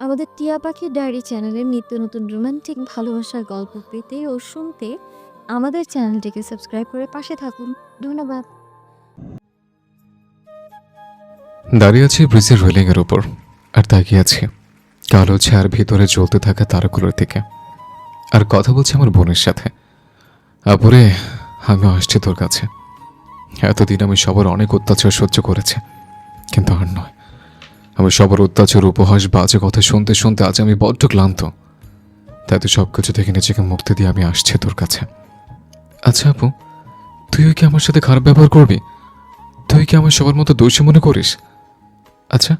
আমাদের টিয়া পাখির ডায়েরি চ্যানেলের নিত্য নতুন রোমান্টিক ভালোবাসার গল্প পেতে ও শুনতে আমাদের চ্যানেলটিকে সাবস্ক্রাইব করে পাশে থাকুন। ধন্যবাদ। দাঁড়িয়ে আছি ব্রিজের রেলিংয়ের উপর আর তাকিয়ে আছি কালো ছায়ার ভিতরে জ্বলতে থাকা তারাগুলোর দিকে, আর কথা বলছি আমার বোনের সাথে। আপরে, আমি আসছি তোর কাছে। এতদিন আমি সবার অনেক অত্যাচার সহ্য করেছি, কিন্তু আর নয়। আমি সবার অত্যাচার, উপহাস, বাজে কথা শুনতে শুনতে আজ আমি বড্ড ক্লান্ত। তাই তো সব কিছু থেকে নিজেকে মুক্তি দিয়ে আমি আসছি তোর কাছে। আচ্ছা আপু, তুইও কি আমার সাথে খারাপ ব্যবহার করবি? তুই কি আমার সবার মতো দোষী মনে করিস? আচ্ছা,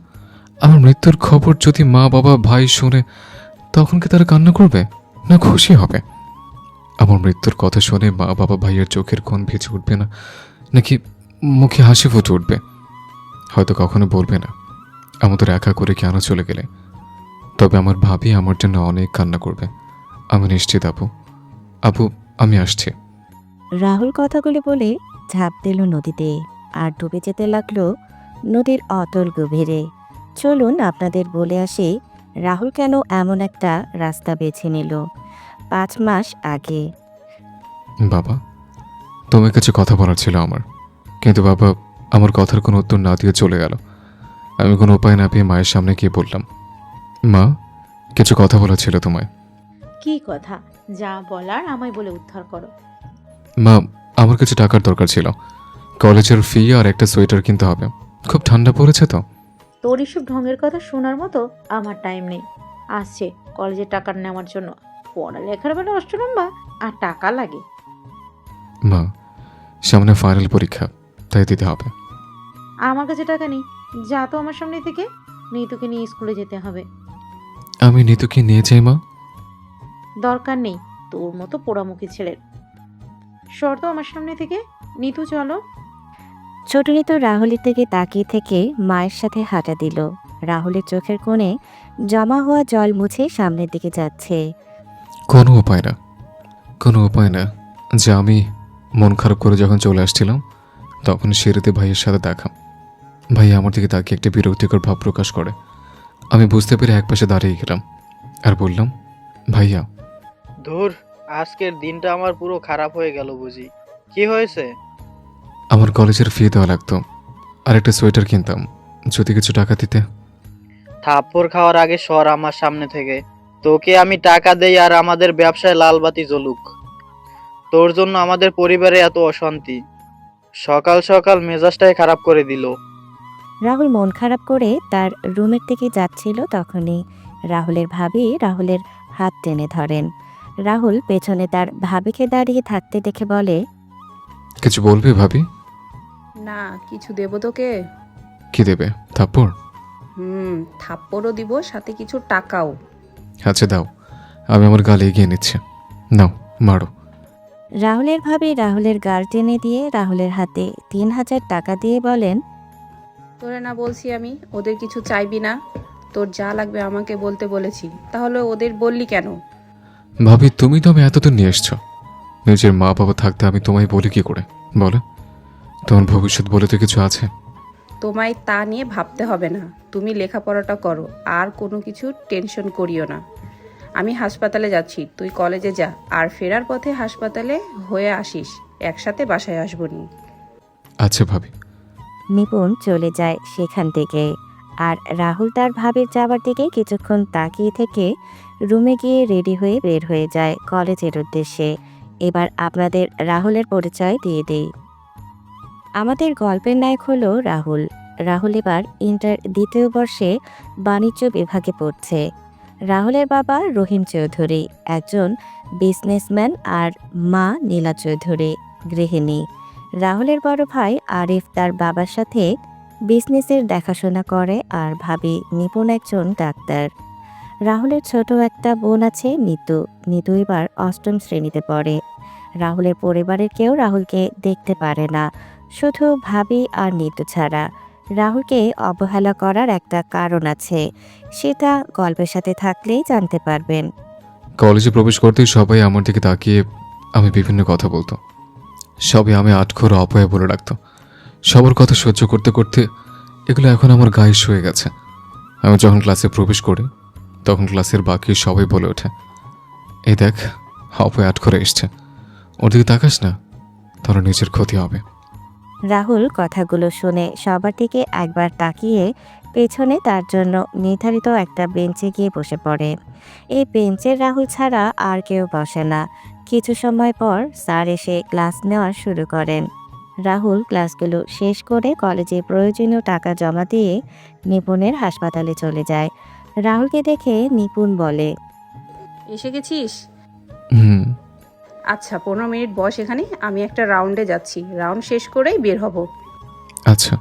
আমার মৃত্যুর খবর যদি মা বাবা ভাই শুনে, তখন কি তারা কান্না করবে না খুশি হবে? আমার মৃত্যুর কথা শুনে মা বাবা ভাইয়ের চোখের কোণ ভিজে উঠবে না, নাকি মুখে হাসি ফুটে উঠবে? হয়তো কখনো বলবে না আমাদের একা করে কেন চলে গেলে, তবে আমার ভাবি আমার জন্য অনেক কান্না করবে। আমি নিশ্চিত আপু। আপু, আমি আসছি। রাহুল কথাগুলি বলে ঝাঁপ দিল নদীতে আর ডুবে যেতে লাগলো নদীর অতল গভীরে। চলুন আপনাদের বলে আসি রাহুল কেন এমন একটা রাস্তা বেছে নিল 5 মাস আগে। বাবা, তোমার কাছে কথা বলার ছিল আমার, কিন্তু বাবা আমার কথার কোনো উত্তর না দিয়ে চলে গেল। আমি কোনো উপায় না পেয়ে মায়ের সামনে গিয়ে বললাম, মা, কিছু কথা বলার ছিল তোমায়। কি কথা? যা বলার আমায় বলে উদ্ধার করো। মা, আমার কিছু টাকার দরকার ছিল। কলেজের ফি আর একটা সোয়েটার কিনতে হবে। খুব ঠান্ডা পড়েছে তো। তোর এসব ঢঙের কথা শোনার মতো আমার টাইম নেই। আসছে কলেজে টাকা নেওয়ার জন্য। পড়ালেখার বেলা অষ্টলম্বা আর টাকা লাগে। মা, সামনে ফাইনাল পরীক্ষা, তাই দিতে হবে। আমার কাছে টাকা নেই। যা তো আমার সামনে থেকে। নিতুকে নিয়ে স্কুলে যেতে হবে। আমি নিতুকে নিয়ে যাই মা। দরকার নেই তোর মতো পোড়ামুখী ছেলের। শর্ত আমার সামনে থেকে। নিতু চলো। ছোট নিতু রাহুলের দিকে তাকিয়ে থেকে মায়ের সাথে হাঁটা দিল। রাহুলের চোখের কোণে জমা হওয়া জল মুছে সামনের দিকে যাচ্ছে। কোনো উপায় না, কোনো উপায় না যে আমি মন খারাপ করে যখন চলে আসছিলাম, তখন সিঁড়িতে ভাইয়ের সাথে দেখা। ভাই আমার দিকে তাকিয়ে একটা বিরক্তিকর ভাব প্রকাশ করে। আমি বুঝতে পেরে একপাশে দাঁড়িয়ে গেলাম আর বললাম, ভাইয়া। ধুর, আজকের দিনটা আমার পুরো খারাপ হয়ে গেল বুঝি। কি হয়েছে? আমার কলেজের ফি দেওয়া লাগতো, আর একটা সোয়েটার কিনতাম, যদি কিছু টাকা দিতে। থাপ্পড় খাওয়ার আগে সর আমার সামনে থেকে। তোকে আমি টাকা দেই আর আমাদের ব্যবসায় লালবাতি জ্বলুক। তোর জন্য আমাদের পরিবারে এত অশান্তি। সকাল সকাল মেজাজটাই খারাপ করে দিল। রাহুল মন খারাপ করে তার রুমের দিকে যাচ্ছিল, তখনই রাহুলের ভাবি রাহুলের হাত টেনে ধরেন। রাহুল পেছনে তার ভাবিকে দাঁড়িয়ে থাকতে দেখে বলে, কিছু বলবে ভাবি? না, কিছু দেব তোকে? কি দেবে? থাপ্পড়? থাপ্পড়ও দিব, সাথে কিছু টাকাও। আচ্ছা দাও, আমি আমার গালে এগিয়ে নিচ্ছি। নাও, মারো। রাহুলের ভাবি রাহুলের গাল টেনে দিয়ে রাহুলের হাতে 3000 টাকা দিয়ে বলেন, তোরে না বলছি আমি ওদের কিছু চাইবি না? তোর যা লাগবে আমাকে বলতে বলেছি, তাহলে ওদের বললি কেন? ভাবি, তুমি তো আমি এতদূর নিয়ে এসছো। নিজের মা বাবা থাকতে আমি তোমায় বলি কি করে বলো? তোমার ভবিষ্যৎ বলে তো কিছু আছে? তোমায় তা নিয়ে ভাবতে হবে না। তুমি লেখাপড়াটা করো, আর কোনো কিছু টেনশন করিও না। আমি হাসপাতালে যাচ্ছি, তুই কলেজে যা, আর ফেরার পথে হাসপাতালে হয়ে আসিস, একসাথে বাসায় আসবো নি। আচ্ছা ভাবি। নিপুণ চলে যায় সেখান থেকে। আর রাহুল তার ভাবির যাবার দিকে কিছুক্ষণ তাকিয়ে থেকে রুমে গিয়ে রেডি হয়ে বের হয়ে যায় কলেজের উদ্দেশ্যে। এবার আপনাদের রাহুলের পরিচয় দিয়ে দেই। আমাদের গল্পের নায়ক হলো রাহুল। রাহুল এবার ইন্টার 2য় বর্ষে বাণিজ্য বিভাগে পড়ছে। রাহুলের বাবা রহিম চৌধুরী একজন বিজনেসম্যান আর মা নীলা চৌধুরী গৃহিণী। রাহুলের বড় ভাই আরিফ তার বাবার সাথে বিজনেসের দেখাশোনা করে, আর ভাবি নিপুণ একজন ডাক্তার। রাহুলের ছোট একটা বোন আছে নিতু। নিতু এবার 8ম শ্রেণীতে পড়ে। রাহুলের পরিবারের কেউ রাহুলকে দেখতে পারে না, শুধু ভাবি আর নিতু ছাড়া। রাহুলকে অবহেলা করার একটা কারণ আছে, সেটা গল্পের সাথে থাকলেই জানতে পারবেন। কলেজে প্রবেশ করতেই সবাই আমার দিকে তাকিয়ে আমি বিভিন্ন কথা বলতো। সবাই আমি আটখোর অপয়া বলে রাখতো। সবার কথা সহ্য করতে করতে এগুলো এখন আমার গায়ে শুয়ে গেছে। আমি যখন ক্লাসে প্রবেশ করি তখন ক্লাসের বাকি সবাই বলে ওঠে, এই দেখ অপয় আট করে এসছে, ওর দিকে তাকাস না, তাহলে নিজের ক্ষতি হবে। রাহুল কথাগুলো শুনে সবার দিকে একবার তাকিয়ে পেছনে তার জন্য নির্ধারিত একটা বেঞ্চে গিয়ে বসে পড়ে। এই বেঞ্চে রাহুল ছাড়া আর কেউ বসে না। কিছু সময় পর স্যার এসে ক্লাস নেওয়া শুরু করেন। রাহুল ক্লাসগুলো শেষ করে কলেজে প্রয়োজনীয় টাকা জমা দিয়ে নিপুণের হাসপাতালে চলে যায়। রাহুলকে দেখে নিপুণ বলে, এসে গেছিস? হুম। আচ্ছা 15 মিনিট বস এখানে, আমি একটা রাউন্ডে যাচ্ছি, রাউন্ড শেষ করেই বের হব। আচ্ছা।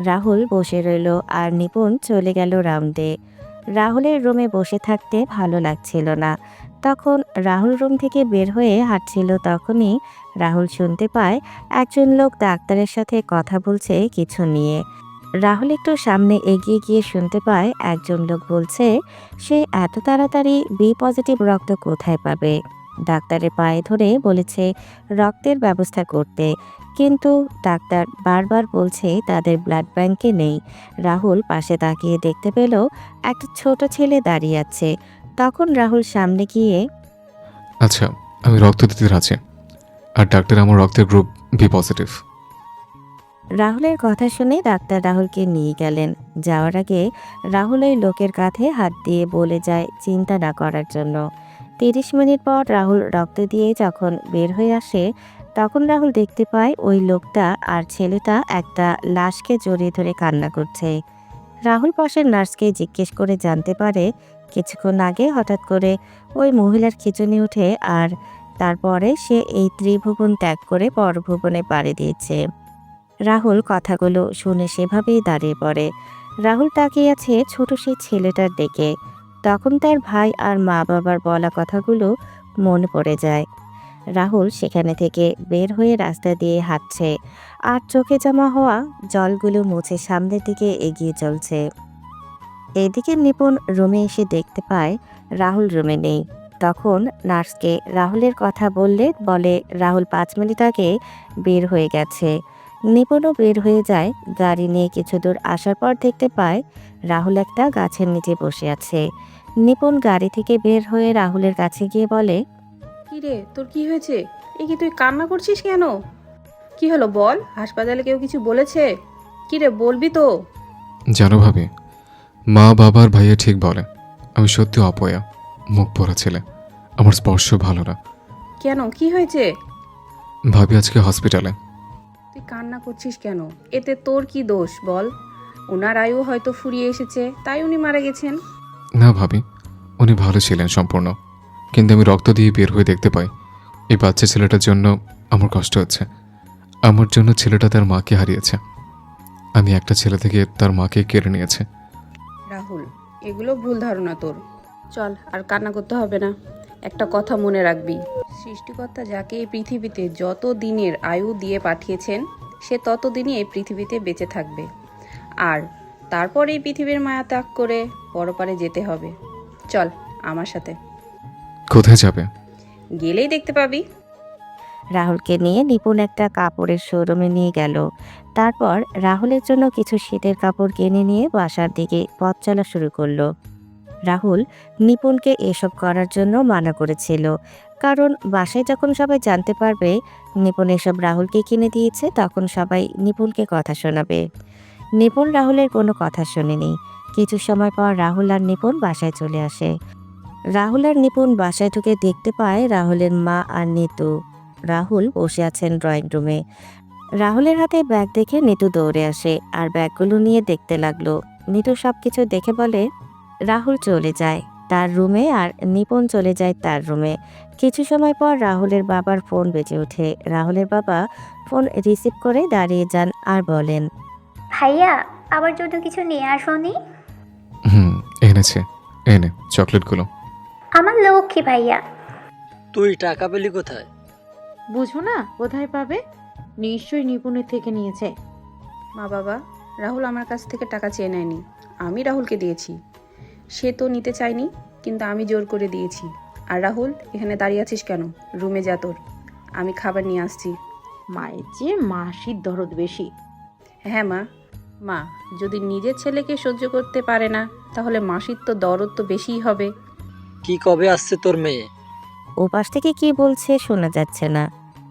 রাহুল বসে রইল আর নিপুণ চলে গেল রাউন্ডে। রাহুলের রুমে বসে থাকতে ভালো লাগছিল না। তখন রাহুল রুম থেকে বের হয়ে হাঁটছিল, তখনই রাহুল শুনতে পায় একজন লোক ডাক্তারের সাথে কথা বলছে কিছু নিয়ে। রাহুল একটু সামনে এগিয়ে গিয়ে শুনতে পায় একজন লোক বলছে সে এত তাড়াতাড়ি বি পজিটিভ রক্ত কোথায় পাবে। ডাক্তারের পায়ে ধরে বলেছে রক্তের ব্যবস্থা করতে, কিন্তু ডাক্তার বারবার বলছে তাদের ব্লাড ব্যাংকে নেই। রাহুল পাশে তাকিয়ে দেখতে পেল একটা ছোট ছেলে দাঁড়িয়ে আছে। তখন রাহুল সামনে গিয়ে, আচ্ছা, আমি রক্ত দিতে রাজি, আর ডাক্তার আমার রক্তের গ্রুপ বি পজিটিভ। রাহুলের কথা শুনে ডাক্তার রাহুলকে নিয়ে গেলেন। যাওয়ার আগে রাহুল ওই লোকের কাঁধে হাত দিয়ে বলে যায় চিন্তা না করার জন্য। 30 মিনিট পর রাহুল রক্ত দিয়ে যখন বের হয়ে আসে, তখন রাহুল দেখতে পায় ওই লোকটা আর ছেলেটা একটা লাশকে জড়িয়ে ধরে কান্না করছে। রাহুল পাশের নার্সকে জিজ্ঞেস করে জানতে পারে কিছুক্ষণ আগে হঠাৎ করে ওই মহিলার খিঁচুনি ওঠে, আর তারপরে সে এই ত্রিভুবন ত্যাগ করে পরভুবনে পাড়ি দিয়েছে। রাহুল কথাগুলো শুনে সেভাবেই দাঁড়িয়ে পড়ে। রাহুল তাকিয়ে আছে ছোট সেই ছেলেটার দিকে। তখন তার ভাই আর মা বাবার বলা কথাগুলো মনে পড়ে যায়। রাহুল সেখানে থেকে বের হয়ে রাস্তা দিয়ে হাঁটছে আর চোখে জমা হওয়া জলগুলো মুছে সামনের দিকে এগিয়ে চলছে। এদিকে নিপুণ রুমে এসে দেখতে পায় রাহুল রুমে নেই। তখন নার্সকে রাহুলের কথা বলে রাহুল 5 মিনিট আগে বের হয়ে গেছে। নিপুণও বের হয়ে যায়। গাড়ি নিয়ে কিছু দূর আসার পর দেখতে পায় রাহুল একটা গাছের নিচে বসে আছে। নিপুণ গাড়ি থেকে বের হয়ে রাহুলের কাছে গিয়ে বলে, কি রে, তোর কি হয়েছে? এ কি তুই কান্না করছিস কেন? কি হলো বল, হাসপাতালে কেউ কিছু বলেছে? কি রে বলবি তো? জানো ভাবি, মা বাবা আর ভাইয়া ঠিক বলে, আমি সত্যি অপয়া, মুখ পড়া ছেলে, আমার স্পর্শ ভালো না। কেন, কি হয়েছে? ভাবি আজকে হসপিটালে। তুই কান্না করছিস কেন? এতে তোর কি দোষ বল? ওনার আয়ু হয়তো ফুরিয়ে এসেছে, তাই উনি মারা গেছেন। না ভাবি, উনি ভালো ছিলেন সম্পূর্ণ, কিন্তু আমি রক্ত দিয়ে বের হয়ে দেখতে পাই এই বাচ্চা ছেলেটার জন্য আমার কষ্ট হচ্ছে। আমার জন্য ছেলেটা তার মাকে হারিয়েছে, আমি একটা ছেলে থেকে তার মাকে কেড়ে নিয়েছে। রাহুল, এগুলো ভুল ধারণা তোর। চল, আর কান্না করতে হবে না। একটা কথা মনে রাখবি, সৃষ্টিকর্তা যাকে এই পৃথিবীতে যত দিনের আয়ু দিয়ে পাঠিয়েছেন, সে তত দিনই এই পৃথিবীতে বেঁচে থাকবে। আর তারপর এই পৃথিবীর মায়া ত্যাগ করে পরপারে যেতে হবে। চল আমার সাথে। কোথায় যাবে? গেলেই দেখতে পাবি। রাহুলকে নিয়ে নিপুণ একটা কাপড়ের শোরুমে নিয়ে গেল। তারপর রাহুলের জন্য কিছু শীতের কাপড় কিনে নিয়ে বাসার দিকে পথ চলা শুরু করলো। রাহুল নিপুণকে এসব করার জন্য মানা করেছিল, কারণ বাসায় যখন সবাই জানতে পারবে নিপুণ এসব রাহুলকে কিনে দিয়েছে, তখন সবাই নিপুণকে কথা শোনাবে। নিপুণ রাহুলের কোনো কথা শোনেনি। কিছু সময় পর রাহুল আর নিপুণ বাসায় চলে আসে। রাহুল আর নিপুণ বাসায় ঢুকে দেখতে পায় রাহুলের মা আর নিতু। রাহুল বসে আছেন ড্রয়িং রুমে। রাহুলের হাতে ব্যাগ দেখে নিতু দৌড়ে আসে আর ব্যাগগুলো নিয়ে দেখতে লাগলো। নিতু সবকিছু দেখে বলে, রাহুল চলে যায় তার রুমে আর নিপুণ চলে যায় তার রুমে। কিছু সময় পর রাহুলের বাবার ফোন বেজে ওঠে। রাহুলের বাবা ফোন রিসিভ করে দাঁড়িয়ে যান আর বলেন, ভাইয়া, আমার জন্য কিছু নিয়ে আসোনি? এনেছে, এনে চকলেটগুলো। আমার লক্ষ্মী ভাইয়া। তুই টাকা পেলি কোথায়? বুঝো না কোথায় পাবে? নিশ্চয়ই নিপুণের থেকে নিয়েছে। মা বাবা, রাহুল আমার কাছ থেকে টাকা চেয়ে নেয়নি, আমি রাহুলকে দিয়েছি। সে তো নিতে চায়নি, কিন্তু আমি জোর করে দিয়েছি। আর রাহুল, এখানে দাঁড়িয়ে আছিস কেন? রুমে যা তোর, আমি খাবার নিয়ে আসছি। মায়ের চেয়ে মাসির দরদ বেশি। হ্যাঁ মা, যদি নিজের ছেলেকে সহ্য করতে পারে না, তাহলে মাসির তো দরদ তো বেশিই হবে। কি কবে আসছে তোর মেয়ে? ওপাশ থেকে কি বলছে শোনা যাচ্ছে না।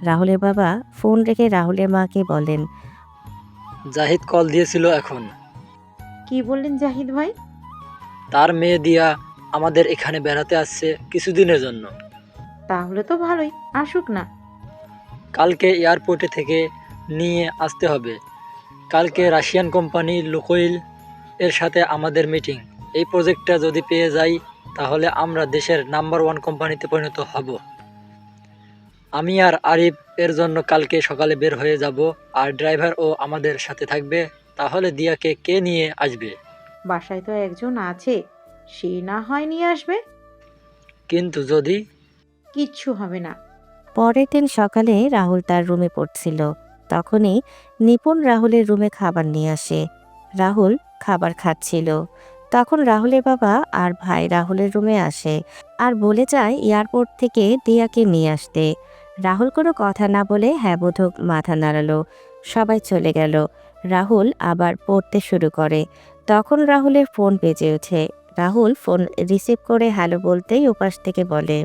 রাহুলের বাবা ফোন রেখে রাহুলের মাকে বলেন, জাহিদ কল দিয়েছিল এখন। কি বললেন জাহিদ ভাই? তার মেয়ে দিয়া আমাদের এখানে বেড়াতে আসছে কিছুদিনের জন্য। তাহলে তো ভালোই, আসুক না। কালকে এয়ারপোর্টে থেকে নিয়ে আসতে হবে। কালকে রাশিয়ান কোম্পানি লুকোইল এর সাথে আমাদের মিটিং। এই প্রজেক্টটা যদি পেয়ে যাই তাহলে আমরা দেশের নাম্বার 1 কোম্পানিতে পরিণত হব। আমি আর আরিফ এর জন্য কালকে সকালে বের হয়ে যাব, আর ড্রাইভার ও আমাদের সাথে থাকবে। তাহলে দিয়াকে কে নিয়ে আসবে? বাসায় তো একজন আছে, সে না হয় নিয়ে আসবে। কিন্তু যদি কিচ্ছু হবে না। পরের দিন সকালে রাহুল তার রুমে পড়ছিল। তখনই নিপুণ রাহুলের রুমে খাবার নিয়ে আসে। রাহুল খাবার খাচ্ছিল। তখন রাহুলের বাবা আর ভাই রাহুলের রুমে আসে আর বলে যায় এয়ারপোর্ট থেকে দিয়াকে নিয়ে আসতে। রাহুল কোনো কথা না বলে হ্যাঁ বোধক মাথা নাড়ালো। সবাই চলে গেল। রাহুল আবার পড়তে শুরু করে। তখন রাহুলের ফোন বেজে ওঠে। রাহুল ফোন রিসিভ করে হ্যালো বলতেই ওপাশ থেকে বলে,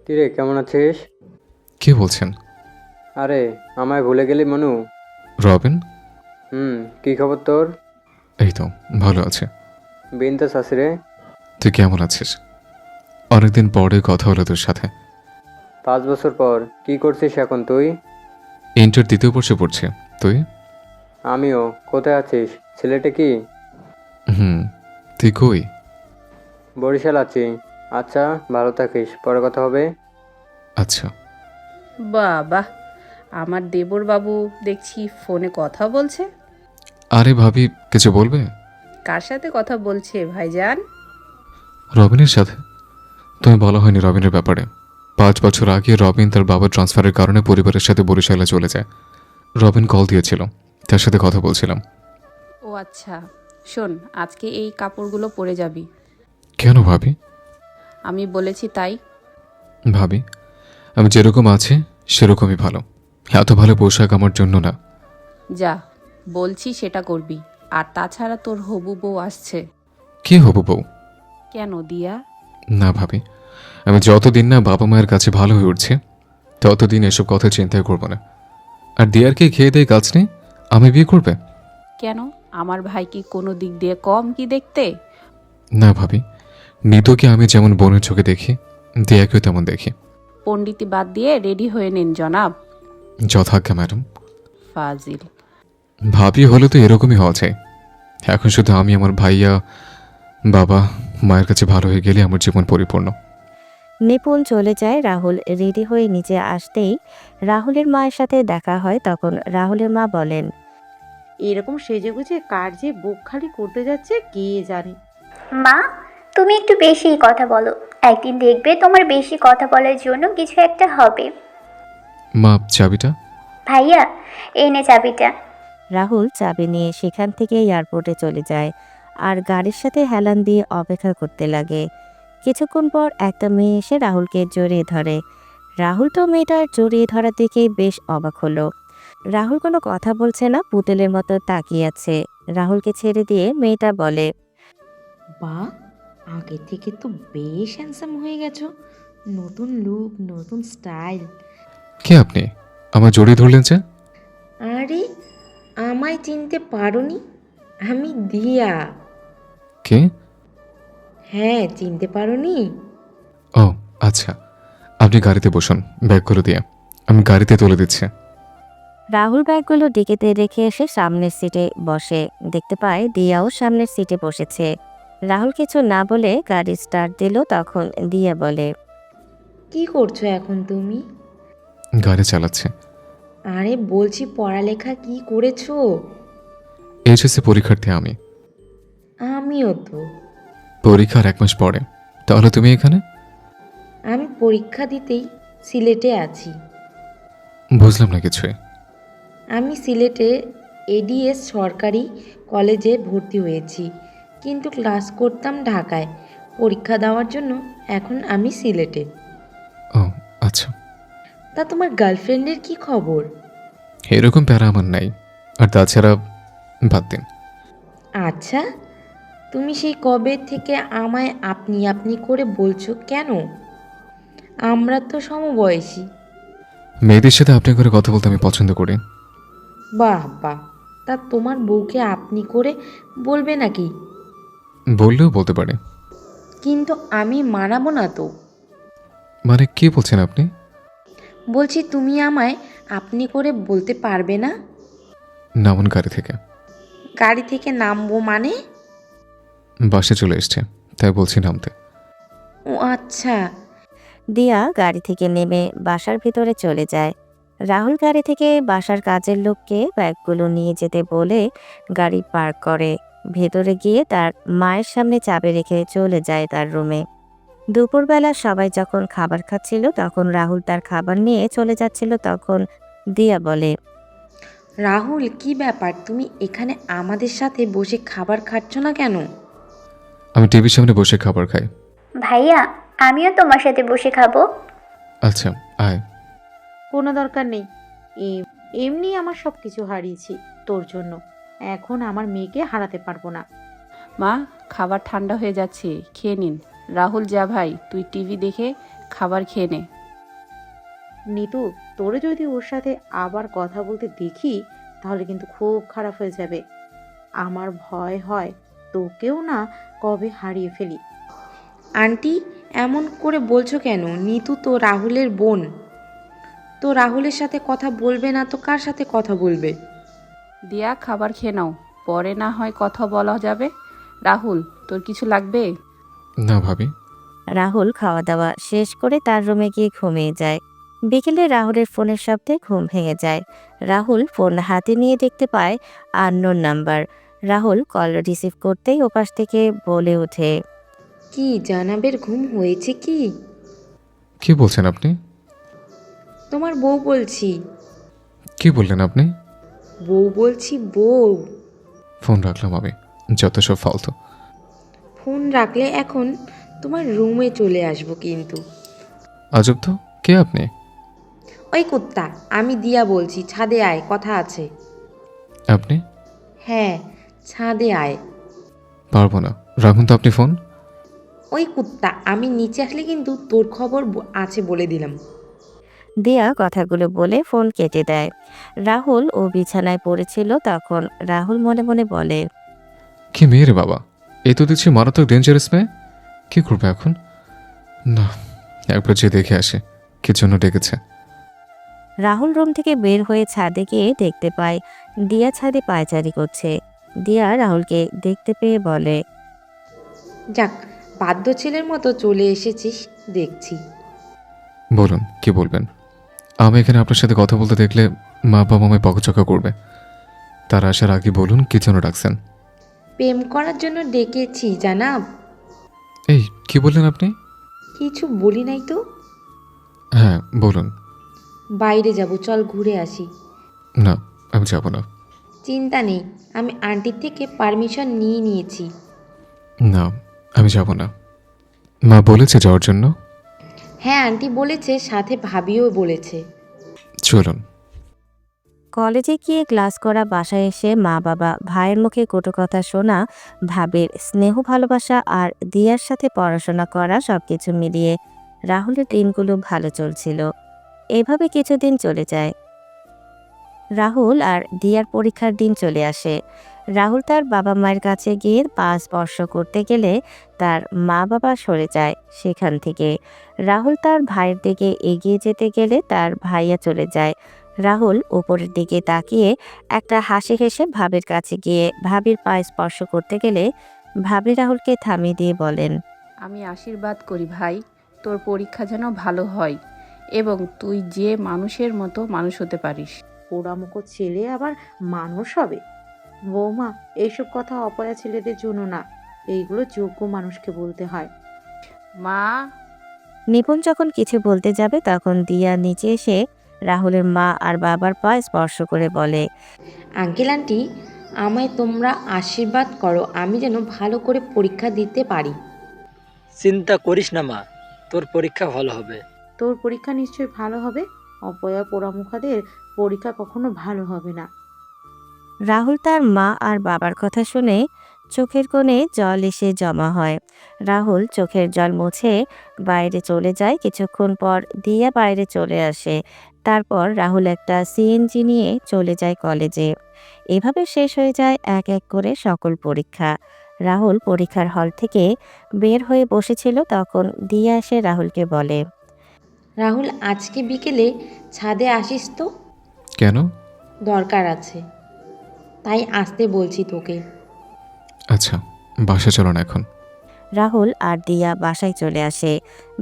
কিরে কেমন আছিস? কে বলছেন? আরে আমায় ভুলে গেলি মনু? রবিন? কি খবর তোর? এই তো ভালো আছে। বিনতে শাশুড়ে? তুই কেমন আছিস? অনেকদিন পরে কথা হলো তোর সাথে। 5 বছর পর কি করছিস এখন তুই? ইন্টার দ্বিতীয় বর্ষে পড়ছে। তুই? আমিও। কোথায় আছিস? ছেলেটা কি? তুই কই? বরিশাল আছি। আচ্ছা ভালো থাকিস, পরে কথা হবে। আচ্ছা। বাহ, আমার দেবর বাবু দেখছি ফোনে কথা বলছে। আরে ভাবি, কিছু বলবে? কার সাথে কথা বলছে ভাইজান? রবিনের সাথে। তুমি বলা হয়নি রবিনের ব্যাপারে। 5 বছর আগে রবিন তার বাবার ট্রান্সফারের কারণে পরিবারের সাথে বরিশালে চলে যায়। রবিন কল দিয়েছিল, তার সাথে কথা বলছিলাম। ও আচ্ছা, শোন, আজকে এই কাপড়গুলো পরে যাবি। কেন ভাবি? আমি বলেছি তাই। ভাবি, আমি যেরকম আছি সেরকমই ভালো। এত ভালো পোশাক আমার জন্য না। যা বলছি সেটা করবি। আর তাছাড়া তোর হবু বউ আসছে। কি হবো বউ? কেন দিয়া? না ভাবি, আমি যতদিন না বাবা মায়ের কাছে ভালো হয়ে উঠছে ততদিন এসব কথা চিন্তাই করব না। আর দিয়ার কি খেয়ে দেয় কাজ নেই, আমি বিয়ে করবে? কেন, আমার ভাই কি কোনো দিক দিয়ে কম কি দেখতে? না ভাবি, নিতকে আমি যেমন বোনের চোখে দেখি, দিয়াকেও তেমন দেখি। পণ্ডিতি বাদ দিয়ে রেডি হয়ে নিন জনাব। যথাজ্ঞা ম্যাডাম। ফাজিল। ভাবি হলে তো এরকমই হওয়া চাই। এখন শুধু আমি আমার ভাইয়া বাবা মায়ের কাছে ভালো হয়ে গেলে আমার জীবন পরিপূর্ণ। নিপুণ চলে যায়। রাহুল রেডি হয়ে নিচে আসতেই রাহুলের মায়ের সাথে দেখা হয়। তখন রাহুলের মা বলেন, এরকম সেজেগুজে কার যে বুক খালি করতে যাচ্ছে কে জানে। মা, তুমি একটু বেশিই কথা বলো। একদিন দেখবে তোমার বেশি কথা বলার জন্য কিছু একটা হবে। মা, চাবিটা? ভাইয়া, এনে চাবিটা। রাহুল চাবি নিয়ে সেখান থেকে এয়ারপোর্টে চলে যায় আর গাড়ির সাথে হেলান দিয়ে অপেক্ষা করতে লাগে। কিছুক্ষণ পর একটা মেয়ে এসে রাহুলকে জড়িয়ে ধরে। রাহুল তো মেয়েটার জড়িয়ে ধরা দেখেই বেশ অবাক হলো। রাহুল কোনো কথা বলছে না, পুতুলের মতো তাকিয়ে আছে। রাহুলকে ছেড়ে দিয়ে মেয়েটা বলে, বা, আগে থেকে তো বেশ হ্যান্ডসাম হয়ে গেছো। নতুন লুক, নতুন স্টাইল। কে আপনি? আমার জড়িয়ে ধরলেন যে? আরে, আমায় চিনতে পারোনি? আমি দিয়া। কে? হ্যাঁ, চিনতে পারোনি? ও আচ্ছা, আপনি গাড়িতে বসুন, ব্যাগগুলো দিয়ে আমি গাড়িতে তুলে দিচ্ছি। রাহুল ব্যাগগুলো ডিকিতে রেখে এসে সামনের সিটে বসে। দেখতে পায় দিয়াও সামনের সিটে বসেছে। রাহুল কিছু না বলে গাড়ি স্টার্ট দিল। তখন দিয়া বলে, কি করছো এখন তুমি? গাড়ি চালাচ্ছে। আরে বলছি, পড়ালেখা কি করেছো? এইচএসসি পরীক্ষার্থী আমি। আমিও তো। পরীক্ষার 1 মাস পরে। তাহলে তুমি এখানে? আমি পরীক্ষা দিতেই সিলেটে আছি। বুঝলাম না কিছুই। আমি সিলেটে এডিএস সরকারি কলেজে ভর্তি হয়েছি, কিন্তু ক্লাস করতাম ঢাকায়। পরীক্ষা দেওয়ার জন্য এখন আমি সিলেটে। ও আচ্ছা। তা তোমার গার্লফ্রেন্ডের কি খবর? এরকম প্যারা আমার নাই। আর তাছাড়া বাদ দিন। আচ্ছা, তুমি সেই কবে থেকে আমায় আপনি আপনি করে বলছো কেন? আমরা তো সমবয়সী। মেয়েদের সাথে আপনি করে কথা বলতে আমি পছন্দ করি। বাহ বাহ, তা তোমার বউকে আপনি করে বলবে নাকি? বললেও বলতে পারে। কিন্তু আমি মানাবো না তো। মানে কি বলছেন আপনি? বলছি তুমি আমায় আপনি করে বলতে পারবে না? নামুন গাড়ি থেকে। গাড়ি থেকে নামবো মানে? বাসে চলে এসছে, তাই বলছি নামতে। ও আচ্ছা। দিয়া গাড়ি থেকে নেমে বাসার ভিতরে চলে যায়। রাহুল গাড়ি থেকে বাসার কাজের লোককে ব্যাগগুলো নিয়ে যেতে বলে গাড়ি পার্ক করে। ভেতরে গিয়ে তার মায়ের সামনে চাবি রেখে চলে যায় তার রুমে। দুপুরবেলা সবাই যখন খাবার খাচ্ছিল তখন রাহুল তার খাবার নিয়ে চলে যাচ্ছিল, তখন দিয়া বলে, রাহুল, কি ব্যাপার, তুমি এখানে আমাদের সাথে বসে খাবার খাচ্ছ না কেন? আমি টিভির সামনে বসে খাবার খাই। ভাইয়া, আমিও তোমার সাথে বসে খাবো। আচ্ছা, আয়। কোনো দরকার নেই। এমনি আমার সব কিছু হারিয়েছি তোর জন্য। এখন আমার মেয়েকে হারাতে পারবো না। মা, খাবার ঠান্ডা হয়ে যাচ্ছে, খেয়ে নিন। রাহুল, যা ভাই, তুই টিভি দেখে খাবার খেয়ে নে। নিতু, তোরে যদি ওর সাথে আবার কথা বলতে দেখি তাহলে কিন্তু খুব খারাপ হয়ে যাবে। আমার ভয় হয় তোকেও না কবে হারিয়ে ফেলি। আন্টি, এমন করে বলছো কেন? নিতু তো রাহুলের বোন। তো রাহুলের সাথে কথা বলবে না তো কার সাথে কথা বলবে? দিয়া, খাবার খেয়ে নাও, পরে না হয় কথা বলা যাবে। রাহুল, তোর কিছু লাগবে? না ভাবি। রাহুল খাওয়া দাওয়া শেষ করে তার রুমে গিয়ে ঘুমিয়ে যায়। বিকেলে রাহুলের ফোনের শব্দে ঘুম ভেঙে যায়। রাহুল ফোন হাতে নিয়ে দেখতে পায় unknown number. Rahul call receive করতেই ওপাশ থেকে বলে ওঠে, কি জানাবের ঘুম হয়েছে কি? কি বলছেন আপনি? তোমার বউ বলছি। কি বললেন আপনি? বউ বলছি, বউ। ফোন রাখলাম আমি, যত সব ফালতু। ফোন রাখলে এখন তোমার রুমে চলে আসবো কিন্তু। আজব তো, কে আপনি? ওই কুত্তা, আমি দিয়া বলছি, ছাদে আয়, কথা আছে। আপনি? হ্যাঁ, ছাদে আয়। পারবো না, রাখুন তো আপনি ফোন। ওই কুত্তা, আমি নিচে আসলে কিন্তু তোর খবর আছে বলে দিলাম। দিয়া কথাগুলো বলে ফোন কেটে দেয়। রাহুল ও বিছানায় পড়েছিল, তখন রাহুল মনে মনে বলে, কি মেয়ে রে বাবা, এ তো দেখছি মারাত্মক ডেঞ্জারাস মেয়ে। কি করবে এখন? না, একবার যে দেখে আসে কি জন্য ডেকেছে। রাহুল রুম থেকে বের হয়ে ছাদে গিয়ে দেখতে পায় দিয়া ছাদে পায়চারি করছে। দিয়া রাহুলকে দেখতে পেয়ে বলে, যাক, বাধ্য ছেলের মতো চলে এসেছিস দেখছি। বলুন, কি বলবেন? আমি এখানে আপনার সাথে কথা বলতে দেখলে মা বাবা আমায় বকাঝকা করবে। তার আসার আগে বলুন কি জন্য ডাকছেন। প্রেম করার জন্য ডেকেছি জানাব। এই কি বললেন আপনি? কিছু বলি নাই তো। হ্যাঁ বলুন। বাইরে যাব, চল ঘুরে আসি। না, আমি যাব না। চিন্তা নেই, আমি আন্টির থেকে পারমিশন নিয়ে নিয়েছি। না, আমি যাব না। মা বলেছে যাওয়ার জন্য। হ্যাঁ, আন্টি বলেছে, সাথে ভাবিও বলেছে। চলুন। কলেজে গিয়ে ক্লাস করা, বাসায় এসে মা বাবা ভাইয়ের মুখে কটু কথা শোনা, ভাবের স্নেহ ভালোবাসা আর দিয়ার সাথে পড়াশোনা করা, সবকিছু মিলিয়ে রাহুলের দিনগুলো ভালো চলছিল। এভাবে কিছুদিন চলে যায়। রাহুল আর দিয়ার পরীক্ষার দিন চলে আসে। রাহুল তার বাবা মায়ের কাছে গিয়ে পা স্পর্শ করতে গেলে তার মা বাবা সরে যায় সেখান থেকে। রাহুল তার ভাইয়ের দিকে এগিয়ে যেতে গেলে তার ভাইয়া চলে যায়। রাহুল উপরের দিকে তাকিয়ে একটা হাসি হেসে ভাবির কাছে গিয়ে ভাবির পা স্পর্শ করতে গেলে ভাবি রাহুলকে থামিয়ে দিয়ে বলেন, আমি আশীর্বাদ করি ভাই, তোর পরীক্ষা যেন ভালো হয় এবং তুই যে মানুষের মতো মানুষ হতে পারিস। পোড়ামুখো ছেলে আবার মানুষ হবে? বৌমা, এইসব কথা অপয়া ছেলেদের জন্য না, এইগুলো যোগ্য মানুষকে বলতে হয়। মা, নিপুণ যখন কিছু বলতে যাবে তখন দিয়া নিচে এসে রাহুলের মা আর বাবার পা স্পর্শ করে বলে, আঙ্কেল আন্টি, আমায় তোমরা আশীর্বাদ করো, আমি যেন ভালো করে পরীক্ষা দিতে পারি। চিন্তা করিস না মা, তোর পরীক্ষা ভালো হবে। তোর পরীক্ষা নিশ্চয়ই ভালো হবে। অপয়া পোড়ামুখাদের পরীক্ষা কখনো ভালো হবে না। রাহুল তার মা আর বাবার কথা শুনে চোখের কোণে জল এসে জমা হয়। রাহুল চোখের জল মুছে বাইরে চলে যায়। কিছুক্ষণ পর দিয়া বাইরে চলে আসে। তারপর রাহুল একটা সিএনজি নিয়ে চলে যায় কলেজে। এভাবে শেষ হয়ে যায় এক এক করে সকল পরীক্ষা। রাহুল পরীক্ষার হল থেকে বের হয়ে বসেছিল, তখন দিয়া এসে রাহুলকে বলে, রাহুল আজকে বিকেলে ছাদে আসিস তো, কেন? দরকার আছে, তাই আসতে বলছি তোকে। আচ্ছা, বাসা চলো না এখন। রাহুল আর দিয়া বাসায় চলে আসে।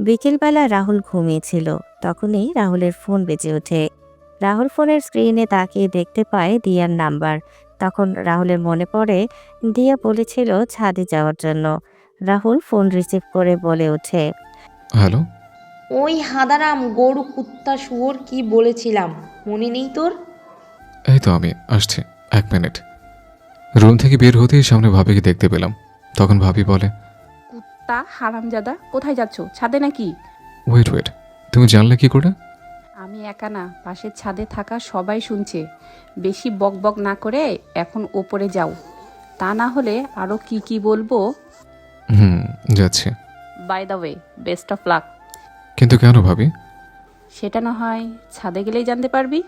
বিকেলবেলা রাহুল ঘুমিয়েছিল, তখনই রাহুলের ফোন বেজে ওঠে। রাহুল ফোনের স্ক্রিনে তাকিয়ে দেখতে পায় দিয়ার নাম্বার। তখন রাহুলের মনে পড়ে দিয়া বলেছিল ছাদে যাওয়ার জন্য। রাহুল ফোন রিসিভ করে বলে ওঠে, হ্যালো। ওই হাঁদারাম গরু কুত্তা শুয়োর কি বলেছিলাম, মনে নেই তোর? এই তো আমি আসছি, 1 মিনিট। রুম থেকে বের হতেই সামনে ভাবিকে দেখতে পেলাম। তখন ভাবি বলে, কুত্তা হারামজাদা, কোথায় যাচ্ছ? ছাদে নাকি? ওয়েট ওয়েট, তুমি জানলে কি করে? আমি একা না, পাশের ছাদে থাকা সবাই শুনছে। বেশি বকবক না করে এখন ওপরে যাও, তা না হলে আরও কি কি বলবো। যাচ্ছি। By the way, best of luck. কিন্তু কেন ভাবি? সেটা না হয় ছাদে গেলেই জানতে পারবি।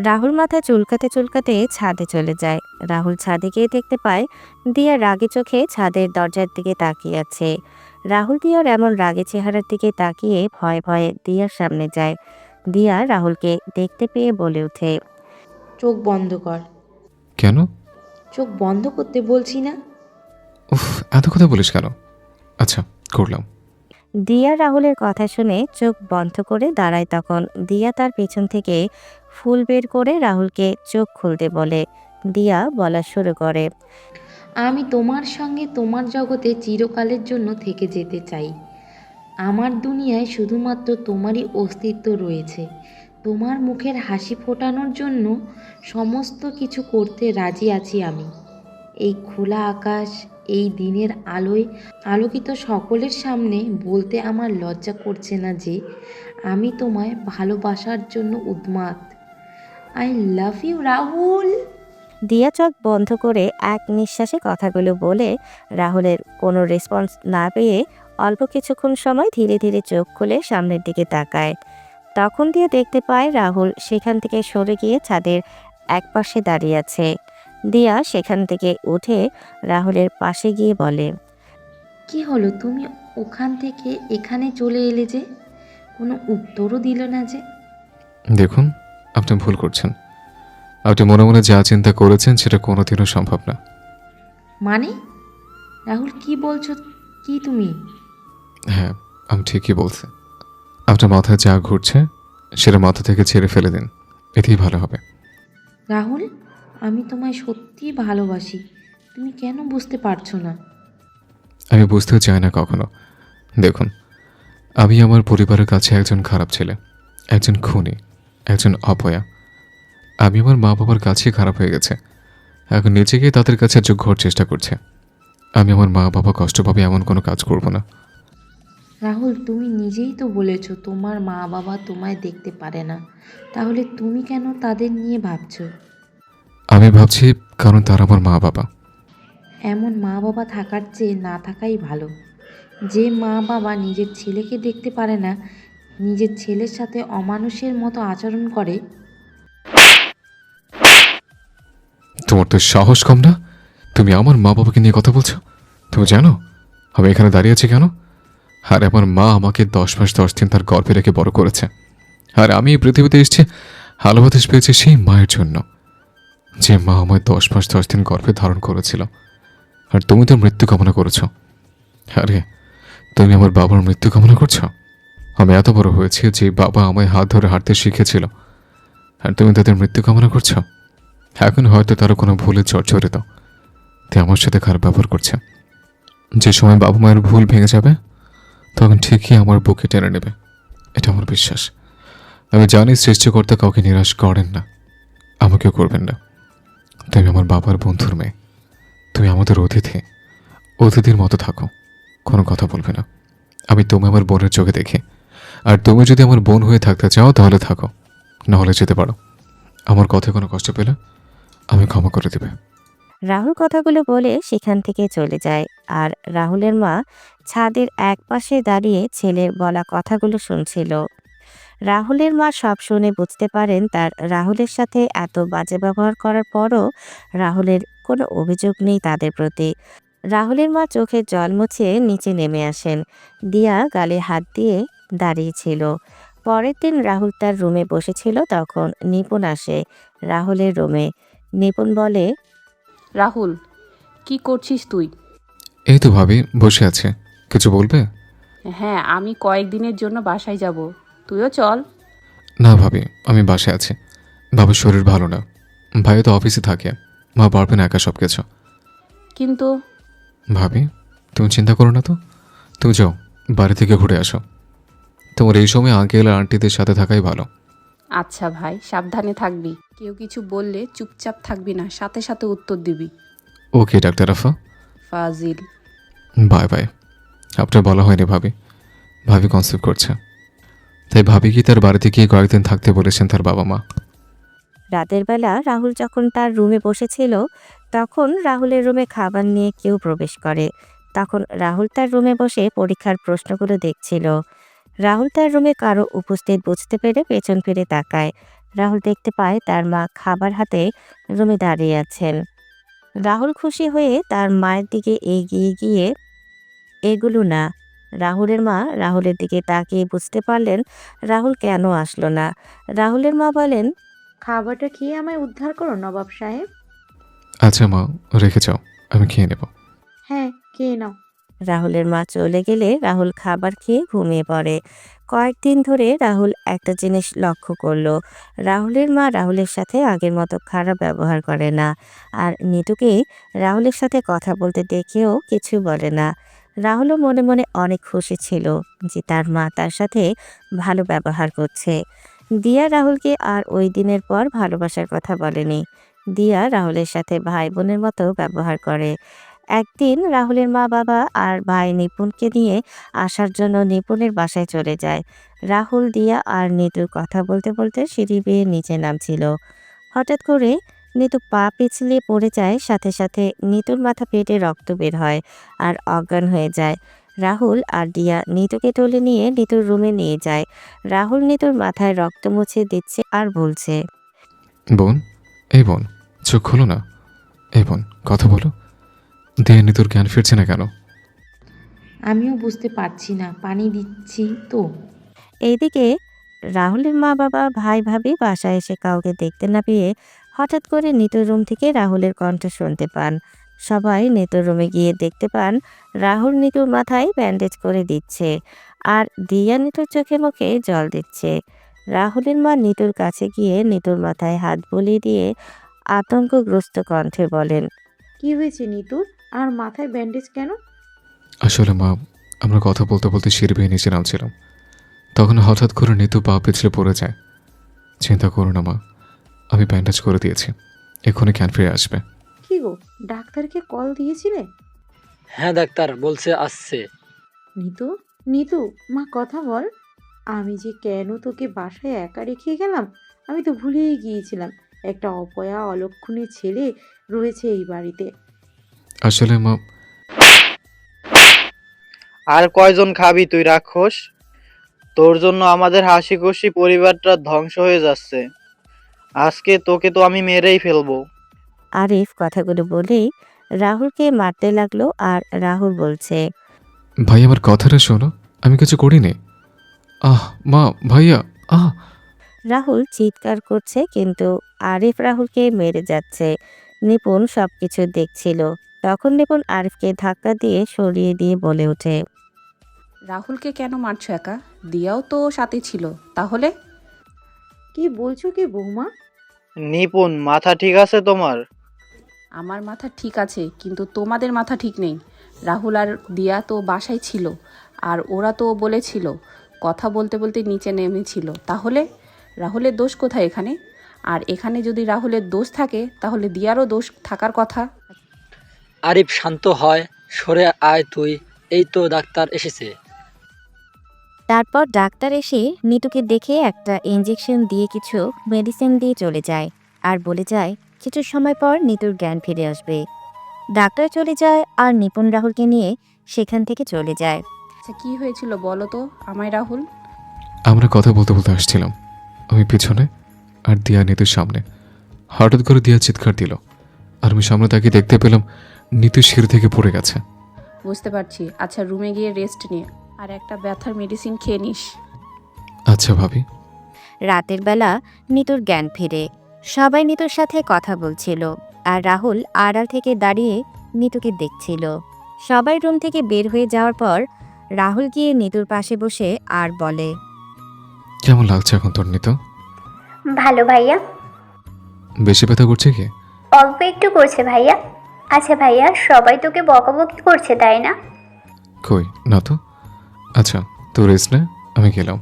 রাহুল মাথা চুলকাতে চুলকাতে ছাদে চলে যায়। রাহুল ছাদে গিয়ে দেখতে পায় দিয়া রাগে চোখে ছাদের দরজার দিকে তাকিয়ে আছে। রাহুল দিয়ার এমন রাগে চেহারার দিকে তাকিয়ে ভয়ে ভয়ে দিয়ার সামনে যায়। দিয়া রাহুলকে দেখতে পেয়ে বলে ওঠে, চোখ বন্ধ কর। কেন? চোখ বন্ধ করতে বলছি না? উফ, এত কথা বলিস কেন? আচ্ছা, করলাম। দিয়া রাহুলের কথা শুনে চোখ বন্ধ করে দাঁড়ায়। তখন দিয়া তার পেছন থেকে ফুল বের করে রাহুলকে চোখ খুলতে বলে। দিয়া বলা শুরু করে, আমি তোমার সঙ্গে তোমার জগতে চিরকালের জন্য থেকে যেতে চাই। আমার দুনিয়ায় শুধুমাত্র তোমারই অস্তিত্ব রয়েছে। তোমার মুখের হাসি ফোটানোর জন্য সমস্ত কিছু করতে রাজি আছি আমি। এই খোলা আকাশ, এই দিনের আলোয় আলোকিত সকলের সামনে বলতে আমার লজ্জা করছে না যে আমি তোমায় ভালোবাসার জন্য উন্মাদ। I love you Rahul. দিয়া চোখ বন্ধ করে এক নিঃশ্বাসে কথাগুলো বলে রাহুলের কোনো রেসপন্স না পেয়ে অল্প কিছুক্ষণ সময় ধীরে ধীরে চোখ খুলে সামনের দিকে তাকায়। তখন দিয়ে দেখতে পায় রাহুল সেখান থেকে সরে গিয়ে ছাদের একপাশে দাঁড়িয়ে আছে। দিয়া সেখান থেকে উঠে রাহুলের পাশে গিয়ে বলে, কি হলো, তুমি ওখান থেকে এখানে চলে এলে যে? কোনো উত্তরও দিল না যে? দেখুন, আপনি ভুল করছেন। আপনি মনে মনে যা চিন্তা করেছেন সেটা কোনোদিনও সম্ভব না। মানে? রাহুল কি বলছো কি তুমি? হ্যাঁ, আমি ঠিকই বলছি। আপনার মাথায় যা ঘুরছে সেটা মাথা থেকে ছেড়ে ফেলে দিন, এতেই ভালো হবে। রাহুল, আমি তোমায় সত্যিই ভালোবাসি, তুমি কেন বুঝতে পারছো না? আমি বুঝতেও চাই না কখনো। দেখুন, আমি আমার পরিবারের কাছে একজন খারাপ ছেলে, একজন খুনি, একজন অপয়া। আমি আমার মা বাবার কাছেই খারাপ হয়ে গেছে, এখন নিজেকে তাদের কাছে যোগ্য হওয়ার চেষ্টা করছে। আমি আমার মা বাবা কষ্ট পাবে এমন কোনো কাজ করব না। রাহুল, তুমি নিজেই তো বলেছো তোমার মা বাবা তোমায় দেখতে পারে না, তাহলে তুমি কেন তাদের নিয়ে ভাবছো? আমি ভাবছি কারণ তারা আমার মা বাবা। এমন মা বাবা থাকার চেয়ে না থাকাই ভালো। যে মা বাবা নিজের ছেলেকে দেখতে পারে না, নিজের ছেলের সাথে অমানুষের মতো আচরণ করে। তোমার তো সাহস কম না? তুমি আমার মা বাবাকে নিয়ে কথা বলছো? তুমি জানো আমি এখানে দাঁড়িয়ে আছি কেন? আর আমার মা আমাকে 10 মাস 10 দিন তার গর্ভে রেখে বড় করেছে। আর আমি এই পৃথিবীতে এসেছি আলো বাতাস পেয়েছি সেই মায়ের জন্য, যে মা আমায় 10 মাস 10 দিন গর্ভে ধারণ করেছিল। আর তুমি তো মৃত্যু কামনা করেছ। আরে, তুমি আমার বাবার মৃত্যু কামনা করছো? আমি এত বড় হয়েছি যে বাবা আমায় হাত ধরে হাঁটতে শিখেছিল, আর তুমি তাদের মৃত্যু কামনা করছো? এখন হয়তো তারা কোনো ভুলে জর্জরিত, তাই আমার সাথে খারাপ ব্যবহার করছে। যে সময় বাবা মায়ের ভুল ভেঙে যাবে তখন ঠিকই আমার বুকে টেনে নেবে, এটা আমার বিশ্বাস। আমি জানি সৃষ্টিকর্তা কাউকে নিরাশ করেন না, আমাকেও করবেন না। তুমি আমার বাবার বন্ধুর মেয়ে, তুমি আমাদের অতিথির মতো থাকো, কোনো কথা বলবে না। আমি তুমি আমার বোনের চোখে দেখি, আর তুমি যদি আমার বোন হয়ে থাকতে চাও তাহলে থাকো, নাহলে যেতে পারো। আমার কথায় কোনো কষ্ট পেলে আমি ক্ষমা করে দেবে। রাহুল কথাগুলো বলে সেখান থেকে চলে যায়। আর রাহুলের মা ছাদের এক পাশে দাঁড়িয়ে ছেলের বলা কথাগুলো শুনছিল। রাহুলের মা সব শুনে বুঝতে পারেন তার রাহুলের সাথে এত বাজে ব্যবহার করার পরও রাহুলের কোনো অভিযোগ নেই তাদের প্রতি। রাহুলের মা চোখের জল মুছে নিচে নেমে আসেন। দিয়া গালে হাত দিয়ে দাঁড়িয়েছিল। পরের দিন রাহুল তার রুমে বসেছিল, তখন নিপুণ আসে রাহুলের রুমে। নিপুণ বলে, রাহুল, কি করছিস তুই? এই তো ভাবি, বসে আছে। কিছু বলবে? হ্যাঁ, আমি কয়েকদিনের জন্য বাসায় যাব, তুইও চল। না ভাবি, আমি বাসায় আছি। বাবার শরীর ভালো না। ভাইও তো অফিসে থাকে। মা পারবে না একা সব কিছু। কিন্তু ভাবি, তুমি চিন্তা করো না তো। তুমি যাও, বাড়ি থেকে ঘুরে আসো। তোমার এই সময় আঙ্কেল আর আন্টিদের সাথে থাকাই ভালো। আচ্ছা ভাই, সাবধানে থাকবি। কেউ কিছু বললে চুপচাপ থাকবি না, সাথে সাথে উত্তর দিবি। ওকে ডাক্তার আফা, ফাজিল। Bye bye. আপনার বলা হয়নি ভাবি। ভাবি কনসেপ্ট করছে, তাই ভাবি কি তার বাড়িতে গিয়ে কয়েকদিন থাকতে বলেছেন তার বাবা মা। রাতের বেলা রাহুল যখন তার রুমে বসেছিল, তখন রাহুলের রুমে খাবার নিয়ে কেউ প্রবেশ করে। তখন রাহুল তার রুমে বসে পরীক্ষার প্রশ্নগুলো দেখছিল। রাহুল তার রুমে কারো উপস্থিত বুঝতে পেরে পেছন ফিরে তাকায়। রাহুল দেখতে পায় তার মা খাবার হাতে রুমে দাঁড়িয়ে আছেন। রাহুল খুশি হয়ে তার মায়ের দিকে এগিয়ে গিয়ে, এগুলো না। রাহুলের মা রাহুলের দিকে তাকিয়ে বুঝতে পারলেন রাহুল কেন আসলো না। রাহুলের মা বলেন, খাবারটা খেয়ে আমায় উদ্ধার করো নবাব সাহেব। আচ্ছা মা, রেখে যাও, আমি খেয়ে নেব। হ্যাঁ, খেয়ে নাও। রাহুলের মা চলে গেলে রাহুল খাবার খেয়ে ঘুমিয়ে পড়ে। কয়েকদিন ধরে রাহুল একটা জিনিস লক্ষ্য করলো, রাহুলের মা রাহুলের সাথে আগের মতো খারাপ ব্যবহার করে না। আর নিতুকে রাহুলের সাথে কথা বলতে দেখেও কিছু বলে না। রাহুলও মনে মনে অনেক খুশি ছিল যে তার মা তার সাথে ভালো ব্যবহার করছে। দিয়া রাহুলকে আর ওই দিনের পর ভালোবাসার কথা বলেনি। দিয়া রাহুলের সাথে ভাই বোনের মতো ব্যবহার করে। একদিন রাহুলের মা বাবা আর ভাই নিপুণকে নিয়ে আসার জন্য নিপুণের বাসায় চলে যায়। রাহুল, দিয়া আর নিতুর কথা বলতে বলতে সিঁড়ি বেয়ে নিচে নামছিল। হঠাৎ করে নিতু পা পিছলে পড়ে যায়, সাথে সাথে নিতুর মাথা পেটে রক্ত বের হয় আর অজ্ঞান হয়ে যায়। রাহুল আর দিয়া নিতুকে তুলে নিয়ে নিতুর রুমে নিয়ে যায়। রাহুল নিতুর মাথায় রক্ত মুছে দিচ্ছে আর বলছে, বোন, এই বোন, চোখ খোলো না। এই বোন, কথা বলো। দিয়ে নি তোর জ্ঞান ফিরছে না কেন? আমিও বুঝতে পারছি না, পানি দিচ্ছি তো। এইদিকে রাহুলের মা বাবা ভাই ভাবি বাসায় এসে কাউকে দেখতে না পেয়ে হঠাৎ করে নিতুর রুম থেকে রাহুলের কণ্ঠ শুনতে পান। সবাই নিতুর রুমে গিয়ে দেখতে পান রাহুল নিতুর মাথায় ব্যান্ডেজ করে দিচ্ছে আর দিয়া নিতুর চোখে মুখে জল দিচ্ছে। রাহুলের মা নিতুর কাছে গিয়ে নিতুর মাথায় হাত বুলিয়ে দিয়ে আতঙ্কগ্রস্ত কণ্ঠে বলেন, কি হয়েছে নিতুর? আর মাথায় ব্যান্ডেজ কেন? আসলে মা, আমরা কথা বলতে বলতে সিঁড়ি বেয়ে নিচে নামছিলাম, তখন হঠাৎ করে নিতু পা পিছলে পড়ে যায়। চিন্তা করো না মা, আমি ব্যান্ডেজ করে দিয়েছি, এক্ষুনি জ্ঞান ফিরে আসবে। কি গো, ডাক্তারকে কল দিয়েছিলে? হ্যাঁ ডাক্তার বলছে আসছে। নিতু, নিতু, মা কথা বল। আমি যে কেন তোকে বাসায় একা রেখে গেলাম, আমি তো ভুলেই গিয়েছিলাম। একটা অপয়া অলক্ষণী ছেলে রয়েছে এই বাড়িতে। আসলে মা, আর কয়জন খাবি তুই রাক্ষস? তোর জন্য আমাদের হাসি খুশি পরিবারটা ধ্বংস হয়ে যাচ্ছে। আজকে তোকে তো আমি মেরেই ফেলবো। আরিফ কথাগুলো বলেই রাহুলকে মারতে লাগলো আর রাহুল বলছে, ভাই আমার কথাটা শোনো, আমি কিছু করিনি। আহ মা, ভাইয়া, আহ। রাহুল চিৎকার করছে কিন্তু আরিফ রাহুলকে মেরে যাচ্ছে। নিপুণ সবকিছু দেখছিল। তখন নিপুণ আরিফকে ধাক্কা দিয়ে সরিয়ে দিয়ে বলে ওঠে, রাহুলকে কেন মারছো একা? দিয়াও তো সাথে ছিল, তাহলে? কি বলছো কি বৌমা? নিপুণ, মাথা ঠিক আছে তোমার? আমার মাথা ঠিক আছে, কিন্তু তোমাদের মাথা ঠিক নেই। রাহুল আর দিয়া তো বাসায় ছিল, আর ওরা তো বলেছিল কথা বলতে বলতে নিচে নেমেছিল। তাহলে রাহুলের দোষ কোথায় এখানে? আর এখানে যদি রাহুলের দোষ থাকে, তাহলে দিয়ারও দোষ থাকার কথা। আরিফ শান্ত হয়, সরে আয় তুই, এই তো ডাক্তার এসেছে। তারপর ডাক্তার এসে নিতুকে দেখে একটা ইঞ্জেকশন দিয়ে কিছু মেডিসিন দিয়ে চলে যায় আর বলে যায়, কিছু সময় পর নিতুর জ্ঞান ফিরে আসবে। ডাক্তার চলে যায় আর নিপুণ রাহুলকে নিয়ে সেখান থেকে চলে যায়। আচ্ছা কি হয়েছিল বলো তো আমায় রাহুল? আমরা কথা বলতে বলতে আসছিলাম, আমি পিছনে আর দিয়া নিতুর সামনে। হঠাৎ করে দিয়া চিৎকার দিল, আর আমি সামনে তাকিয়ে দেখতে পেলাম নিতু সিঁড়ি থেকে পড়ে গেছে। বুঝতে পারছি। আচ্ছা রুমে গিয়ে রেস্ট নিয়ে আর একটা ব্যথার মেডিসিন খেয়ে নিস। আচ্ছা ভাবি। রাতের বেলা নিতুর জ্ঞান ফিরে। সবাই নিতুর সাথে কথা বলছিল আর রাহুল আড়াল থেকে দাঁড়িয়ে নিতুকে দেখছিল। সবাই রুম থেকে বের হয়ে যাওয়ার পর রাহুল গিয়ে নিতুর পাশে বসে আর বলে, কেমন লাগছে এখন তোর নিতু? ভালো ভাইয়া। বেশি ব্যথা করছে কি? অল্প একটু করছে ভাইয়া। আচ্ছা ভাইয়া, সবাই তোকে বকাবকি করছে তাই না? কই না তো। আচ্ছা তুই রেস্ট নে, আমি গেলাম।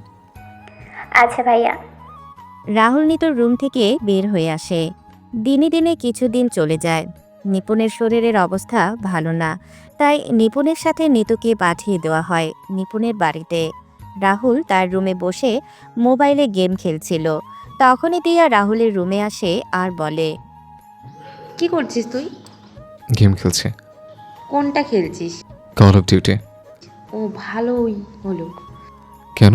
আচ্ছা ভাইয়া। রাহুল নিতুর রুম থেকে বের হয়ে আসে। দিনে দিনে কিছুদিন চলে যায়। নিপুণের শরীরের অবস্থা ভালো না, তাই নিপুণের সাথে নিতুকে পাঠিয়ে দেওয়া হয় নিপুণের বাড়িতে। রাহুল তার রুমে বসে মোবাইলে গেম খেলছিল। তখনই দিয়া রাহুলের রুমে আসে আর বলে, কি করছিস তুই? গেম খেলছে। কোনটা খেলছিস? Call of Duty. ও ভালোই হলো। কেন?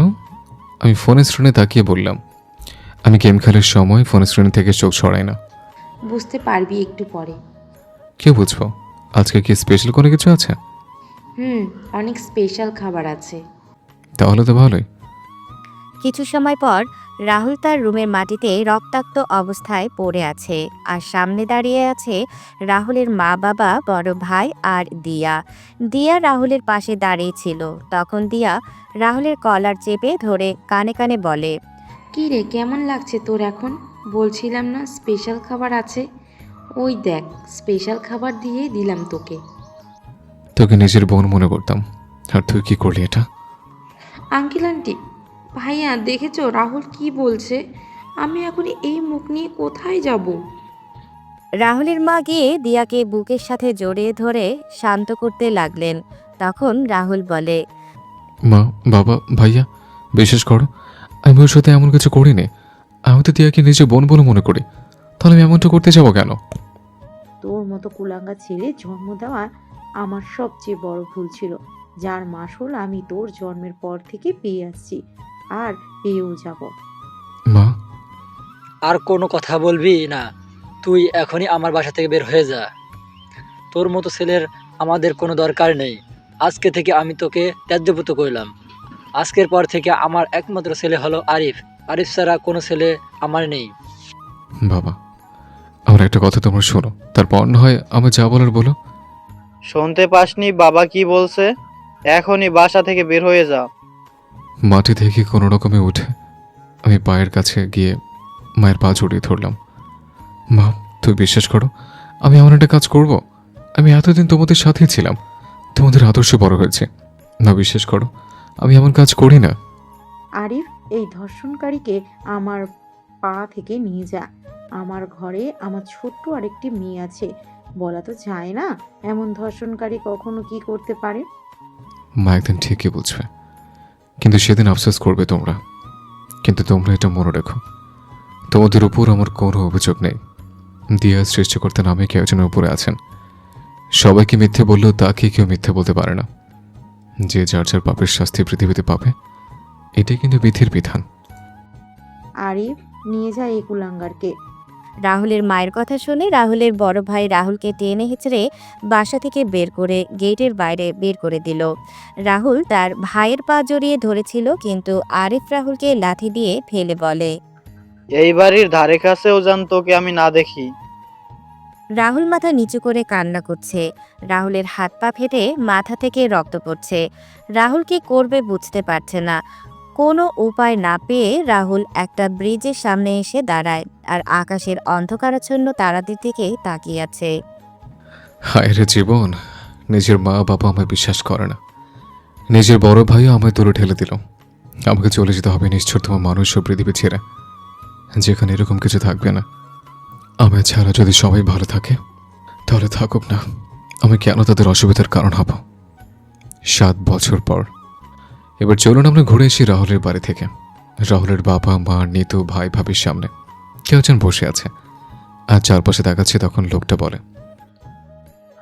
আমি ফোনের স্ক্রিনে তাকিয়ে বললাম, আমি গেম খেলার সময় ফোনের স্ক্রিন থেকে চোখ সরাই না। বুঝতে পারবি একটু পরে। কে বুঝবো? আজকে কি স্পেশাল কোনো কিছু আছে? অনেক স্পেশাল খাবার আছে। তাহলে তো ভালোই। কিছু সময় পর রাহুল তার রুমের মাটিতে রক্তাক্ত অবস্থায় পড়ে আছে আর সামনে দাঁড়িয়ে আছে রাহুলের মা বাবা, বড় ভাই আর দিয়া। দিয়া রাহুলের পাশে দাঁড়িয়েছিল। তখন দিয়া রাহুলের কলার চেপে ধরে কানে কানে বলে, কি রে, কেমন লাগছে তোর এখন? বলছিলাম না স্পেশাল খাবার আছে? ওই দেখ, স্পেশাল খাবার দিয়ে দিলাম তোকে। তোকে নিজের বোন মনে করতাম, আর তুই কি করলি এটা? আঙ্কেল আন্টি, ভাইয়া দেখেছো রাহুল কি বলছে? আমি এখন এই মুখ নিয়ে কোথায় যাব? রাহুলের মা গিয়ে দিয়াকে বুকের সাথে জড়িয়ে ধরে শান্ত করতে লাগলেন। তখন রাহুল বলে, মা, বাবা, ভাইয়া, বিশ্বাস করো আমি ওর সাথে এমন কিছু করিনি। আমি তো দিয়াকে নিজে বোন বলে মনে করি, তাহলে আমি এমনটা করতে যাবো কেন? তোর মতো কুলাঙ্গা ছেলে জন্ম দেওয়া আমার সবচেয়ে বড় ভুল ছিল, যার মাসুল আমি তোর জন্মের পর থেকে পেয়ে আসছি আর পেয়েও যাব। মা, আর কোনো কথা বলবি না। তুই এখনই আমার বাসা থেকে বের হয়ে যা। তোর মতো ছেলের আমাদের কোনো দরকার নেই। আজকে থেকে আমি তোকে ত্যায্যপুত করলাম। আজকের পর থেকে আমার একমাত্র ছেলে হলো আরিফ। আরিফ ছাড়া কোনো ছেলে আমার নেই। বাবা, আমার একটা কথা তোমরা শোনো, তারপর না হয় আমার যা বলার বলো। শুনতে পাসনি বাবা কি বলছে? এখনই বাসা থেকে বের হয়ে যা। মাটি থেকে কোনো রকমে উঠে আমি পায়ের কাছে গিয়ে মায়ের পা জড়িয়ে ধরলাম। মা, তুই বিশ্বাস করো আমি এমন একটা কাজ করব? আমি এতদিন তোমাদের সাথেই ছিলাম, তোমাদের আদর্শে বড় হয়েছে। না, বিশ্বাস করো আমি এমন কাজ করি না। আরিফ, এই ধর্ষণকারীকে আমার পা থেকে নিয়ে যা। আমার ঘরে আমার ছোট্ট আরেকটি মেয়ে আছে, বলা তো যায় না এমন ধর্ষণকারী কখনো কি করতে পারে। মা একদিন ঠিকই বুঝবে, কিন্তু সেদিন আফসোস করবে তোমরা। কিন্তু তোমরা এটা মনে রেখো, তোমাদের উপর আমার কোনো অভিযোগ নেই। দিয়া সৃষ্টিকর্তা নামে কেউ একজনের উপরে আছেন। সবাইকে মিথ্যে বললেও তাকে কেউ মিথ্যে বলতে পারে না। যে যার যার পাপের শাস্তি পৃথিবীতে পাবে, এটাই কিন্তু বিধির বিধান। আরিফ, নিয়ে যা এই কুলাঙ্গারকে। রাহুলের মায়ের কথা শুনে রাহুলের বড় ভাই রাহুলকে টেনে হিচড়ে বাসা থেকে বের করে গেটের বাইরে বের করে দিল। রাহুল তার ভাইয়ের পা জড়িয়ে ধরেছিল, কিন্তু আরিফ রাহুলকে লাথি দিয়ে ফেলে বলে, এই বাড়ির ধারে কাছেও যান তোকে আমি না দেখি। রাহুল মাথা নিচু করে কান্না করছে। রাহুলের হাত পা ফেটে মাথা থেকে রক্ত পড়ছে। রাহুল কি করবে বুঝতে পারছে না। কোনো উপায় না পেয়ে রাহুল একটা ব্রিজের সামনে এসে দাঁড়ায় আর আকাশের অন্ধকারাচ্ছন্ন তারাদের দিকে তাকিয়ে আছে। হায় রে জীবন, নিজের মা বাবা আমায় বিশ্বাস করে না, নিজের বড় ভাইও আমায় দূরে ঠেলে দিল। আমাকে চলে যেতে হবে নিশ্চয় তোমার মানুষ ও পৃথিবী ছেড়ে, যেখানে এরকম কিছু থাকবে না। আমায় ছাড়া যদি সবাই ভালো থাকে তাহলে থাকুক না, আমি কেন তাদের অসুবিধার কারণ হব? 7 বছর পর এবার চলুন আমরা ঘুরে এসি রাহুলের বাড়ি থেকে। রাহুলের বাবা মা, নিতু, ভাই ভাবির সামনে কেউ একজন বসে আছে। আর চারপাশে তাকাচ্ছি তখন লোকটা বলে,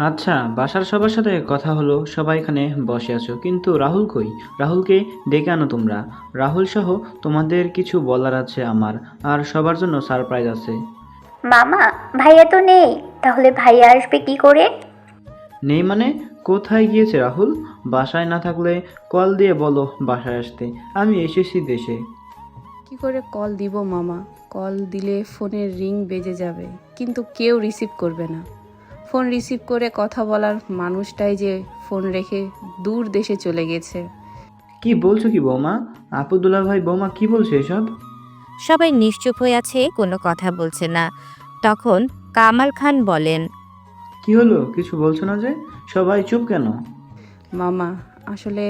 আচ্ছা, বাসার সবার সাথে কথা হলো, সবাই এখানে বসে আছো, কিন্তু রাহুল কই? রাহুলকে ডেকে আনো তোমরা। রাহুল সহ তোমাদের কিছু বলার আছে আমার, আর সবার জন্য সারপ্রাইজ আছে। মামা, ভাইয়া তো নেই, তাহলে ভাইয়া আসবে কি করে? নেই মানে? কোথায় গিয়েছে রাহুল? বাসায় না থাকলে কল দিয়ে বলো বাসায় আসতে, আমি এসেছি দেশে। কি করে কল দিব মামা? কল দিলে ফোনের রিং বেজে যাবে, কিন্তু কেউ রিসিভ করবে না। ফোন রিসিভ করে কথা বলার মানুষটাই যে ফোন রেখে দূর দেশে চলে গেছে। কি বলছো কি বৌমা? আপুদুল্লাহ ভাই বৌমা কি বলছে এসব? সবাই নিশ্চুপ হয়ে আছে, কোনো কথা বলছে না। তখন কামাল খান বলেন, কি হলো, কিছু বলছো না যে? সবাই চুপ কেন? মামা, আসলে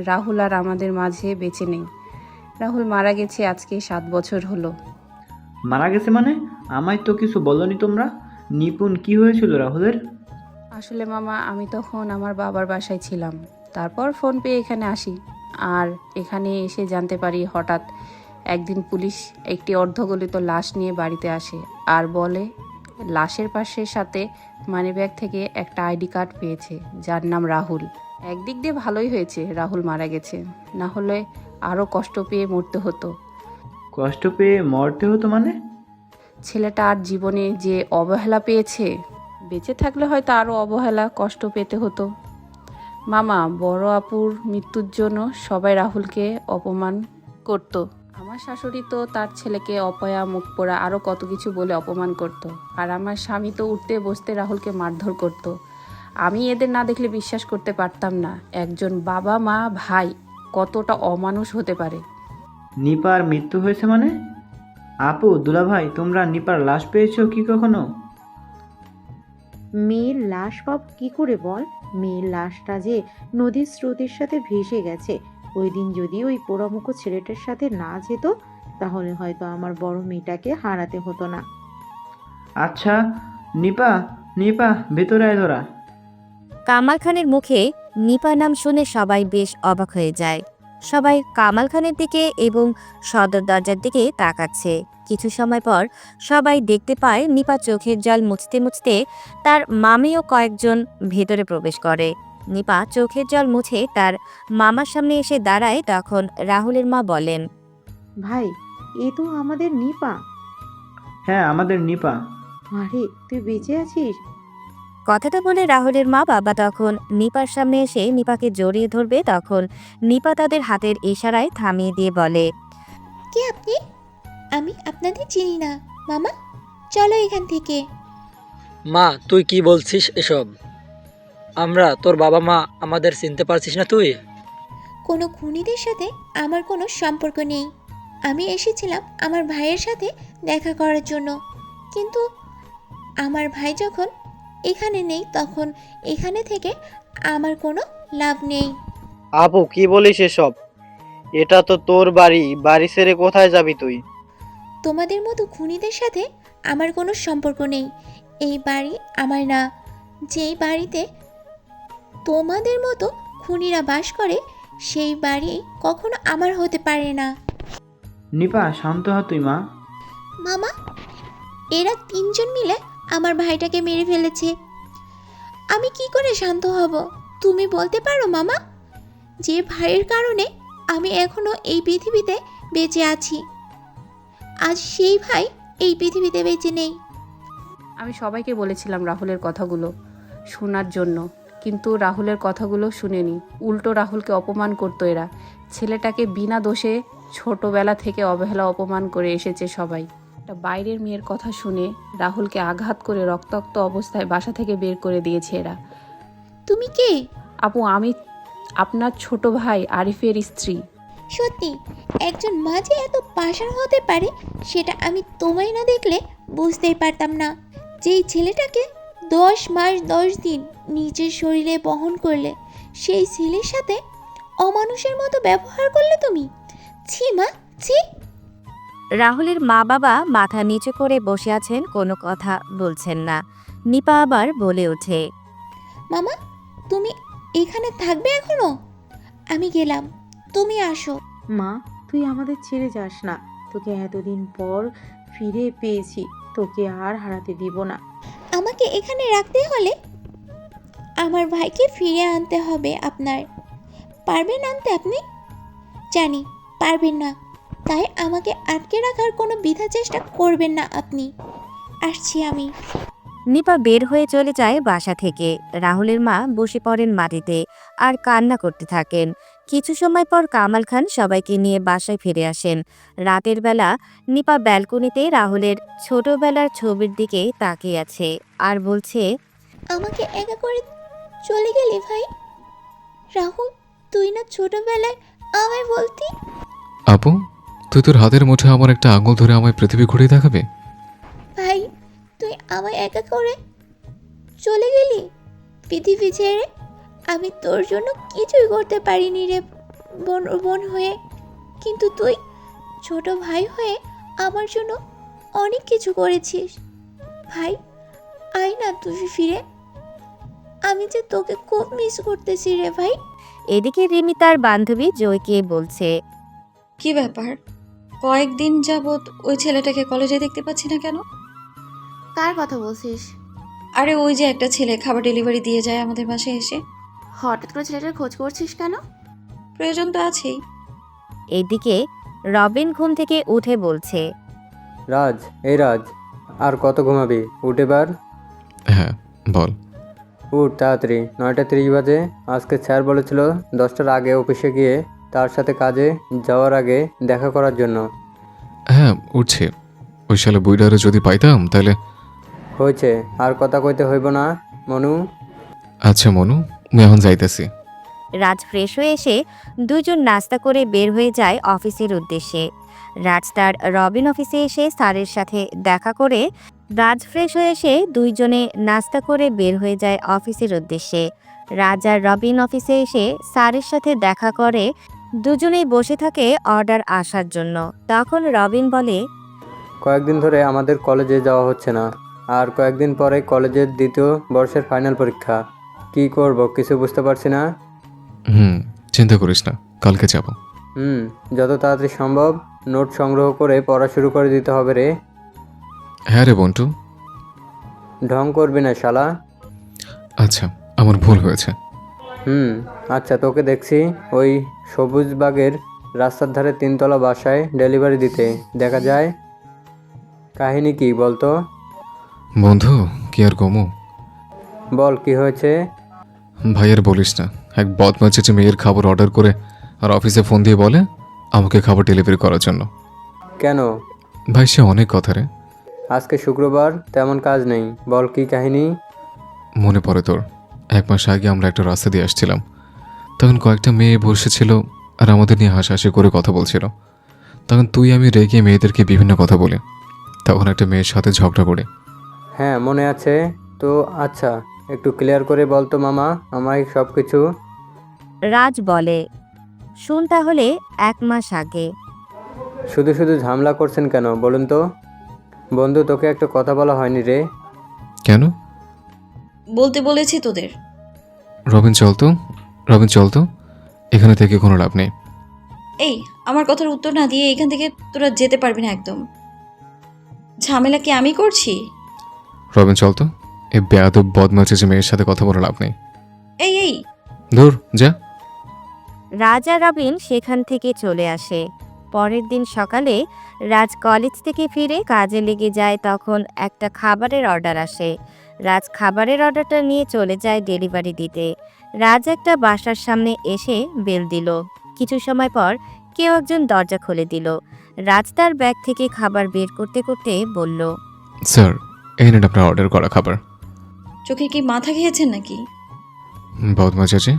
রাহুল আর আমাদের মাঝে বেঁচে নেই। রাহুল মারা গেছে আজকে 7 বছর হলো। মারা গেছে মানে? আমায় তো কিছু বলনি তোমরা। নিপুণ, কি হয়েছিল রাহুলের? আসলে মামা, আমি তখন আমার বাবার বাসায় ছিলাম, তারপর ফোন পেয়ে এখানে আসি। আর এখানে এসে জানতে পারি হঠাৎ একদিন পুলিশ একটি অর্ধগলিত লাশ নিয়ে বাড়িতে আসে আর বলে লাশের পাশের সাথে মানিব্যাগ থেকে একটা আইডি কার্ড পেয়েছে যার নাম রাহুল। একদিক দিয়ে ভালোই হয়েছে রাহুল মারা গেছে, না হলে আরও কষ্ট পেয়ে মরতে হতো। কষ্ট পেয়ে মরতে হতো মানে? ছেলেটা আর জীবনে যে অবহেলা পেয়েছে, বেঁচে থাকলে হয়তো আরও অবহেলা কষ্ট পেতে হতো। মামা, বড় আপুর মৃত্যুর জন্য সবাই রাহুলকে অপমান করত। আমার শাশুড়ি তো তার ছেলেকে অপয়া, মুখ পোড়া আরও কত কিছু বলে অপমান করত। আর আমার স্বামী তো উঠতে বসতে রাহুলকে মারধর করত। আমি এদের না দেখলে বিশ্বাস করতে পারতাম না একজন বাবা মা ভাই কতটা অমানুষ হতে পারে। নিপার মৃত্যু হয়েছে মানে? আপু, দুলাভাই, তোমরা নিপার লাশ পেয়েছো কি কখনো? মেয়ের লাশ পাব কি করে বল? মেয়ের লাশটা যে নদীর স্রোতের সাথে ভেসে গেছে। ওই দিন যদি ওই পোড়ামুখো ছেলেটার সাথে না যেত, তাহলে হয়তো আমার বড় মেয়েটাকে হারাতে হতো না। আচ্ছা, নিপা, নিপা ভেতরে আয় ধরা। কামাল খানের মুখে নিপা নাম শুনে সবাই বেশ অবাক হয়ে যায়। সবাই কামাল খানের দিকে এবং সদর দরজার দিকে তাকাচ্ছে। কিছু সময় পর সবাই দেখতে পায় নিপা চোখের জল মুছতে মুছতে তার মামি ও কয়েকজন ভেতরে প্রবেশ করে। নিপা চোখের জল মুছে তার মামার সামনে এসে দাঁড়ায়। তখন রাহুলের মা বলেন, ভাই, এ তো আমাদের নিপা। হ্যাঁ, আমাদের নিপা। আরে, তুই বেঁচে আছিস? কথাটা বলে রাহুলের মা বাবা তখন নিপার সামনে এসে নিপাকে জড়িয়ে ধরবে। তখন নিপা তাদের হাতের ইশারায় থামিয়ে দিয়ে বলে, কে আপনি? আমি আপনাদের চিনি না। মামা, চলো এখান থেকে। মা, তুই কি বলছিস এসব? আমরা তোর বাবা মা, আমাদের চিনতে পারছিস না তুই? কোনো খুনিদের সাথে আমার কোনো সম্পর্ক নেই। আমি এসেছিলাম আমার ভাইয়ের সাথে দেখা করার জন্য, কিন্তু আমার ভাই যখন এখানে নেই, তখন এখানে থেকে আমার কোনো লাভ নেই। আপু, কি বলিস এসব? এটা তো তোর বাড়ি, বাড়ি ছেড়ে কোথায় যাবি তুই? তোমাদের মতো খুনিদের সাথে আমার কোনো সম্পর্ক নেই। এই বাড়ি আমার না। যেই বাড়িতে তোমাদের মতো খুনিরা বাস করে, সেই বাড়ি কখনো আমার হতে পারে না। নিপা, শান্ত হ তুই মা। মামা, এরা তিনজন মিলে আমার ভাইটাকে মেরে ফেলেছে। আমি কি করে শান্ত হব তুমি বলতে পারো মামা? যে ভাইয়ের কারণে আমি এখনো এই পৃথিবীতে বেঁচে আছি, আজ সেই ভাই এই পৃথিবীতে বেঁচে নেই। আমি সবাইকে বলেছিলাম রাহুলের কথাগুলো শোনার জন্য, কিন্তু রাহুলের কথাগুলো শুনেনি। উল্টো রাহুলকে অপমান করতো এরা। ছেলেটাকে বিনা দোষে ছোটবেলা থেকে অবহেলা অপমান করে এসেছে সবাই। একটা বাইরের মেয়ের কথা শুনে রাহুলকে আঘাত করে রক্তাক্ত অবস্থায় বাসা থেকে বের করে দিয়েছে এরা। তুমি কে? আপু, আমি আপনার ছোট ভাই আরিফের স্ত্রী। সত্যি, একজন মা যে এত পাষাণ হতে পারে সেটা আমি তোমায় না দেখলে বুঝতেই পারতাম না। যেই ছেলেটাকে 10 মাস 10 দিন নিজের শরীরে বহন করলে, সেই ছেলের সাথে অমানুষের মতো ব্যবহার করলে তুমি। ছি মা, ছি। রাহুলের মা বাবা মাথা নিচু করে বসে আছেন, কোনো কথা বলছেন না। নিপা আবার বলে ওঠে, মামা, তুমি এখানে থাকবে এখনো? আমি গেলাম, তুমি আসো। মা, তুই আমাদের ছেড়ে যাস না। তোকে এতদিন পর ফিরে পেয়েছি, তোকে আর হারাতে দিব না। আমাকে এখানে রাখতে হলে আমার ভাইকে ফিরিয়ে আনতে হবে আপনার। পারবেন আনতে আপনি? জানি পারবেন না, তাই আমাকে আটকে রাখার কোনো বৃথা চেষ্টা করবেন না আপনি। আসছি আমি। নিপা বের হয়ে চলে যায় বাসা থেকে। রাহুলের মা বসে পড়েন মাটিতে আর কান্না করতে থাকেন। কিছু সময় পর কামাল খান সবাইকে নিয়ে বাসায় ফিরে আসেন। রাতের বেলা নিপা ব্যালকনিতে রাহুলের ছোটবেলার ছবির দিকে তাকিয়ে আছে আর বলছে, আমাকে একা করে চলে গেলি ভাই। রাহুল, তুই না ছোটবেলায় আমায় বলতি? আপু, তুই তোর হাতের মুঠে আমার একটা আঙুল ধরে আমায় পৃথিবী ঘুরিয়ে দেখাবে? ভাই, তুই আমায় একা করে চলে গেলি পৃথিবী ছেড়ে। আমি তোর জন্য কিছুই করতে পারিনি রে বোন বোন হয়ে, কিন্তু তুই ছোট ভাই হয়ে আমার জন্য অনেক কিছু করেছিস। ভাই, আয় না তুই ফিরে। আমি যে তোকে খুব মিস করতেছি রে ভাই। এদিকে রিমি তার বান্ধবী জয়কে বলছে, কি ব্যাপার, কয়েকদিন যাবত ওই ছেলেটাকে কলেজে দেখতে পাচ্ছি না কেন? কার কথা বলছিস? আরে ওই যে একটা ছেলে খাবার ডেলিভারি দিয়ে যায় আমাদের বাসায় এসে। হঠাৎ করে ছেলেটার খোঁজ করছিস কেন? প্রয়োজন তো আছেই। এদিকে রবিন ঘুম থেকে উঠে বলছে, রাজ, এই রাজ, আর কত ঘুমাবি? উঠে বার। হ্যাঁ, বল। উঠ তাড়াতাড়ি, 9:30 বাজে। আজকে স্যার বলেছিল 10টার আগে অফিসে গিয়ে তার সাথে কাজে যাওয়ার আগে দেখা করার জন্য। হ্যাঁ, উঠছে। ওই শালা বুইডারে যদি পাইতাম তাহলে। হয়েছে, আর কথা কইতে হইব না মনু। আচ্ছা মনু, আমি এখন যাইতেছি। রাজ ফ্রেশ হয়ে এসে দুজন নাস্তা করে বের হয়ে যায় অফিসের উদ্দেশ্যে। রাজ তার রবিন অফিসে এসে স্যারের সাথে দেখা করে রাজ ফ্রেশ হয়ে এসে দুইজনে নাস্তা করে বের হয়ে যায় অফিসের উদ্দেশ্যে। রাজ আর রবিন অফিসে এসে স্যারের সাথে দেখা করে দুজনেই বসে থাকে অর্ডার আসার জন্য। তখন রবিন বলে, কয়েকদিন ধরে আমাদের কলেজে যাওয়া হচ্ছে না, আর কয়েকদিন পরে কলেজের দ্বিতীয় বর্ষের ফাইনাল পরীক্ষা। কি করব কিছু বুঝতে পারছি না। চিন্তা করিস না, কালকে যাব। যত তাড়াতাড়ি সম্ভব নোট সংগ্রহ করে পড়া শুরু করে দিতে হবে রে। হ্যাঁ রে বন্টু। ঢং করবি না শালা। আচ্ছা, আমার ভুল হয়েছে। আচ্ছা, তোকে দেখছি ওই সবুজবাগের রাস্তার ধারে 3তলা বাসায় ডেলিভারি দিতে দেখা যায়। কাহিনী কি বলতো? বন্ধু, কি আর কমু? বল, কি হয়েছে? ভাইয়ের বলিস না, এক বদমাইশের মেয়ের খাবার অর্ডার করে আর অফিসে ফোন দিয়ে বলে আমাকে খাবার ডেলিভারি করার জন্য। কেন? ভাই সে অনেক কথা রে। আজকে শুক্রবার, তেমন কাজ নেই, বল কি কাহিনী? মনে পড়ে তোর, 1 মাস আগে আমরা একটা রাস্তা দিয়ে আসছিলাম, তখন কয়েকটা মেয়ে বসেছিল আর আমাদের নিয়ে হাসাহাসি করে কথা বলছিল। তখন তুই আমি রেগে মেয়েদেরকে বিভিন্ন কথা বলি, তখন একটা মেয়ের সাথে ঝগড়া করি। হ্যাঁ, মনে আছে তো। আচ্ছা, একটু ক্লিয়ার করে বল তো মামা আমায় সব কিছু। রাজ বলে, শুন তাহলে 1 মাস আগে। শুধু শুধু ঝামেলা করছেন কেন বলুন তো? বন্ধু, তোকে একটা কথা বলা হয়নি রে। কেন? বলতে বলেছি তোদের। রবিন চল তো, রবিন চল তো, এখানে থেকে কোনো লাভ নেই। এই, আমার কথার উত্তর না দিয়ে এখান থেকে তোরা যেতে পারবি না একদম। ঝামেলা কি আমি করছি? রবিন চল তো, এই বেয়াদব বদমাইশের মেয়ের সাথে কথা বলে লাভ নেই। এই এই দূর যা। রাজ আর রবিন সেখান থেকে চলে আসে। পরের দিন সকালে রাজ কলেজ থেকে ফিরে কাজে লেগে যায়। তখন একটা খাবারের অর্ডার আসে। রাজ খাবারের অর্ডারটা নিয়ে চলে যায় ডেলিভারি দিতে। রাজ একটা বাসার সামনে এসে বেল দিল। কিছু সময় পর কেউ একজন দরজা খুলে দিল। রাজ তার ব্যাগ থেকে খাবার বের করতে করতে বলল, স্যার, এই নেন আপনার অর্ডার করা খাবার। চোখে কি মাথা খেয়েছেন নাকি? বদমাইশি,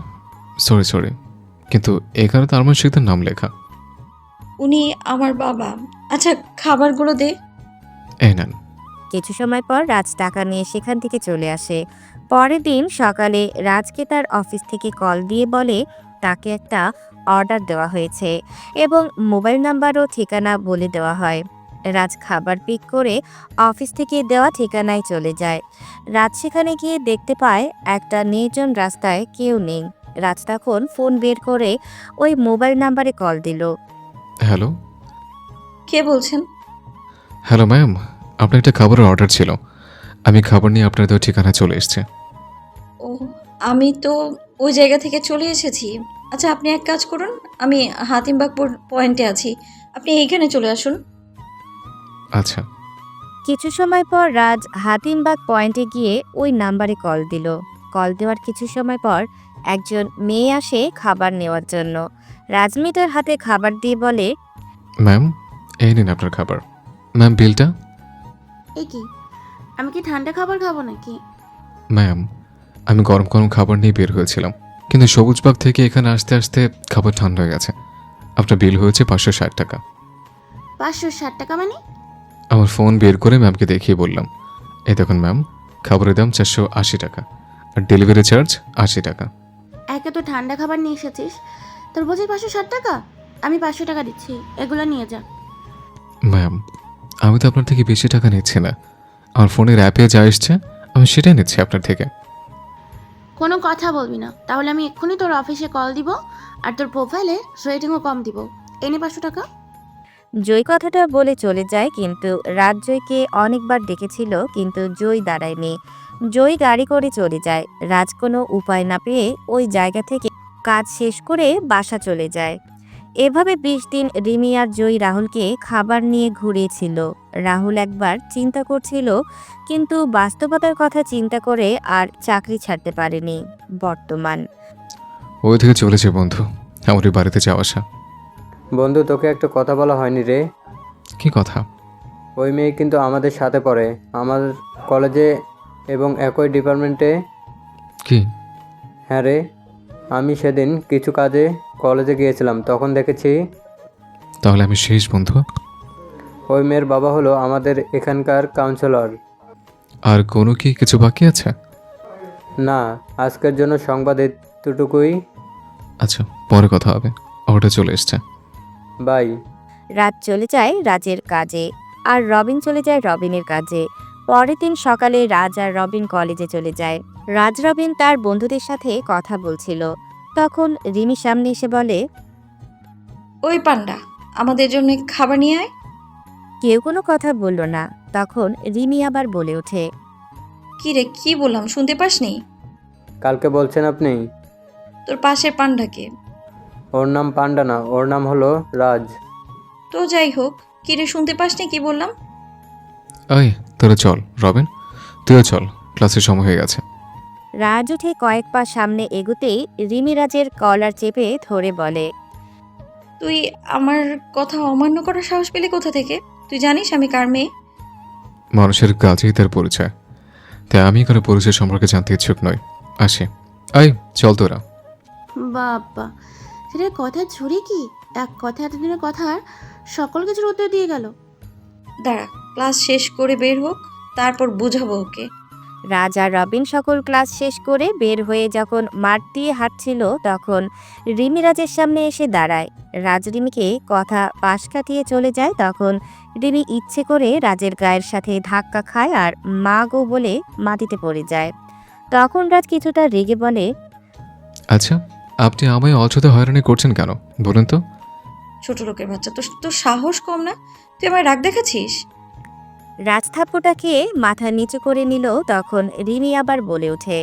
সরি, কিন্তু এখানে তো আরমান শেখদের নাম লেখা। উনি আমার বাবা। আচ্ছা, খাবারগুলো দে। এই নেন। কিছু সময় পর রাজ টাকা নিয়ে সেখান থেকে চলে আসে। পরের দিন সকালে রাজকে তার অফিস থেকে কল দিয়ে বলে তাকে একটা অর্ডার দেওয়া হয়েছে এবং মোবাইল নাম্বার ও ঠিকানা বলে দেওয়া হয়। রাজ খাবার পিক করে অফিস থেকে দেওয়া ঠিকানায় চলে যায়। রাজ সেখানে গিয়ে দেখতে পায় একটা নির্জন রাস্তায় কেউ নেই। রাজ তখন ফোন বের করে ওই মোবাইল নাম্বারে কল দিল। হ্যালো। কে বলছেন? হ্যালো ম্যাম, আপনার একটা খাবারের অর্ডার ছিল, আমি খাবার নিয়ে আপনাদের ঠিকানায় চলে এসেছি। ও, আমি তো ওই জায়গা থেকে চলে এসেছি। আচ্ছা, আপনি এক কাজ করুন, আমি হাতিমবাগপুর পয়েন্টে আছি, আপনি এইখানে চলে আসুন। আচ্ছা। কিছু সময় পর রাজ হাতিমবাগ পয়েন্টে গিয়ে ওই নাম্বারে কল দিল। কল দেওয়ার কিছু সময় পর একজন মেয়ে আসে খাবার নেওয়ার জন্য। রাজ মেয়েটার হাতে খাবার দিয়ে বলে, ম্যাম, এই নিন আপনার খাবার। ম্যাম, বিলটা। এ কি, আমি কি ঠান্ডা খাবার খাবো নাকি? ম্যাম, আমি গরম গরম খাবার নিয়ে বের হয়েছিলাম, কিন্তু সবুজবাগ থেকে এখানে আসতে আসতে খাবার ঠান্ডা হয়ে গেছে। আপনার বিল হয়েছে 560 টাকা। 560 টাকা মানে? আমার ফোন বের করে ম্যামকে দেখিয়ে বললাম, এই দেখুন ম্যাম, খাবারের দাম 480 টাকা আর ডেলিভারি চার্জ 80 টাকা। একে তো ঠান্ডা খাবার নিয়ে এসেছিস, তোর বলছিস 560 টাকা? আমি 500 টাকা দিচ্ছি, এগুলো নিয়ে যা। ম্যাম, আমি তো আপনার থেকে বেশি টাকা নিচ্ছি না। আমার ফোনের অ্যাপে যা এসছে আমি সেটাই নিচ্ছি আপনার থেকে। কোনো কথা বলবি না, তাহলে আমি এক্ষুনি তোর অফিসে কল দিব আর তোর প্রোফাইলে রেটিংও কম দিব। এনে 500 টাকা। জয় কথাটা বলে চলে যায়, কিন্তু রাজ জয়কে অনেকবার ডেকেছিল, কিন্তু জয় দাঁড়ায়নি। জয় গাড়ি করে চলে যায়। রাজ কোনো উপায় না পেয়ে ওই জায়গা থেকে কাজ শেষ করে বাসা চলে যায়। এভাবে 20 দিন রিমি আর জয় রাহুলকে খাবার নিয়ে ঘুরিয়েছিল। রাহুল একবার চিন্তা করছিল, কিন্তু বাস্তবতার কথা চিন্তা করে আর চাকরি ছাড়তে পারেনি। বর্তমান ওই থেকে চলেছে বন্ধু, আমার ওই বাড়িতে যাওয়া আসা। বন্ধু, তোকে একটা কথা বলা হয়নি রে। কি কথা? ওই মেয়ে কিন্তু আমাদের সাথে পড়ে, আমার কলেজে এবং একই ডিপার্টমেন্টে। কি? হ্যাঁ রে, আমি সেদিন কিছু কাজে কলেজে গিয়েছিলাম, তখন দেখেছি। তাহলে আমি শেষ বন্ধু? ওই মেয়ের বাবা হলো আমাদের এখানকার কাউন্সিলর। আর কোনো কি কিছু বাকি আছে? না, আজকের জন্য সংবাদ এতটুকুই। আচ্ছা, পরে কথা হবে। অর্ডার চলে এসছে। বাই। রাত চলে যায় রাজের কাজে, আর রবিন চলে যায় রবিনের কাজে। পরের দিন সকালে রাজ আর রবিন কলেজে চলে যায়। রাজ রবিন তার বন্ধুদের সাথে কথা বলছিল, তখন রিমি সামনে এসে বলে, ওই পান্ডা, আমাদের জন্য খাবার নিয়ে আয়। কেউ কোনো কথা বলল না। তখন রিমি আবার বলে ওঠে, কি রে, কি বললাম শুনতে পাসনি? কালকে বলছেন আপনি? তোর পাশের পান্ডাকে। ওর নাম পান্ডা না, ওর নাম হলো রাজ। তো যাই হোক, কি রে শুনতে পাসনি কি বললাম? ওই তোরা চল রবিন, তুইও চল, ক্লাসের সময় হয়ে গেছে। রাজ উঠে কয়েক পা সামনে এগুতেই রিমি রাজের কলার চেপে ধরে বলে, তুই আমার কথা অমান্য করার সাহস পেলি কোথা থেকে? তুই জানিস আমি কার মেয়ে? মানুষের কাজেই তার পরিচয়, তাই আমি কারো পরিচয় সম্পর্কে জানতে ইচ্ছুক নই। আসি। আই চল তোরা। বাবা, সেটার কথা ছুরি কি? এক কথা এতদিনের কথার সকল কিছুর উত্তর দিয়ে গেল। দাঁড়া, ক্লাস শেষ করে বের হোক, তারপর বুঝাবো ওকে। রাজ আর রবিন সকল ক্লাস শেষ করে বের হয়ে যখন মাঠ দিয়ে হাঁটছিল, তখন রিমি রাজের সামনে এসে দাঁড়ায়। রাজ রিমিকে কথা পাশ কাটিয়ে চলে যায়। তখন রিমি ইচ্ছে করে রাজের গায়ের সাথে ধাক্কা খায় আর মা গো বলে মাটিতে পড়ে যায়। তখন রাজ কিছুটা রেগে বলে, আচ্ছা, আপনি আমায় অযথা হয়রানি করছেন কেন বলুন তো? ছোট লোকের বাচ্চা, তোর সাহস কম না? তুই আমায় রাগ দেখাচ্ছিস? রাজ থাপ্পড়টা খেয়ে মাথা নিচু করে নিল। তখন রিমি আবার বলে ওঠে,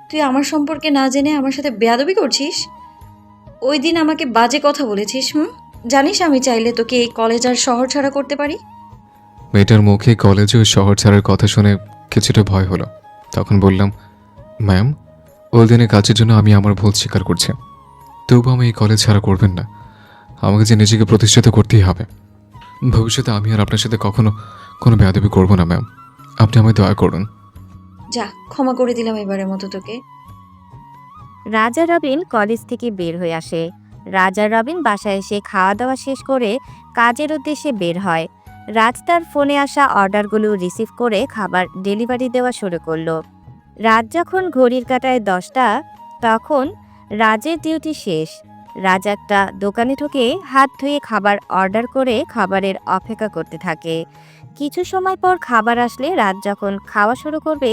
তুই আমার সম্পর্কে না জেনে আমার সাথে বেয়াদবি করছিস? ওই দিন আমাকে বাজে কথা বলেছিস। জানিস আমি চাইলে তোকে এই কলেজ আর শহর ছাড়া করতে পারি। মেয়েটার মুখে কলেজে ওই শহর ছাড়ার কথা শুনে কিছুটা ভয় হলো। তখন বললাম, ম্যাম, ওই দিনের কাজের জন্য আমি আমার ভুল স্বীকার করছি, তবু আমি এই কলেজ ছাড়া করবেন না। আমাকে যে নিজেকে প্রতিষ্ঠিত করতেই হবে। ভবিষ্যতে আমি আর আপনার সাথে কখনো কোনো বেয়াদবি করব না ম্যাম, আপনি আমায় দয়া করুন। যা, ক্ষমা করে দিলাম এবারের মতো তোকে। রাজা রবিন কলেজ থেকে বের হয়ে আসে। রাজা রবিন বাসায় এসে খাওয়া দাওয়া শেষ করে কাজের উদ্দেশ্যে বের হয়। রাজ তার ফোনে আসা অর্ডারগুলো রিসিভ করে খাবার ডেলিভারি দেওয়া শুরু করলো। রাত যখন ঘড়ির কাঁটায় 10টা, তখন রাজের ডিউটি শেষ। রাজ একটা দোকানে ঢুকে হাত ধুয়ে খাবার অর্ডার করে খাবারের অপেক্ষা করতে থাকে। কিছু সময় পর খাবার আসলে রাজ যখন খাওয়া শুরু করবে,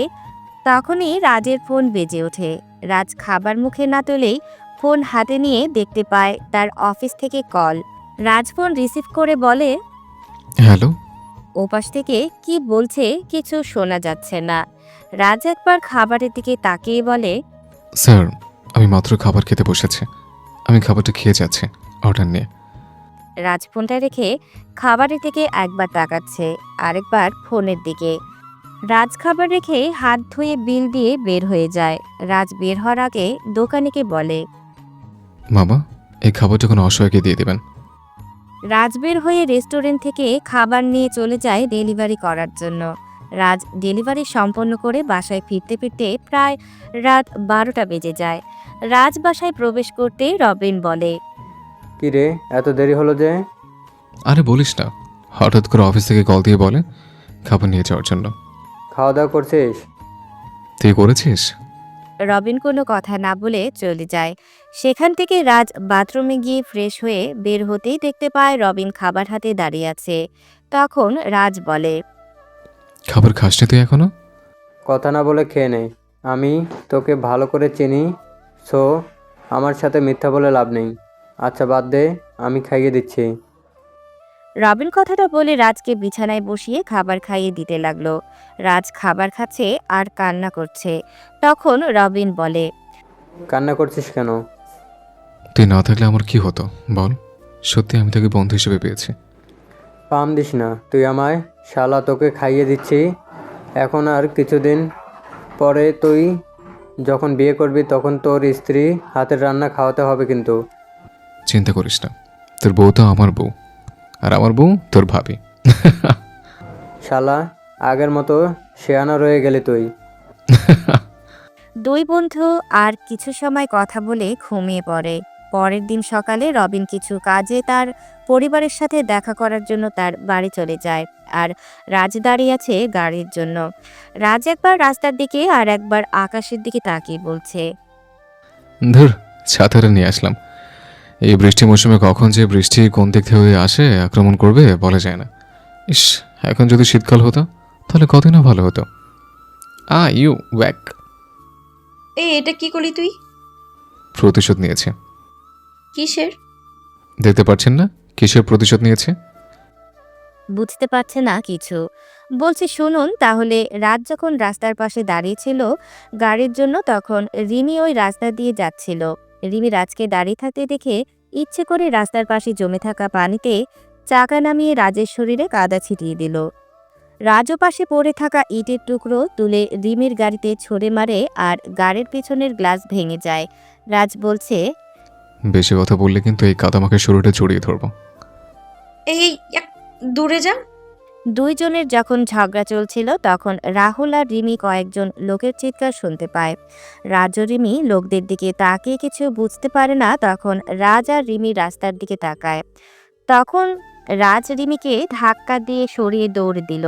তখনই রাজের ফোন বেজে ওঠে। রাজ খাবার মুখে না তুলেই ফোন হাতে নিয়ে দেখতে পায় তার অফিস থেকে কল। রাজ ফোন রিসিভ করে বলে, হ্যালো, ওপাশ থেকে কি বলছে কিছু শোনা যাচ্ছে না। রাজ একবার খাবারের দিকে তাকিয়ে বলে, স্যার, আমি মাত্র খাবার খেতে বসেছি। আমি খাবারটা খেয়ে যাচ্ছি অর্ডার নিয়ে। রাজ ফোনটা রেখে খাবারের দিকে একবার তাকাচ্ছে, আরেকবার ফোনের দিকে। রাজ খাবার রেখে হাত ধুয়ে বিল দিয়ে বের হয়ে যায়। রাজ বের হওয়ার আগে দোকানিকে বলে, মামা, এই খাবারটা কোনো অসহায়কে দিয়ে দেবেন। রাজ বের হয়ে রেস্টুরেন্ট থেকে খাবার নিয়ে চলে যায় ডেলিভারি করার জন্য। রাজ ডেলিভারি সম্পন্ন করে বাসায় ফিরতে ফিরতে প্রায় রাত 12টা বেজে যায়। রাজ বাসায় প্রবেশ করতে রবিন বলে, কি রে, এত দেরি হলো যে? আরে বলিস না, হঠাৎ করে অফিস থেকে কল দিয়ে বলে খাবার নিয়ে যাওয়ার জন্য। খাওয়া দাওয়া করছিস? তুই করেছিস? রবিন কোনো কথা না বলে চলে যায়। সেখান থেকে রাজ বাথরুমে গিয়ে ফ্রেশ হয়ে বের হতেই দেখতে পায় রবিন খাবার হাতে দাঁড়িয়ে আছে। তখন রাজ বলে, খাবার খাসনি তুই এখনো? কথা না বলে খেয়ে নে। আমি তোকে ভালো করে চিনি, সো আমার সাথে মিথ্যা বলে লাভ নেই। আচ্ছা বাদ দে, আমি খাইয়ে দিচ্ছি। রবিন কথাটা বলে রাজকে বিছানায় বসিয়ে খাবার খাইয়ে দিতে লাগলো। রাজ খাবার খাচ্ছে আর কান্না করছে। তখন রবিন বলে, কান্না করছিস কেন? তুই না থাকলে আমার কি হতো বল? সত্যি আমি তোকে বন্ধু হিসেবে পেয়েছি। পাম দিস না তুই আমায়। শালা, তোকে খাইয়ে দিচ্ছি। এখন আর কিছুদিন পরে তুই যখন বিয়ে করবি তখন তোর স্ত্রী হাতের রান্না খাওয়াতে হবে কিন্তু। চিন্তা করিস না, তোর বউ তো আমার বউ, আর আমার বউ তোর ভাবি। শালা, আগের মতো শেয়ানা রয়ে গেলি তুই। দুই বন্ধু আর কিছু সময় কথা বলে ঘুমিয়ে পড়ে। পরের দিন সকালে রবিন কিছু কাজে তার পরিবারের সাথে দেখা করার জন্য তার বাড়ি চলে যায়, আর রাজ দাঁড়িয়ে আছে গাড়ির জন্য। রাজ একবার রাস্তার দিকে আর একবার আকাশের দিকে তাকিয়ে বলছে, ধর, ছাতাটা নিয়ে আসলাম। এই বৃষ্টি মৌসুমে কখন যে বৃষ্টি কোন দিক থেকে হয়ে আসে আক্রমণ করবে বলা যায় না। ইস, এখন যদি শীতকাল হতো তাহলে কতই না ভালো হতো। You walk. এটা কি করলি তুই? প্রতিশোধ নিয়েছে। কিসের? দেখতে পাচ্ছেন না কিসের প্রতিশোধ নিয়েছে? বুঝতে পারছে না কিছু। বলছে শুনুন তাহলে। রাত যখন রাস্তার পাশে দাঁড়িয়েছিল গাড়ির জন্য, তখন রিমি ওই রাস্তা দিয়ে যাচ্ছিল। রিমি রাজকে দাঁড়িয়ে থাকতে দেখে ইচ্ছে করে রাস্তার পাশে জমে থাকা পানিতে চাকা নামিয়ে রাজের শরীরে কাদা ছিটিয়ে দিল। রাজও পাশে পড়ে থাকা ইটের টুকরো তুলে রিমির গাড়িতে ছুঁড়ে মারে আর গাড়ির পেছনের গ্লাস ভেঙে যায়। রাজ বলছে, বেশি কথা বললে কিন্তু এই কাদামাকে শরীরে জড়িয়ে ধরবো। এই দূরে যা। দুইজনের যখন ঝগড়া চলছিল তখন রাহুল আর রিমি কয়েকজন লোকের চিৎকার শুনতে পায়। রাজ ও রিমি লোকদের দিকে তাকিয়ে কিছু বুঝতে পারে না। তখন রাজ আর রিমি রাস্তার দিকে তাকায়। তখন রাজ রিমিকে ধাক্কা দিয়ে সরিয়ে দৌড় দিল।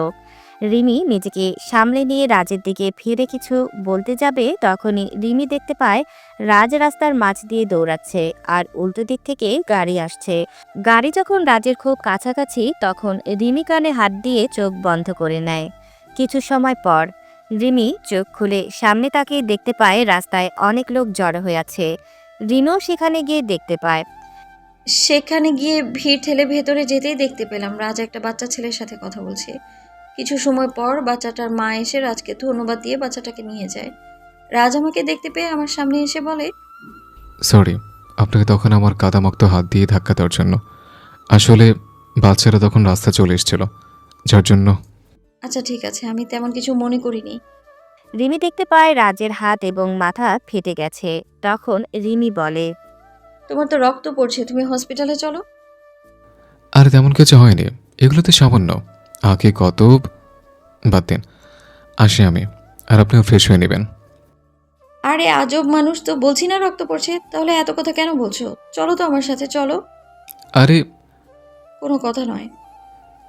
রিমি নিজেকে সামলে নিয়ে রাজের দিকে ফিরে কিছু বলতে যাবে, তখনই রিমি দেখতে পায় রাজ রাস্তার মাঝ দিয়ে দৌড়াচ্ছে আর উল্টো দিক থেকে গাড়ি আসছে। গাড়ি যখন রাজের খুব কাছাকাছি তখন রিমি কানে হাত দিয়ে চোখ বন্ধ করে নেয়। কিছু সময় পর রিমি চোখ খুলে সামনে তাকিয়ে দেখতে পায় রাস্তায় অনেক লোক জড়ো হয়ে আছে। রিনো সেখানে গিয়ে দেখতে পায়। সেখানে গিয়ে ভিড় ঠেলে ভেতরে যেতেই দেখতে পেলাম রাজ একটা বাচ্চা ছেলের সাথে কথা বলছে। কিছু সময় পর বাচ্চাটার মা এসে রাজকে ধন্যবাদ দিয়ে বাচ্চাটাকে নিয়ে যায়। রাজ আমাকে দেখতে পেয়ে আমার সামনে এসে বলে, সরি আপনাকে তখন আমার কাদামাক্ত হাত দিয়ে ধাক্কা দেওয়ার জন্য। আসলে বাচ্চারা তখন রাস্তা চলে এসেছিল, যার জন্য। আচ্ছা ঠিক আছে, আমি তেমন কিছু মনে করিনি। রিমি দেখতে পায় রাজের হাত এবং মাথা ফেটে গেছে। তখন রিমি বলে, তোমার তো রক্ত পড়ছে, তুমি হসপিটালে চলো। আর তেমন কিছু হয়নি, এগুলোতে সামান্য। আগে কত বাদ দিন, আসি আমি, আর আপনিও ফ্রেশ হয়ে নেবেন। আরে আজব মানুষ তো, বলছি না রক্ত পড়ছে, তাহলে এত কথা কেন বলছো? চলো তো আমার সাথে, চলো। আরে কোনো কথা নয়।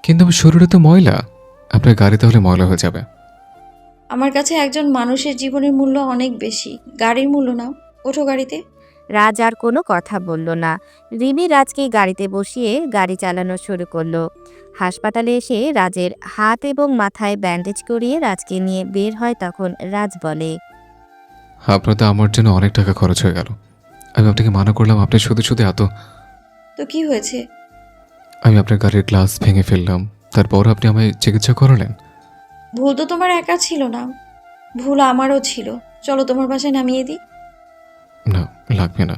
কিন্তু আমার শরীরে তো ময়লা, আপনার গাড়ি তাহলে ময়লা হয়ে যাবে। আমার কাছে একজন মানুষের জীবনের মূল্য অনেক বেশি, গাড়ির মূল্য না। ওঠো গাড়িতে। রাজ আর কোনো কথা বলল না। রিমি রাজকে গাড়িতে বসিয়ে গাড়ি চালানো শুরু করলো। হাসপাতালে এসে রাজের হাত এবং মাথায় ব্যান্ডেজ করিয়ে রাজকে নিয়ে বের হয়। তখন রাজ বলে, আপনার তো আমার জন্য অনেক টাকা খরচ হয়ে গেল। আমি আপনাকে মানা করলাম, আপনি শুধু শুধু এত। তো কি হয়েছে? আমি আপনার গাড়ির গ্লাস ভেঙে ফেললাম, তারপর আপনি আমায় চিকিৎসা করালেন। ভুল তো তোমার একা ছিল না, ভুল আমারও ছিল। চলো তোমার বাসায় নামিয়ে দিই। না, লাগবে না,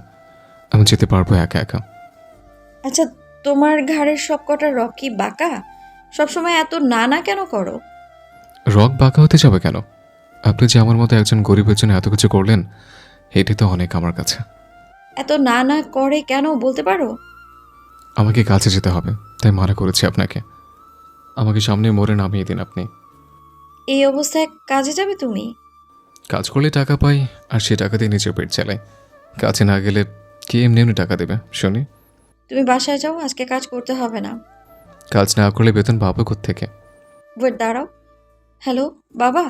আমি যেতে পারবো একা একা। আচ্ছা, তোমার ঘাড়ের সব কটা রক কি বাঁকা? সবসময় এত না কেন করো? রক বাঁকা হতে যাবে কেন? আপনি যে আমার মতো একজন গরিবের জন্য এত কিছু করলেন, এটি তো অনেক আমার কাছে। এত না করে কেন বলতে পারো? আমাকে কাছে যেতে হবে, তাই মানা করেছি আপনাকে। আমাকে সামনে মোড়ে নামিয়ে দিন আপনি। এই অবস্থায় কাজে যাবে তুমি? কাজ করলে টাকা পাই, আর সে টাকা দিয়ে নিজের পেট চালাই। কাছে না গেলে কে এমনি এমনি টাকা দেবে শুনি? তুমি বাসায় যাও, আজকে কাজ করতে হবে না। কাজ না করলে বেতন পাবো কোত্থেকে? ওয়েট, দাঁড়াও। হ্যালো বাবা।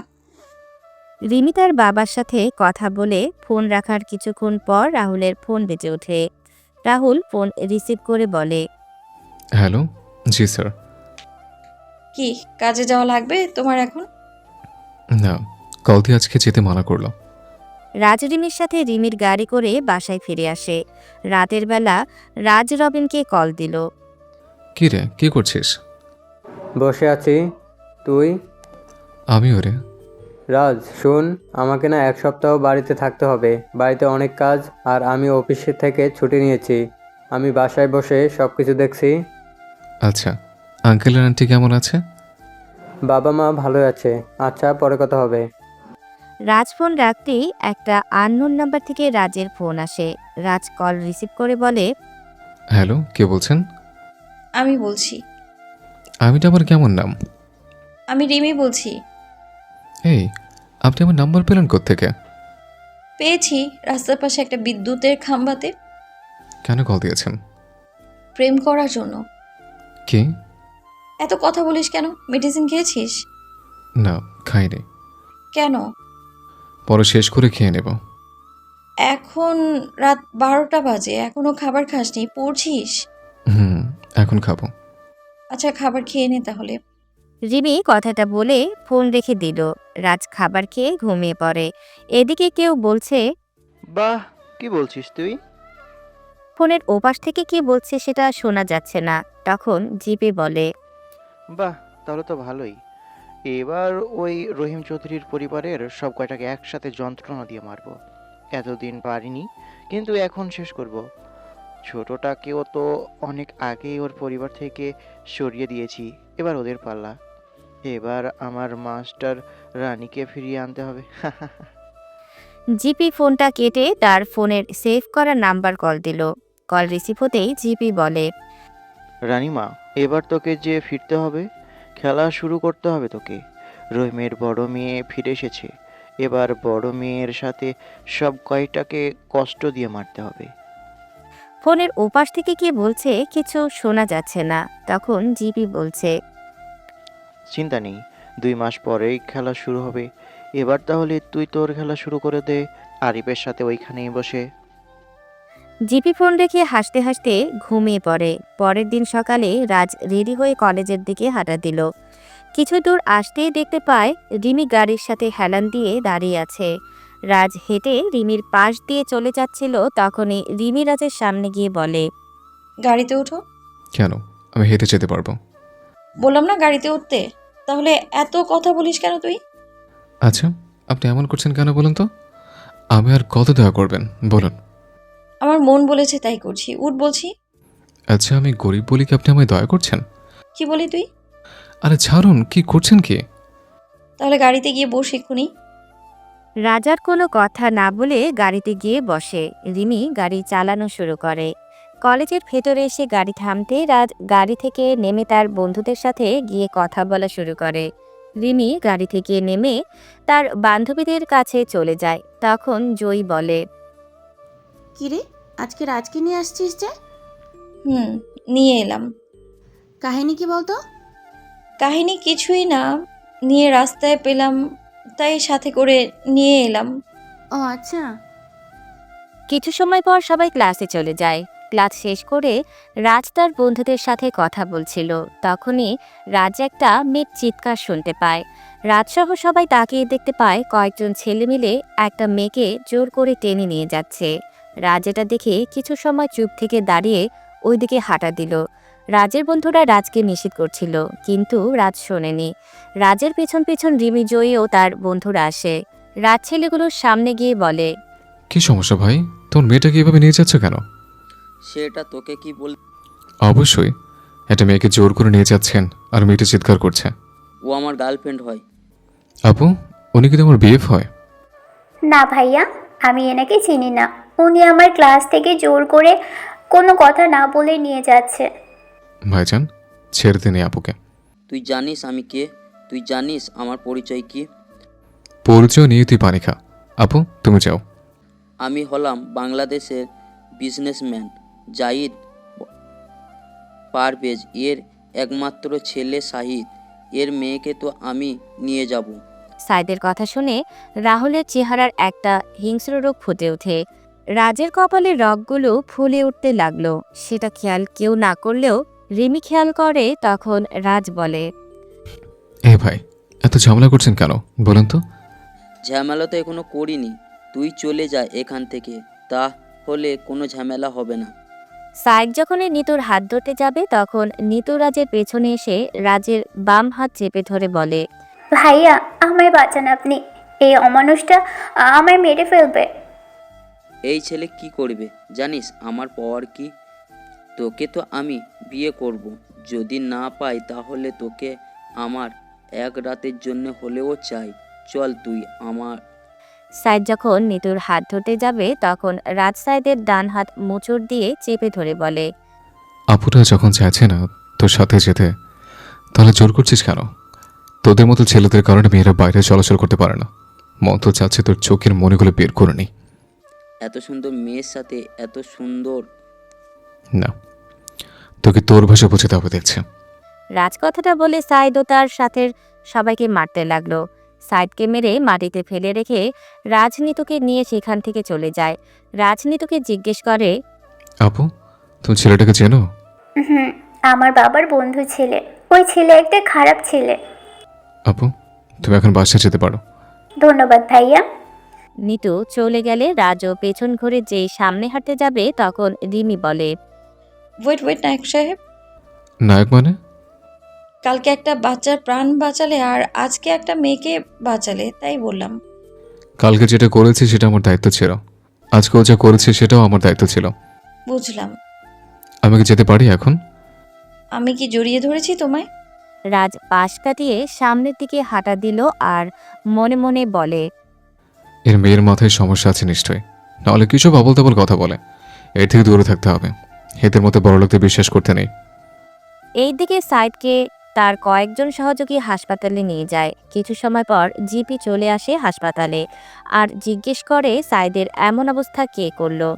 রিমি তার বাবার সাথে কথা বলে ফোন রাখার কিছুক্ষণ পর রাহুলের ফোন বেজে ওঠে। রাহুল ফোন রিসিভ করে বলে, হ্যালো, জি স্যার। কি কাজে যাওয়া লাগবে তোমার এখন? না, কল দিয়ে আজকে যেতে মানা করলো। রাজ রিমির সাথে রিমির গাড়ি করে বাসায় ফিরে আসে। রাতের বেলা রাজ রবিনকে কল দিল। কি রে, কি করছিস? বসে আছি। তুই? আমিও রে। রাজ শোন, আমাকে না 1 সপ্তাহ বাড়িতে থাকতে হবে। বাড়িতে অনেক কাজ, আর আমি অফিসে থেকে ছুটি নিয়েছি। আমি বাসায় বসে সব কিছু দেখছি। আচ্ছা, আঙ্কেল আর আন্টি কেমন আছে? বাবা মা ভালো আছে। আচ্ছা, পরে কথা হবে। রাজ ফোন রাখতেই একটা আননোন নাম্বার থেকে রাজের ফোন আসে। রাজ কল রিসিভ করে বলে, হ্যালো, কে বলছেন? আমি বলছি। আমিটা আমার কেমন নাম? আমি রিমি বলছি। এই, আপনি আমার নাম্বার পেলেন কোত্থেকে? পেয়েছি রাস্তার পাশে একটা বিদ্যুতের খাম্বাতে। কেন কল দিয়েছেন? প্রেম করার জন্য। কি? এত কথা বলিস কেন? মেডিসিন খেয়েছিস? না, খাইনি। কেন? পরে শেষ করে খেয়ে নেব। এখন রাত 12টা বাজে, এখনো খাবার খাসনি, পড়ছিস? এখন খাবো। আচ্ছা, খাবার খেয়ে নে তাহলে। রিমি কথাটা বলে ফোন রেখে দিল। রাজ খাবার খেয়ে ঘুমিয়ে পড়ে। এদিকে কেউ বলছে, বাহ, কি বলছিস তুই? ফোনের ওপাশ থেকে কি বলছে সেটা শোনা যাচ্ছে না। তখন জিপে বলে, বাহ, তাহলে তো ভালোই। এবার ওই রহিম চৌধুরীর পরিবারের সব কয়টাকে একসাথে যন্ত্রণা দিয়ে মারবো। এতদিন পারিনি, কিন্তু এখন শেষ করব। ছোটটাকেও তো অনেক আগেই ওর পরিবার থেকে সরিয়ে দিয়েছি, এবার ওদের পাল্লা। এবার আমার মাস্টার রানীকে ফিরিয়ে আনতে হবে। জিপি ফোনটা কেটে তার ফোনের সেভ করা নাম্বার কল দিল। কল রিসিভ হতেই জিপি বলে, রানীমা, এবার তোকে যে ফিরতে হবে, খেলা শুরু করতে হবে তোকে। রহিমের বড় মেয়ে ফিরে এসেছে, এবার বড় মেয়ের সাথে সব কয়টাকে কষ্ট দিয়ে মারতে হবে। ফোনের ওপাশ থেকে কি বলছে কিছু শোনা যাচ্ছে না। তখন জিপি বলছে, চিন্তা নেই, 2 মাস পরেই খেলা শুরু হবে। এবার তাহলে তুই তোর খেলা শুরু করে দে, আরিফের সাথে ওইখানেই বসে। জিপি ফোন রেখে হাসতে হাসতে ঘুমিয়ে পড়ে। পরের দিন সকালে রাজ রেডি হয়ে কলেজের দিকে হাঁটা দিল। কিছু দূর আসতেই দেখতে পায় রিমি গাড়ির সাথে হেলান দিয়ে দাঁড়িয়ে আছে। রাজ হেঁটে রিমির পাশ দিয়ে চলে যাচ্ছিল। তখনই রিমি রাজের সামনে গিয়ে বলে, গাড়িতে ওঠো। কেন? আমি হেঁটে যেতে পারবো। বললাম না গাড়িতে উঠতে। তাহলে এত কথা বলিস কেন তুই? আচ্ছা, আপনি এমন করছেন কেন বলুন তো? আমি আর কত দয়া করবেন বলুন? আমার মন বলেছে তাই করছি, উঠ বলছি। আচ্ছা, আমি গরিব বলি কি আপনি আমায় দয়া করছেন? কি বলি তুই? আরে ছাড়ুন, কি করছেন কি? তাহলে গাড়িতে গিয়ে বস এক্ষুনি। রাজার কোনো কথা না বলে গাড়িতে গিয়ে বসে। রিমি গাড়ি চালানো শুরু করে। কলেজের ভেতরে এসে গাড়ি থামতে রাজ গাড়ি থেকে নেমে তার বন্ধুদের সাথে গিয়ে কথা বলা শুরু করে। রিমি গাড়ি থেকে নেমে তার বান্ধবীদের কাছে চলে যায়। তখন জয়ী বলে, কিরে, আজকে রাজকে নিয়ে আসছিস যে? নিয়ে এলাম। কাহিনী কি বলতো? কাহিনী কিছুই না, নিয়ে রাস্তায় পেলাম তাই সাথে করে নিয়ে এলাম। ও আচ্ছা। কিছু সময় পর সবাই ক্লাসে চলে যায়। ক্লাস শেষ করে রাজ তার বন্ধুদের সাথে কথা বলছিল। তখনই রাজ একটা মেয়ের চিৎকার শুনতে পায়। রাজসহ সবাই তাকিয়ে দেখতে পায় কয়েকজন ছেলে মিলে একটা মেয়েকে জোর করে টেনে নিয়ে যাচ্ছে। রাজ এটা দেখে কিছু সময় চুপ থেকে দাঁড়িয়ে ওইদিকে হাঁটা দিল। রাজের বন্ধুরা রাজকে নিষেধ করছিল, কিন্তু রাজ শোনেনি। রাজের পেছন পেছন রিমি, জয়ী ও তার বন্ধুরা আসে। রাজ ছেলেগুলোর সামনে গিয়ে বলে, কি সমস্যা ভাই? তোর মেয়েটাকে এভাবে নিয়ে যাচ্ছে কেন? সেটা তোকে কি বল? অবশ্যই একটা মেয়েকে জোর করে নিয়ে যাচ্ছেন আর মেয়েটা চিৎকার করছে। ও আমার গার্লফ্রেন্ড হয়। আপু, উনি কি তোমার বিএফ হয়? না ভাইয়া, আমি এনাকে চিনি না। উনি আমার ক্লাস থেকে জোর করে কোনো কথা না বলে নিয়ে যাচ্ছে। ভাইজান, ছেড়ে দিন এই আপুকে। তুই জানিস আমি কে? তুই জানিস আমার পরিচয় কি? পরিচয় নিয়ে তুই পানি খা। আপু, তুমি যাও। আমি হলাম বাংলাদেশের বিজনেসম্যান জাহিদ পারভেজ এর একমাত্র ছেলে শাহিদ। এর মেয়েকে তো আমি নিয়ে যাব। সাইদের কথা শুনে রাহুলের চেহারার একটা হিংস্র রোগ ফুটে ওঠে। রাজের কপালের রগগুলো ফুলে উঠতে লাগলো। সেটা খেয়াল কেউ না করলেও রিমি খেয়াল করে। তখন রাজ বলে, এ ভাই, এত ঝামেলা করছেন কেন বলেন তো? ঝামেলা তো এখনো করিনি। তুই চলে যা এখান থেকে, তাহলে কোনো ঝামেলা হবে না। সাইদ যখন নিতুর হাত ধরতে যাবে তখন নিতু রাজের পেছনে এসে রাজের বাম হাত চেপে ধরে বলে, ভাইয়া আমায় বাঁচান আপনি, এই অমানুষটা আমায় মেরে ফেলবে। এই ছেলে কি করবে জানিস আমার পাওয়ার কি? তোকে তো আমি বিয়ে করব। যদি না পাই তাহলে তোকে আমার এক রাতের জন্য হলেও চাই। চল তুই আমার। সাইদ যখন নিতুর হাত ধরতে যাবে তখন রাজ সাইদের ডান হাত মোচড় দিয়ে চেপে ধরে বলে, আপুটা যখন চাইছে না তোর সাথে যেতে, তাহলে জোর করছিস কেন? তোদের মতো ছেলেদের কারণে মেয়েরা বাইরে চলাচল করতে পারে না। মন তো চাচ্ছে তোর চোখের মনেগুলো বের করে নি। এত সুন্দর মেয়ের সাথে এত সুন্দর। না, তোকে তোর ভাষা বোঝাতে হবে দেখছে। রাজ কথাটা বলে সাইদ ও তার সাথে সবাইকে মারতে লাগলো। সাইদকে মেরে মাটিতে ফেলে রেখে রাজনীতুকে নিয়ে সেখান থেকে চলে যায়। রাজনীতুকে জিজ্ঞেস করে, আপু, তুমি ছেলেটাকে চেনো? হুম, আমার বাবার বন্ধু ছেলে। ওই ছেলে একটা খারাপ ছেলে। আপু, তুমি এখন বাসায় যেতে পারো। ধন্যবাদ ভাইয়া। নিতু চলে গেলে রাজও পেছন ঘুরে যেই সামনে হাঁটতে যাবে তখন রিমি বলে, ওয়েট নায়ক সাহেব, নায়ক মানে? কালকে একটা বাচ্চার প্রাণ বাঁচালে আর আজকে একটা মেয়েকে বাঁচালে, তাই বললাম। কালকে যেটা করেছি সেটা আমার দায়িত্ব ছিল, আজকেও যা করেছি সেটাও আমার দায়িত্ব ছিল। বুঝলাম। আমি কি যেতে পারি এখন? আমি কি জড়িয়ে ধরেছি তোমায়? রাজ পাশ কাটিয়ে সামনের দিকে হাঁটা দিল আর মনে মনে বলে, এর মেয়ের মাথায় সমস্যা আছে নিশ্চয়ই, নাহলে কিছু আবল তাবল কথা বলে। এর থেকে দূরে থাকতে হবে। এদের মতো বড় লোকদের বিশ্বাস করতে নেই। এইদিকে সাইদকে তার কয়েকজন সহযোগী হাসপাতালে নিয়ে যায়। কিছু সময় পর জিপি চলে আসে হাসপাতালে আর জিজ্ঞেস করে সাইদের এমন অবস্থা কে করলো।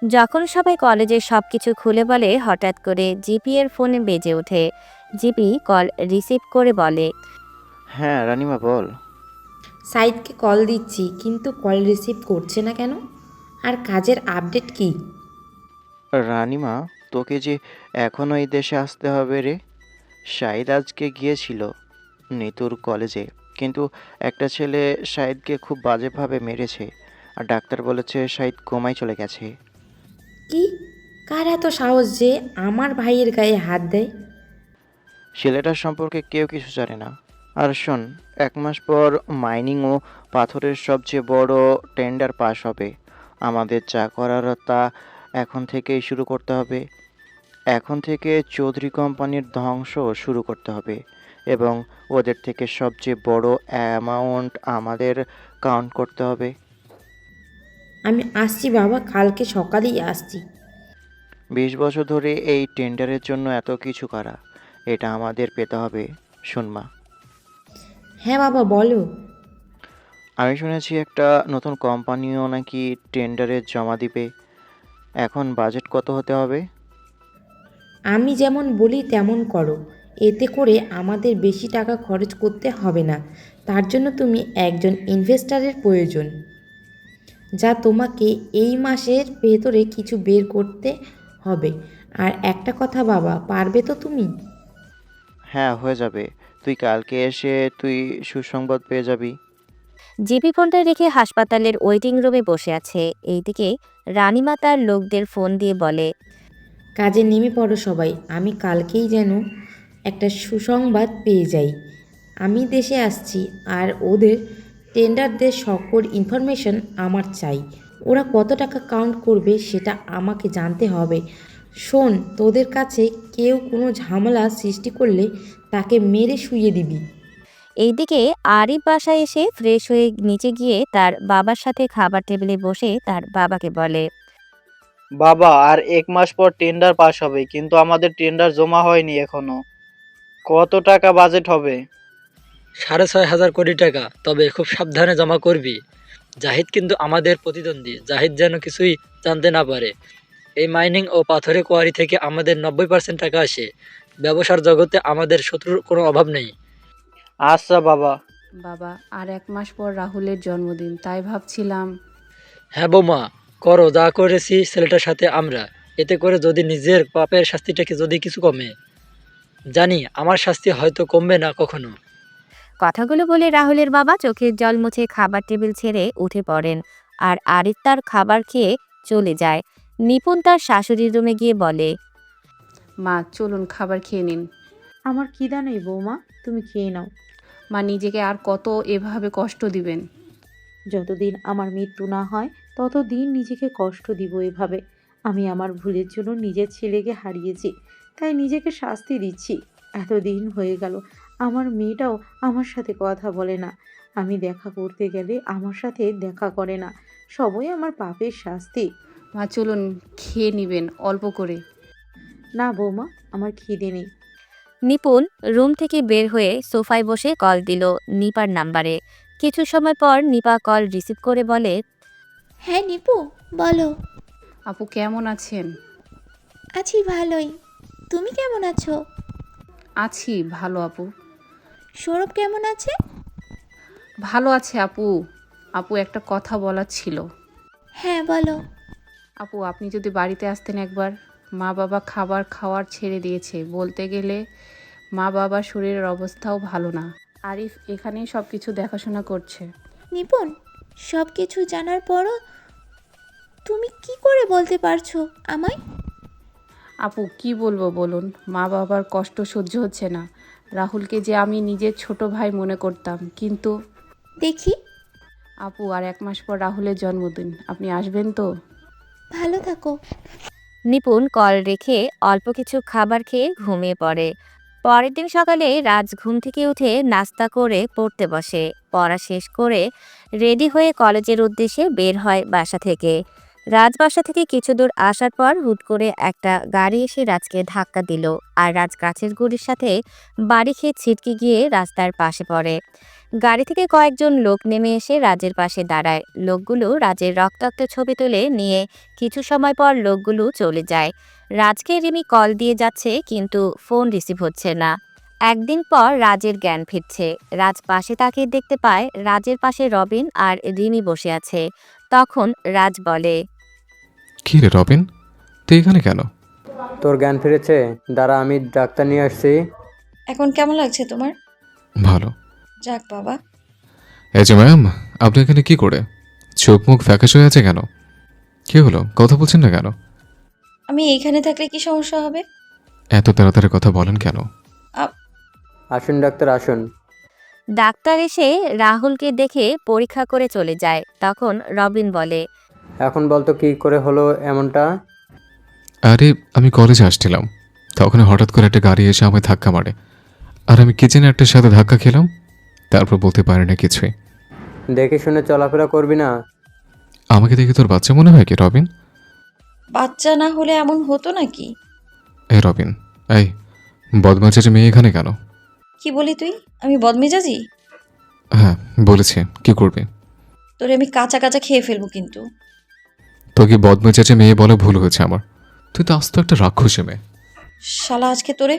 যখন সবাই কলেজের সবকিছু খুলে বলে হঠাৎ করে জিপি এর ফোনে বেজে ওঠে। জিপি কল রিসিভ করে বলে, হ্যাঁ রানিমা বল। সাইদকে কল দিচ্ছি কিন্তু কল রিসিভ করছে না কেন? আর কাজের আপডেট কি? রানিমা, তোকে যে এখনো এই দেশে আসতে হবে রে। শাহিদ আজকে গিয়েছিল নিতুর কলেজে, কিন্তু একটা ছেলে শাহিদকে খুব বাজেভাবে মেরেছে, আর ডাক্তার বলেছে শাহিদ কোমায় চলে গেছে। কি? কার এত সাহস যে আমার ভাইয়ের গায়ে হাত দেয়? ছেলেটার সম্পর্কে কেউ কিছু জানে না। আর শোন, 1 মাস পর মাইনিং ও পাথরের সবচেয়ে বড় টেন্ডার পাস হবে। আমাদের যা করার তা এখন থেকেই শুরু করতে হবে। এখন থেকে চৌধুরী কোম্পানির ধ্বংস শুরু করতে হবে এবং ওদের থেকে সবচেয়ে বড় অ্যামাউন্ট আমাদের কাউন্ট করতে হবে। আমি আসছি বাবা, কালকে সকালেই আসছি। 20 বছর ধরে এই টেন্ডারের জন্য এত কিছু করা, এটা আমাদের পেতে হবে। শোন মা, হ্যাঁ বাবা বলো। আমি শুনেছি একটা নতুন কোম্পানিও নাকি টেন্ডারে জমা দিবে। এখন বাজেট কত হতে হবে? আমি যেমন বলি তেমন করো, এতে করে আমাদের বেশি টাকা খরচ করতে হবে না। তার জন্য তুমি একজন ইনভেস্টরের প্রয়োজন, যা তোমাকে এই মাসের ভেতরে কিছু বের করতে হবে। আর একটা কথা বাবা, পারবে তো তুমি? হ্যাঁ হয়ে যাবে, তুই কালকে এসে তুই সুসংবাদ পেয়ে যাবি। জিপি ফোনটা রেখে হাসপাতালের ওয়েটিং রুমে বসে আছে। এইদিকে রানিমা তার লোকদের ফোন দিয়ে বলে, কাজে নেমে পড়ো সবাই। আমি কালকেই যেন একটা সুসংবাদ পেয়ে যাই। আমি দেশে আসছি আর ওদের টেন্ডারদের সকল ইনফরমেশন আমার চাই। ওরা কত টাকা কাউন্ট করবে সেটা আমাকে জানতে হবে। শোন, তোদের কাছে কেউ কোনো ঝামেলা সৃষ্টি করলে তাকে মেরে শুইয়ে দিবি। এইদিকে আরিফ বাসায় এসে ফ্রেশ হয়ে নিচে গিয়ে তার বাবার সাথে খাবার টেবিলে বসে তার বাবাকে বলে, বাবা, আর 1 মাস পর টেন্ডার পাস হবে, কিন্তু আমাদের টেন্ডার জমা হয়নি এখনো। কত টাকা বাজেট হবে? 6,500 কোটি টাকা। তবে খুব সাবধানে জমা করবি। জাহিদ কিন্তু আমাদের প্রতিদ্বন্দ্বী। জাহিদ যেন কিছুই জানতে না পারে। এই মাইনিং ও পাথরের কোয়ারি থেকে আমাদের 90% টাকা আসে। ব্যবসার জগতে আমাদের শত্রুর কোনো অভাব নেই। আচ্ছা বাবা। বাবা, আর 1 মাস পর রাহুলের জন্মদিন, তাই ভাবছিলাম। হ্যাঁ বৌমা, করো যা করেছি ছেলেটার সাথে আমরা। এতে করে যদি নিজের পাপের শাস্তিটাকে যদি কিছু কমে, জানি আমার শাস্তি হয়তো কমবে না কখনো। কথাগুলো বলে রাহুলের বাবা চোখের জল মুছে খাবার টেবিল ছেড়ে উঠে পড়েন আর আরিফ তার খাবার খেয়ে চলে যায়। নিপুণ তার শাশুড়ির রুমে গিয়ে বলে, মা চলুন খাবার খেয়ে নিন। আমার খিদা নেই বৌমা, তুমি খেয়ে নাও। মা নিজেকে আর কত এভাবে কষ্ট দিবেন? যতদিন আমার মৃত্যু না হয় ততদিন নিজেকে কষ্ট দিব এভাবে। আমি আমার ভুলের জন্য নিজের ছেলেকে হারিয়েছি, তাই নিজেকে শাস্তি দিচ্ছি। এতদিন হয়ে গেল আমার মেয়েটাও আমার সাথে কথা বলে না। আমি দেখা করতে গেলে আমার সাথে দেখা করে না। সবই আমার পাপের শাস্তি। মা চলুন খেয়ে নিবেন অল্প করে। না বৌমা, আমার খিদে নেই। নিপুণ রুম থেকে বের হয়ে সোফায় বসে কল দিল নিপার নাম্বারে। কিছু সময় পর নিপা কল রিসিভ করে বলে, হ্যাঁ নিপু, বলো। আপু কেমন আছেন? আছি ভালোই। তুমি কেমন আছো? আছি ভালো আপু। সৌরভ কেমন আছে? ভালো আছে আপু। আপু একটা কথা বলার ছিল। হ্যাঁ বলো। আপু আপনি যদি বাড়িতে আসতেন একবার। মা বাবা খাবার খাওয়ার ছেড়ে দিয়েছে। বলতে গেলে মা বাবার শরীরের অবস্থাও ভালো না। আরিফ এখানেই সব কিছু দেখাশোনা করছে। নিপুণ, সব কিছু জানার পরও তুমি কি করে বলতে পারছো আমায়? আপু কি বলবো বলুন, মা বাবার কষ্ট সহ্য হচ্ছে না। রাহুলকে যে আমি নিজের ছোট ভাই মনে করতাম, কিন্তু দেখি। আপু আর 1 মাস পর রাহুলের জন্মদিন, আপনি আসবেন তো? ভালো থাকো। নিপুণ কল রেখে অল্প কিছু খাবার খেয়ে ঘুমিয়ে পড়ে। পরের দিন সকালে রাজ ঘুম থেকে উঠে নাস্তা করে পড়তে বসে। পড়া শেষ করে রেডি হয়ে কলেজের উদ্দেশ্যে বের হয় বাসা থেকে। রাজ বাসা থেকে কিছু দূর আসার পর হুট করে একটা গাড়ি এসে রাজকে ধাক্কা দিল আর রাজ গাছের গুড়ির সাথে বাড়ি খেয়ে ছিটকে গিয়ে রাস্তার পাশে পড়ে। গাড়ি থেকে কয়েকজন লোক নেমে এসে রাজের পাশে দাঁড়ায়। লোকগুলো রাজের রক্তাক্ত ছবি তুলে নিয়ে কিছু সময় পর লোকগুলো চলে যায়। রাজকে রিমি কল দিয়ে যাচ্ছে, কিন্তু ফোন রিসিভ হচ্ছে না। একদিন পর রাজের জ্ঞান ফিরছে। রাজ পাশে তাকিয়ে দেখতে পায় রাজের পাশে রবিন আর রিমি বসে আছে। তখন রাজ বলে, কি রে রবিন, তুই এখানে কেন? তোর জ্ঞান ফিরেছে? দাঁড়া, আমি ডাক্তার নিয়ে আসছি। এখন কেমন লাগছে তোমার? ভালো। যাক বাবা। এই যে ম্যাম, আপনি এখানে কি করে? চোখ মুখ ফ্যাকাশ হয়ে আছে কেন? কি হলো, কথা বলছেন না কেন? আমি এইখানে থাকলে কি সমস্যা হবে? এত তাড়াতাড়ি কথা বলেন কেন? আসুন ডাক্তার, আসুন। ডাক্তার এসে রাহুলকে দেখে পরীক্ষা করে চলে যায়। তখন রবিন বলে, এখন বলতো কি করে হলো এমনটা? আরে আমি কলেজে আসছিলাম, তখন হঠাৎ করে একটা গাড়ি এসে আমায় ধাক্কা মারে, আর আমি কিচেনে একটার সাথে ধাক্কা খেলাম। তারপর বলতে পারি না কিছুই। দেখে শুনে চলাফেরা করবি না। আমাকে দেখে তোর বাচ্চা মনে হয় কি রবিন? বাচ্চা না হলে এমন হতো নাকি? এই রবিন, এই বদমাজের মেয়ে এখানে কেন? কি বলি তুই? আমি বদমেজাজি? হ্যাঁ বলেছি, কি করবি? তোরে আমি কাঁচা কাঁচা খেয়ে ফেলবো কিন্তু। তোকে বদমেজাজে মেয়ে বলে ভুল হয়েছে আমার। তুই তো আস্ত একটা রাক্ষসী মেয়ে। শালা আজকে তোরে।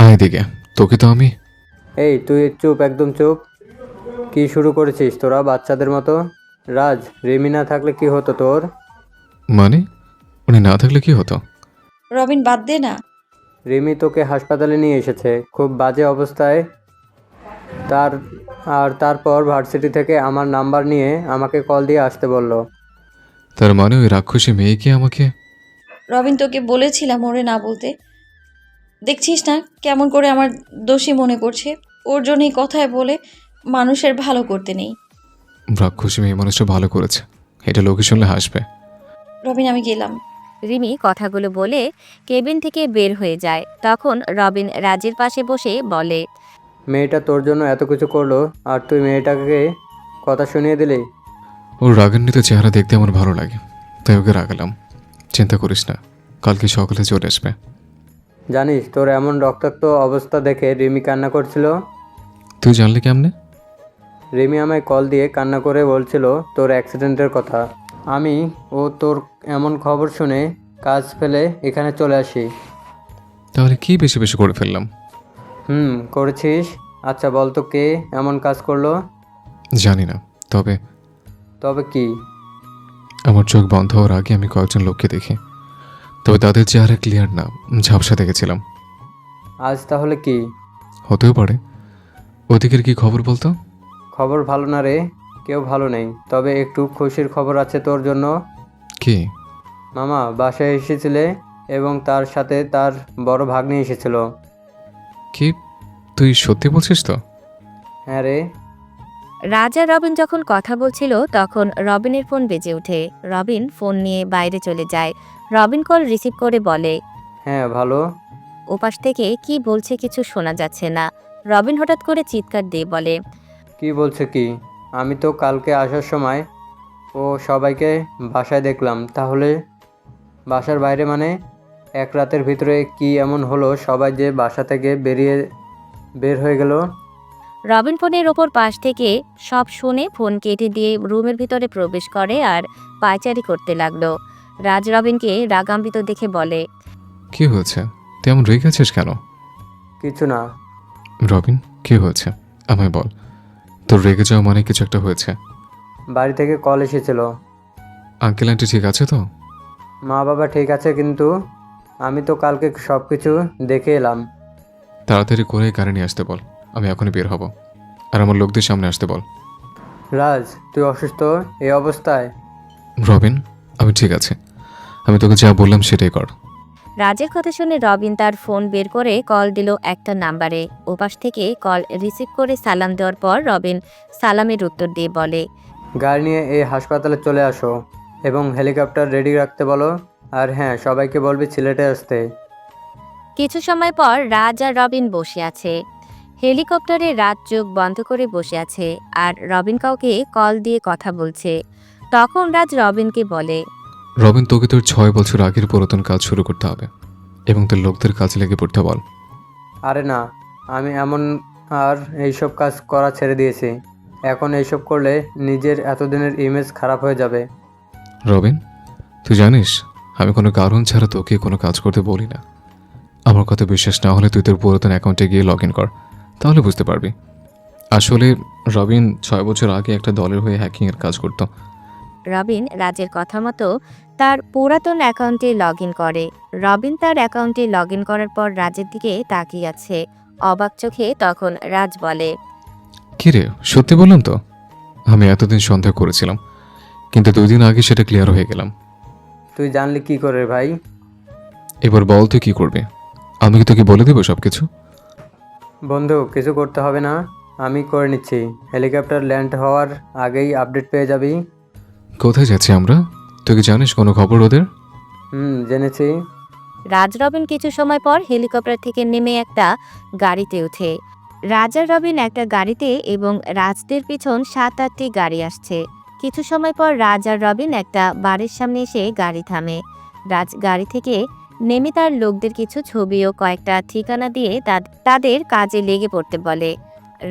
আয় দিকে, তোকে তো আমি। এই তুই চুপ, একদম চুপ। কি শুরু করেছিস তোরা বাচ্চাদের মতো? রাজ, রিমি না থাকলে কি হতো তোর? মানে উনি না থাকলে কি হতো? রবিন বাদ দে না। রিমি তোকে হাসপাতালে নিয়ে এসেছে খুব বাজে অবস্থায়। তারপর ভার্সিটি থেকে আমার নাম্বার নিয়ে আমাকে কল দিয়ে আসতে বলল। তার মানে ওই রাক্ষসী মেয়ে কি আমাকে? রবিন, তোকে বলেছিলাম ওরে না বলতে। দেখছিস না কেমন করে আমার দোষী মনে করছে। ওর জন্যই কথায় বলে মানুষের ভালো করতে নেই। রাক্ষসী মেয়ে মানুষটা ভালো করেছে, এটা লোকে শুনলে হাসবে। রবিন, আমি গেলাম। রিমি কথাগুলো বলে কেবিন থেকে বের হয়ে যায়। তখন রবিন রাজের পাশে বসে বলে, মেয়েটা তোর জন্য এত কিছু করলো আর তুই মেয়েটাকে কথা শুনিয়ে দিলি। ওর রাগান্বিত চেহারা দেখতে আমার ভালো লাগে, তাই ওকে রাগালাম। চিন্তা করিস না, কালকে সকালে চলে আসবে। জানিস তোর এমন রক্তাক্ত অবস্থা দেখে রিমি কান্না করছিল। তুই জানলি কেমনে? রিমি আমায় কল দিয়ে কান্না করে বলছিল তোর অ্যাক্সিডেন্টের কথা। আমি ও তোর এমন খবর শুনে কাজ ফেলে এখানে চলে আসি। তাহলে কি বেশি বেশি করে ফেললাম? করেছিস। আচ্ছা বল তো কে এমন কাজ করলো? জানি না, তবে তবে কি? আমার চোখ বন্ধ হওয়ার আগে আমি কয়েকজন লোককে দেখি, তবে তাদের চেহারা ক্লিয়ার না, ঝাপসা দেখেছিলাম। আজ তাহলে কি হতেও পারে। ওদিকের কি খবর বলতো? খবর ভালো না রে, কেউ ভালো নেই, তবে একটু খুশির খবর আছে তোর জন্য। কি? মামা বাসায় এসেছিলে এবং তার সাথে তার বড় ভাগ্নি এসেছিল। কি তুই সত্যি বলছিস তো? হ্যাঁ রে। রাজ আর রবিন যখন কথা বলছিল তখন রবিনের ফোন বেজে ওঠে। রবিন ফোন নিয়ে বাইরে চলে যায়। রবিন কল রিসিভ করে বলে, হ্যাঁ ভালো। ওপাশ থেকে কি বলছে কিছু শোনা যাচ্ছে না। রবিন হঠাৎ করে চিৎকার দিয়ে বলে, কি বলছে কি? আমি তো কালকে আসার সময় ও সবাইকে বাসায় দেখলাম। তাহলে বাসার বাইরে মানে? এক রাতের ভিতরে কি এমন হলো সবাই যে বাসা থেকে বের হয়ে গেল? রবিন ফোনের ওপর পাশ থেকে সব শুনে ফোন কেটে দিয়ে রুমের ভিতরে প্রবেশ করে আর পায়চারি করতে লাগলো। রাজ রবিনকে রাগান্বিত দেখে বলে, কি হয়েছে? তুই এমন রেগে আছিস কেন? কিছু না। রবিন, কি হয়েছে আমায় বল। তোর রেগে যাওয়া মানে কিছু একটা হয়েছে। বাড়ি থেকে কল এসেছিল। আঙ্কেল আন্টি ঠিক আছে তো? মা বাবা ঠিক আছে, কিন্তু আমি তো কালকে সব কিছু দেখে এলাম। তাড়াতাড়ি করে গাড়ি নিয়ে আসতে বল, আমি এখনই বের হব। আর আমার লোকদের সামনে আসতে বল। রাজ, তুই অসুস্থ এই অবস্থায়? রবিন, আমি ঠিক আছে, আমি তোকে যা বললাম সেটাই কর। রাজের কথা শুনে রবিন তার ফোন বের করে কল দিল একটা নাম্বারে। ওপাশ থেকে কল রিসিভ করে সালাম দেওয়ার পর রবিন সালামের উত্তর দিয়ে বলে, গাড়ি নিয়ে এই হাসপাতালে চলে আসো এবং হেলিকপ্টার রেডি রাখতে বলো। আর হ্যাঁ, সবাইকে বলবি সিলেটে আসতে। কিছু সময় পর রাজ আর রবিন বসে আছে। হেলিকপ্টারে রাজ চোখ বন্ধ করে বসে আছে আর রবিন কাউকে কল দিয়ে কথা বলছে। তখন রাজ রবিনকে বলে, রবিন, তোকে তোর 6 বছর আগের পুরাতন কাজ শুরু করতে হবে এবং তোর লোকদের কাজে লেগে পড়তে বল। আরে না, আমি এমন আর এইসব কাজ করা ছেড়ে দিয়েছি। এখন এইসব করলে নিজের এতদিনের ইমেজ খারাপ হয়ে যাবে। রবিন, তুই জানিস আমি কোনো কারণ ছাড়া তোকে কোনো কাজ করতে বলি না। আমার কথা বিশ্বাস না হলে তুই তোর পুরাতন অ্যাকাউন্টে গিয়ে লগ ইন কর, তাহলে বুঝতে পারবি। আসলে রবিন 6 বছর আগে একটা দলের হয়ে হ্যাকিংয়ের কাজ করত। রবিন রাজের কথা মতো তার পুরাতন অ্যাকাউন্টে লগ ইন করে। রবিন তার অ্যাকাউন্টে লগ ইন করার পর রাজের দিকে তাকিয়ে আছে অবাক চোখে। তখন রাজ বলে, কি রে, সত্যি বললাম তো? আমি এতদিন সন্দেহ করেছিলাম, কিন্তু 2 দিন আগে সেটা ক্লিয়ার হয়ে গেলাম। তুই জানলি কি করে ভাই? এবার বল তুই কি করবি? আমি কি তোকে বলে দেবো সব কিছু? বন্ধু, কিছু করতে হবে না, আমি করে নিচ্ছি। হেলিকপ্টার ল্যান্ড হওয়ার আগেই আপডেট পেয়ে যাবি। কোথায় যাচ্ছি আমরা? তুই কি জানিস কোনো খবর ওদের? জেনেছি। রাজ রবিন কিছু সময় পর হেলিকপ্টার থেকে নেমে একটা গাড়িতে ওঠে। রাজ আর রবিন একটা গাড়িতে এবং রাজদের পিছন 7-8টি গাড়ি আসছে। কিছু সময় পর রাজ আর রবিন একটা বাড়ির সামনে এসে গাড়ি থামে। রাজ গাড়ি থেকে নেমে তার লোকদের কিছু ছবি ও কয়েকটা ঠিকানা দিয়ে তাদের কাজে লেগে পড়তে বলে।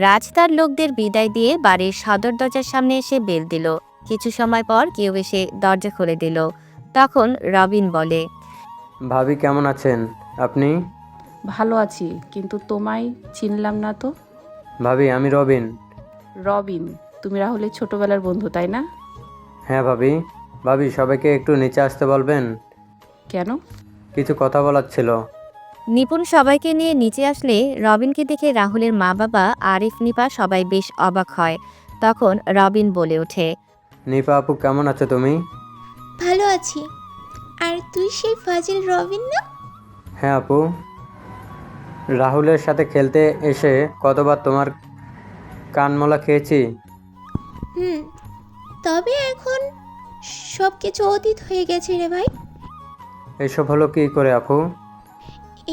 রাজ তার লোকদের বিদায় দিয়ে বাড়ির সদর দরজার সামনে এসে বেল দিল। কিছু সময় পর কেউ এসে দরজা খুলে দিল। তখন রবিন বলে, ভাবি কেমন আছেন আপনি? ভালো আছি, কিন্তু তোমায় চিনলাম না তো। ভাবি, আমি রবিন। রবিন, তুমি রাহুলের ছোটবেলার বন্ধু তাই না? হ্যাঁ ভাবি। ভাবি, সবাইকে একটু নিচে আসতে বলবেন। কেন? কিছু কথা বলার ছিল। নিপুণ সবাইকে নিয়ে নিচে আসলে রবিনকে দেখে রাহুলের মা বাবা আরিফ নিপা সবাই বেশ অবাক হয়। তখন রবিন বলে ওঠে, নিপা আপু, কেমন আছো তুমি? ভালো আছি। আর তুই সেই ফাজিল রবিন না? হ্যাঁ আপু, রাহুলের সাথে খেলতে এসে কতবার তোমার কানমলা খেয়েছি। হুম, তবে এখন সব কিছু অতীত হয়ে গেছে রে ভাই। এসব হলো কি করে আপু?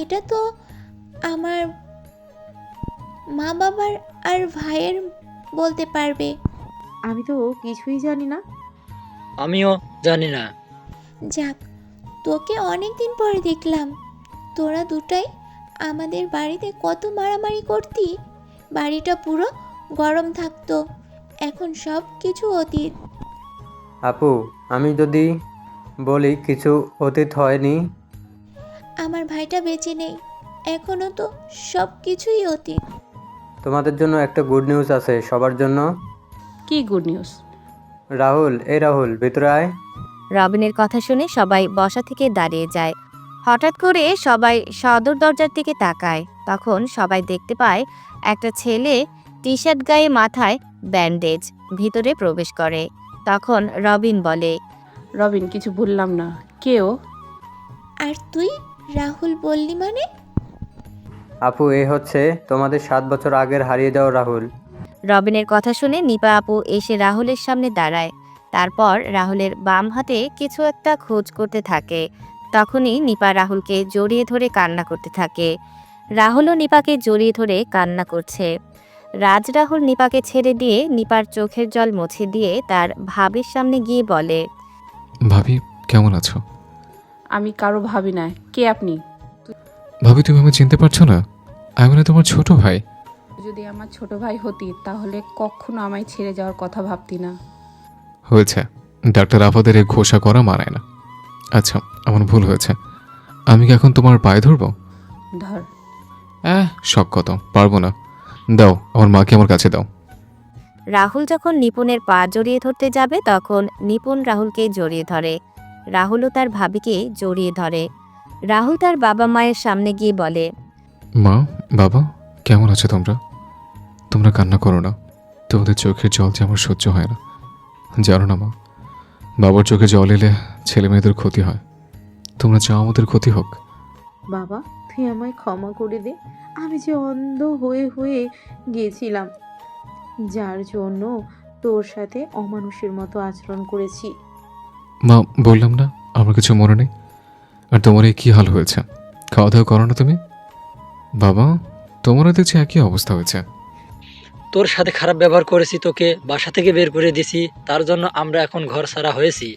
এটা তো আমার মা বাবার আর ভাইয়ের বলতে পারবে। আমি তো কিছুই জানি না। আমিও জানি না। যাক, তোকে অনেক দিন পরে দেখলাম। তোরা দুটাই আমাদের বাড়িতে কত মারামারি করতি, বাড়িটা পুরো গরম থাকতো। এখন সব কিছু অতীত। আপু, আমি যদি বলি কিছু অতীত হয়নি। আমার ভাইটা বেঁচে নেই, এখনো তো সব কিছুই অতীত। তোমাদের জন্য একটা গুড নিউজ আছে, সবার জন্য। কি গুড নিউজ? রাহুল, এই রাহুল, ভিতরে আয়। রবিনের কথা শুনে সবাই বসা থেকে দাঁড়িয়ে যায়। হঠাৎ করে সবাই সদর দরজার দিকে তাকায়। তখন সবাই দেখতে পায় একটা ছেলে টি শার্ট গায়ে, মাথায় ব্যান্ডেজ, ভিতরে প্রবেশ করে। তখন রবিন বলে, রবিন, কিছু বললাম না, কে ও? আর তুই রাহুল বললি মানে? আপু, এ হচ্ছে তোমাদের 7 বছর আগের হারিয়ে যাওয়া রাহুল। রবিনের কথা শুনে নিপা আপু এসে রাহুলের সামনে দাঁড়ায়। তারপর রাহুলের বাম হাতে কিছু একটা খোঁজ করতে থাকে। তখনই নিপা রাহুলকে জড়িয়ে ধরে কান্না করতে থাকে। রাহুলও নিপাকে জড়িয়ে ধরে কান্না করছে। রাহুল নিপাকে ছেড়ে দিয়ে নিপার চোখের জল মুছে দিয়ে তার ভাবির সামনে গিয়ে বলে, ভাবি, কেমন আছো? আমি কারো ভাবি না। কে আপনি? ভাবি, তুমি আমাকে চিনতে পারছো না? আমি না তোমার ছোট ভাই। যদি আমার ছোট ভাই হতি তাহলে কখনো আমায় ছেড়ে যাওয়ার কথা ভাবতি না। হয়েছে, ডাক্তার আফাদের এই ঘোষা করা মানায় না। আচ্ছা, আমার ভুল হয়েছে। আমি কি এখন তোমার পায়ে ধরবো? ধর। শখ কত, পারবো না। দাও, আমার মাকে আমার কাছে দাও। রাহুল যখন নিপুণের পা জড়িয়ে ধরতে যাবে তখন নিপুণ রাহুলকে জড়িয়ে ধরে। রাহুলও তার ভাবিকে জড়িয়ে ধরে। রাহুল তার বাবা মায়ের সামনে গিয়ে বলে, মা, বাবা, কেমন আছো তোমরা? তোমরা কান্না করো না। তোমাদের চোখের জল যে আমার সহ্য হয় না। জানো না মা, বাবার চোখে জল এলে ছেলে মেয়েদের ক্ষতি হয়। তোমরা চাও আমাদের ক্ষতি হোক? বাবা, তুই আমায় ক্ষমা করে দে। আমি যে অন্ধ হয়ে হয়ে গিয়েছিলাম, যার জন্য তোর সাথে অমানুষের মতো আচরণ করেছি। মা, বললাম না আমার কিছু মনে নেই। আর তোমার এই কী হাল হয়েছে? খাওয়া দাওয়া করো না তুমি? বাবা, তোমারও দেখছি একই অবস্থা হয়েছে। তোর সাথে খারাপ ব্যবহার করেছি, তোকে বাসা থেকে বের করে দিছি, তার জন্য আমরা এখন ঘর ছাড়া হয়েছি।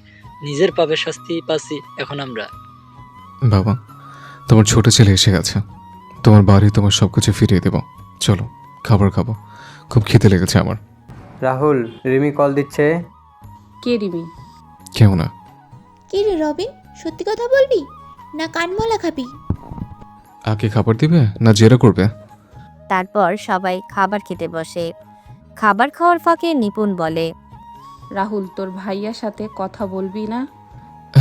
নিজের পাপের শাস্তি পাচ্ছি এখন আমরা। বাবা, তোমার ছোট ছেলে এসে গেছে। তোমার বাড়ি তোমার সব কিছু ফিরিয়ে দেব। চলো, খাবার খাবো, খুব খিদে লেগেছে আমার। রাহুল, রিমি কল দিচ্ছে। কে রিমি? কেউ না। কি রে রবিন, সত্যি কথা বলবি না কানমলা খাবি? আগে খাবার দিবে না জেরা করবে? তারপর সবাই খাবার খেতে বসে। খাবার খাওয়ার ফাঁকে নিপুণ বলে, রাহুল, তোর ভাইয়ার সাথে কথা বলবি না?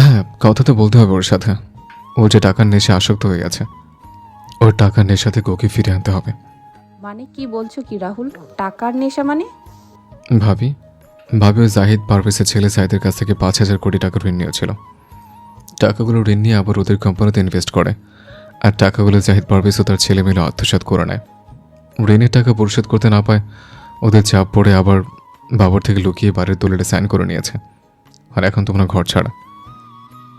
হ্যাঁ, কথা তো বলতে হবে ওর সাথে। ও যে টাকার নেশে আসক্ত হয়ে গেছে, ওর টাকার নেশা থেকে ওকে ফিরে আনতে হবে। মানে কি বলছো কি রাহুল? টাকার নেশা মানে? ভাবি, ওই জাহিদ পারভেজের ছেলে সাইদের কাছ থেকে 5,000 কোটি টাকা ঋণ নিয়েছিল। টাকাগুলো ঋণ নিয়ে আবার ওদের কোম্পানিতে ইনভেস্ট করে, আর টাকাগুলো জাহিদ পারভেজ ও তার ছেলে মিলে আত্মসাৎ করে নেয়। ঋণের টাকা পরিশোধ করতে না পায় ওদের চাপ পড়ে আবার বাবার থেকে লুকিয়ে বাড়ির দলিলে সাইন করে নিয়েছে। আর এখন তোমরা ঘর ছাড়া।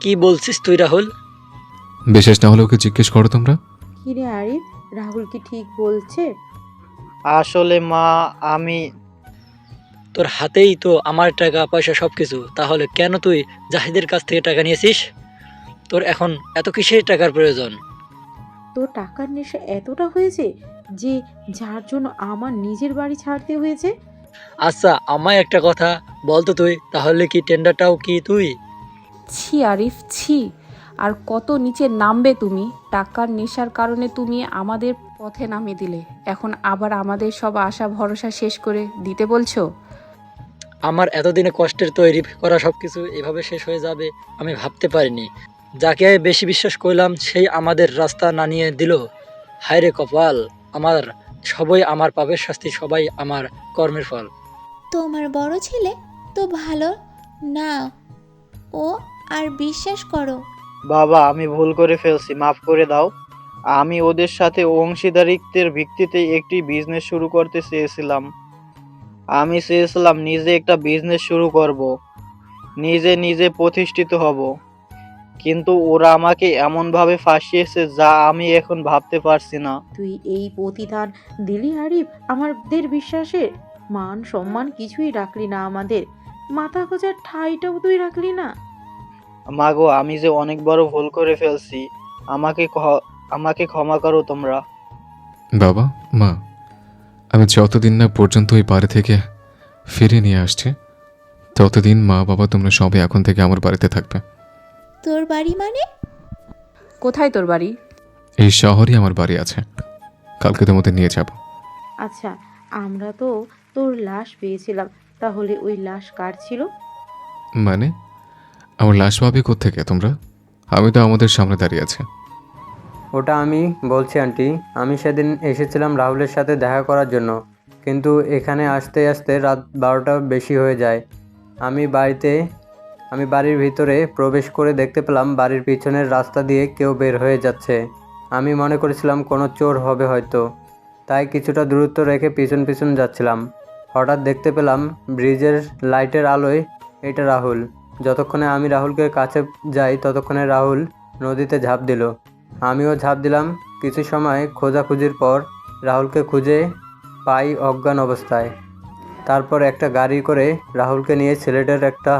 কি বলছিস তুই রাহুল? বিশেষ না হলে ওকে জিজ্ঞেস করো তোমরা। কি রে আরিফ, রাহুল কি ঠিক বলছে? আসলে মা, আমি তোর হাতেই তো আমার টাকা পয়সা সব কিছু, তাহলে কেন তুই জাহিদের কাছ থেকে টাকা নিয়েছিস? তোর এখন এত কিসের টাকার প্রয়োজন? তোর টাকার নেশা এতটা হয়েছে যে যার জন্য আমার নিজের বাড়ি ছাড়তে হয়েছে। আচ্ছা, আমায় একটা কথা বলতো তুই, তাহলে কি টেন্ডারটাও কি তুই? ছি আরিফ, ছি। আর কত নিচে নামবে তুমি? টাকার নেশার কারণে তুমি আমাদের পথে নামিয়ে দিলে, এখন আবার আমাদের সব আশা ভরসা শেষ করে দিতে বলছো? আমার এতদিনে কষ্টের তৈরি করা সব কিছু এভাবে শেষ হয়ে যাবে আমি ভাবতে পারিনি। যাকে বেশি বিশ্বাস করলাম সেই আমাদের রাস্তা নামিয়ে দিল। হায় রে কপাল আমার! সবই আমার পাপের শাস্তি, সবাই আমার কর্মের ফল। তোমার বড় ছেলে তো ভালো না, ও আর বিশ্বাস করো বাবা, আমি ভুল করে ফেলছি, মাফ করে দাও। আমি ওদের সাথে অংশীদারিত্বের ভিত্তিতে একটি বিজনেস শুরু করতে চেয়েছিলাম। আমি চেয়েছিলাম নিজে একটা বিজনেস শুরু করব, নিজে প্রতিষ্ঠিত হব। কিন্তু ওরা আমাকে এমনভাবে ফাঁসিয়েছে যা আমি এখন ভাবতে পারছি না। তুই এই প্রতিদান দিলি আরিফ আমাদের বিশ্বাসে? মান সম্মান কিছুই রাখলি না আমাদের, মাথা গোজার ঠাঁইটাও তুই রাখলি না। মাগো, আমি যে অনেক বড় ভুল করে ফেলছি। আমাকে ক্ষমা করো তোমরা। বাবা, মা, আমি যতদিন না পর্যন্ত ওই বাড়ি থেকে ফিরে নিয়ে আসছি, ততদিন মা বাবা তোমরা সবাই এখন থেকে আমার বাড়িতে থাকবে। তোর বাড়ি মানে? কোথায় তোর বাড়ি? এই শহরে আমার বাড়ি আছে, কালকে তোমাদের নিয়ে যাব। আচ্ছা, আমরা তো তোর লাশ পেয়েছিলাম, তাহলে ওই লাশ কার ছিল? মানে আমার লাশ পাবে কোত্থেকে তোমরা? আমি তো আমাদের সামনে দাঁড়িয়ে আছে। ওটা আমি বলছি আন্টি, আমি সেদিন এসেছিলাম রাহুলের সাথে দেখা করার জন্য, কিন্তু এখানে আসতে আসতে রাত 12টা বেশি হয়ে যায়। আমি বাড়ির ভিতরে প্রবেশ করে দেখতে পেলাম বাড়ির পিছনের রাস্তা দিয়ে কেউ বের হয়ে যাচ্ছে। আমি মনে করেছিলাম কোনো চোর হবে হয়তো, তাই কিছুটা দূরত্ব রেখে পিছন যাচ্ছিলাম। হঠাৎ দেখতে পেলাম ব্রিজের লাইটের আলোয় এটা রাহুল। যতক্ষণে আমি রাহুলকে কাছে যাই ততক্ষণে রাহুল নদীতে ঝাঁপ দিল, আমিও ঝাঁপ দিলাম। কিছু সময় খোঁজাখুঁজির পর রাহুলকে খুঁজে পাই অজ্ঞান অবস্থায়। তারপর একটা গাড়ি করে রাহুলকে নিয়ে সিলেটের একটা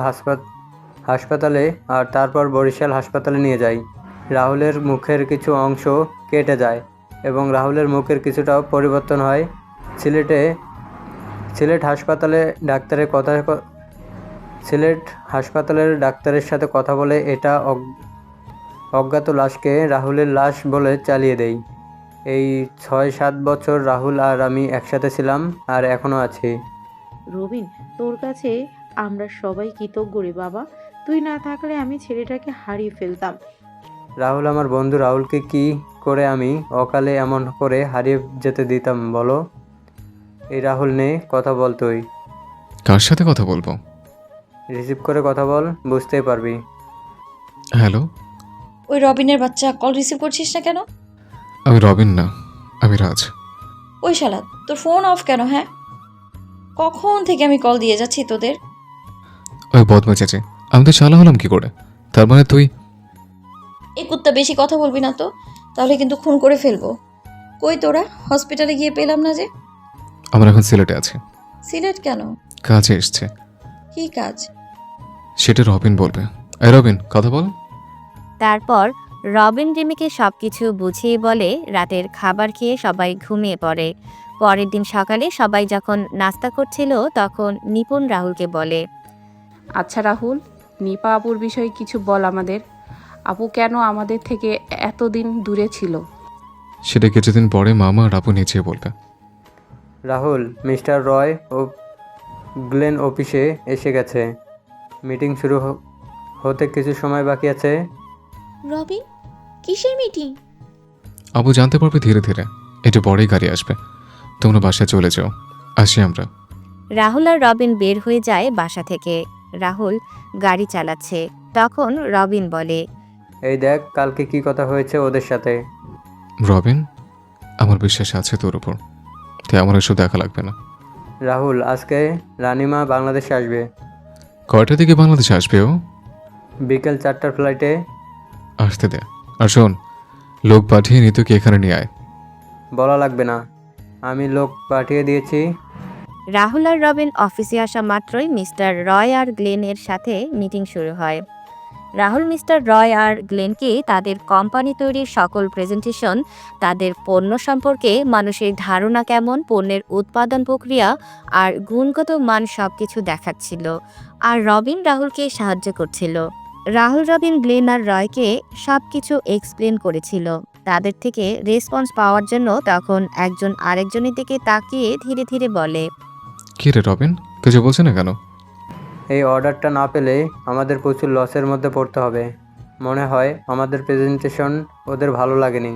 হাসপাতালে আর তারপর বরিশাল হাসপাতালে নিয়ে যাই। রাহুলের মুখের কিছু অংশ কেটে যায় এবং রাহুলের মুখের কিছুটাও পরিবর্তন হয়। সিলেট হাসপাতালের ডাক্তারের সাথে কথা বলে এটা অজ্ঞাত লাশকে রাহুলের লাশ বলে চালিয়ে দেই। এই 6-7 বছর রাহুল আর আমি একসাথে ছিলাম আর এখনও আছি। রবিন, তোর কাছে আমরা সবাই কৃতজ্ঞ রে বাবা। তুই না থাকলে আমি ছেলেটাকে হারিয়ে ফেলতাম। রাহুল আমার বন্ধু, রাহুলকে কি করে আমি অকালে এমন করে হারিয়ে যেতে দিতাম বলো? এই রাহুল নে, কথা বল তুই। কার সাথে কথা বলবো? রিসিভ করে কথা বল, বুঝতেই পারবি। হ্যালো, ওই রবিনের বাচ্চা, কল রিসিভ করছিস না কেন? আমি রবিন না, আমি রাজ। ওই শালা, তোর ফোন অফ কেন? হ্যাঁ, কখন থেকে আমি কল দিয়ে যাচ্ছি তোদের। ওই বদমা চেঁচে আমি তো চালা হলাম কি করে? তার মানে তুই? এই কুত্তা, বেশি কথা বলবি না তো, তাহলে কিন্তু খুন করে ফেলবো। কই তোরা? হসপিটালে গিয়ে পেলাম না যে। আমরা এখন সিলেটে আছি। সিলেট কেন? কাজে এসছে। কি কাজ? সেটা রবিন বলবে। এই রবিন, কথা বল। তারপর রবিন রিমিকে সবকিছু বুঝিয়ে বলে। রাতের খাবার খেয়ে সবাই ঘুমিয়ে পড়ে। পরের দিন সকালে সবাই যখন নাস্তা করছিল তখন নিপুণ রাহুলকে বলে, আচ্ছা রাহুল, নিপা আপুর বিষয়ে কিছু বল আমাদের। আপু কেন আমাদের থেকে এতদিন দূরে ছিল? সেটা কিছুদিন পরে মামা আর আপু নিচে বলবে। রাহুল, মিস্টার রয় ও গ্লেন অফিসে এসে গেছে। মিটিং শুরু হতে কিছু সময় বাকি আছে। রবিন, কিসের মিটিং? আপু জানতে পারবে ধীরে ধীরে, একটু পরেই গাড়ি আসবে। তোমরা বাসায় চলে যাও, আসি আমরা। রাহুল আর রবিন বের হয়ে যায় বাসা থেকে। রাহুল গাড়ি চালাচ্ছে, তখন রবিন বলে, এই দেখ কালকে কি কথা হয়েছে ওদের সাথে। রবিন, আমার বিশ্বাস আছে তোর উপর, তাই আমার এসব দেখা লাগবে না। রাহুল, আজকে রানিমা বাংলাদেশে আসবে। কয়টার দিকে বাংলাদেশে আসবে ও? বিকেল 4টার ফ্লাইটে। আসতে দে। আর শোন, লোক পাঠিয়ে নিতুকে এখানে নিয়ে আয়। বলা লাগবে না, আমি লোক পাঠিয়ে দিয়েছি। রাহুল আর রবিন অফিসে আসা মাত্রই মিস্টার রয় আর গ্লেনের সাথে মিটিং শুরু হয়। রাহুল মিস্টার রয় আর গ্লেনকে তাদের কোম্পানি তৈরির সকল প্রেজেন্টেশন, তাদের পণ্য সম্পর্কে মানুষের ধারণা কেমন, পণ্যের উৎপাদন প্রক্রিয়া আর গুণগত মান সবকিছু দেখাচ্ছিল। আর রবিন রাহুলকে সাহায্য করছিল। রাহুল, রবিন, গ্লেন আর রয়কে সবকিছু এক্সপ্লেন করেছিল। তাদের থেকে রেসপন্স পাওয়ার জন্য তখন একজন আরেকজনের দিকে তাকিয়ে ধীরে ধীরে বলে, কি রে রবিন, কিছু বলছে না কেন? এই অর্ডারটা না পেলে আমাদের প্রচুর লসের মধ্যে পড়তে হবে। মনে হয় আমাদের প্রেজেন্টেশন ওদের ভালো লাগেনি।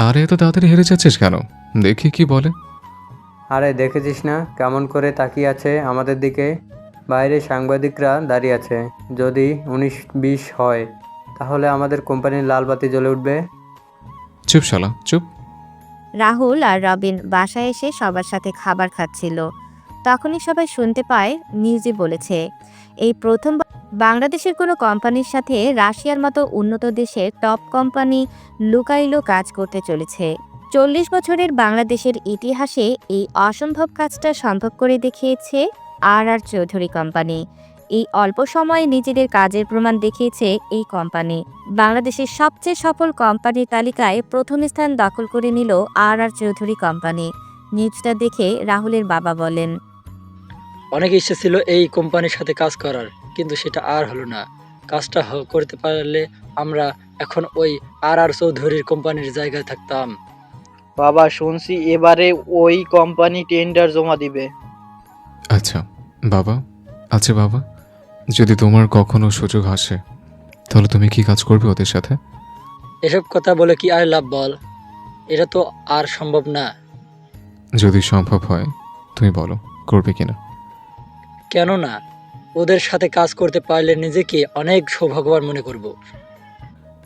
আরে এত তাড়াতাড়ি হেরে যাচ্ছিস কেন? দেখি কি বলে। আরে দেখেছিস না কেমন করে তাকিয়ে আছে আমাদের দিকে? বাইরে সাংবাদিকরা দাঁড়িয়ে আছে। যদি 19-20 হয় তাহলে আমাদের কোম্পানির লাল বাতি জ্বলে উঠবে। চুপ শালা চুপ। রাহুল আর রবিন বাসায় এসে সবার সাথে খাবার খাচ্ছিল। তখনই সবাই শুনতে পায় নিউজে বলেছে এই প্রথম বাংলাদেশের কোনো কোম্পানির সাথে রাশিয়ার মতো উন্নত দেশের টপ কোম্পানি লুকাইলো কাজ করতে চলেছে। 40 বছরের বাংলাদেশের ইতিহাসে এই অসম্ভব কাজটা সম্ভব করে দেখিয়েছে আর চৌধুরী কোম্পানি। এই অল্প সময়ে নিজেদের কাজের প্রমাণ দেখিয়েছে এই কোম্পানি। বাংলাদেশের সবচেয়ে সফল কোম্পানির তালিকায় প্রথম স্থান দখল করে নিল আর চৌধুরী কোম্পানি। নিউজটা দেখে রাহুলের বাবা বলেন, অনেক ইচ্ছে ছিল এই কোম্পানির সাথে কাজ করার, কিন্তু সেটা আর হলো না। কাজটা করতে পারলে আমরা এখন ওই আর চৌধুরীর কোম্পানির জায়গায় থাকতাম। বাবা, শুনছি এবারে ওই কোম্পানি টেন্ডার জমা দিবে। আচ্ছা বাবা, যদি তোমার কখনো সুযোগ আসে তাহলে তুমি কি কাজ করবে ওদের সাথে? এসব কথা বলে কি আর লাভ বল? এটা তো আর সম্ভব না। যদি সম্ভব হয় তুমি বলো করবে কিনা। কেন না? ওদের সাথে কাজ করতে পারলে নিজেকে অনেক সৌভাগ্যবান মনে করব।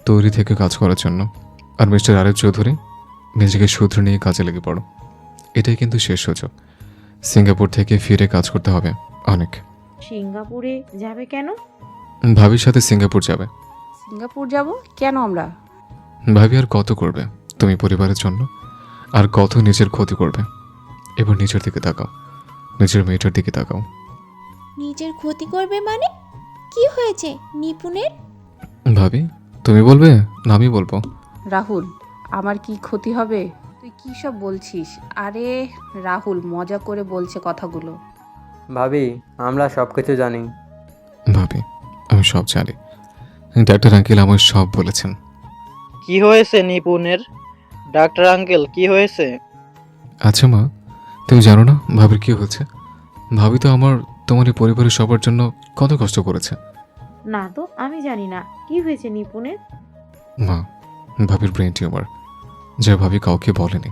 তৈরি থেকে কাজ করার জন্য। আর মিস্টার আরিফ চৌধুরী, নিজেকে শুধরে নিয়ে কাজে লেগে পড়ো। এটাই কিন্তু শেষ সুযোগ। সিঙ্গাপুর থেকে ফিরে কাজ করতে হবে অনেক। সিঙ্গাপুরে যাবে কেন? ভাবির সাথে সিঙ্গাপুর যাবে। সিঙ্গাপুর যাব কেন আমরা? ভাবি আর কত করবে তুমি পরিবারের জন্য, আর কত নিজের ক্ষতি করবে। এবার নিজের দিকে তাকাও, নিজের মেয়েটার দিকে তাকাও। নিজের ক্ষতি করবে মানে? কি হয়েছে নিপুণের? ভাবি তুমি বলবে না আমি বলবো? রাহুল, আমার কি ক্ষতি হবে? তুই কি সব বলছিস? আরে রাহুল মজা করে বলছে কথাগুলো। ভাবি, আমরা সব কিছু জানি। ভাবি আমি সব জানি, ডাক্তার আঙ্কেল আমার সব বলেছেন। কি হয়েছে নিপুণের? ডাক্তার আঙ্কেল কি হয়েছে? আচ্ছা মা, তুমি জানো না ভাবির কি হয়েছে? ভাবি তো তোমার এই পরিবারের সবার জন্য কত কষ্ট করেছে। না তো, আমি জানি না কি হয়েছে নিপুণের। মা, ভাবির ব্রেন টিউমার, যা ভাবি কাউকে বলেনি।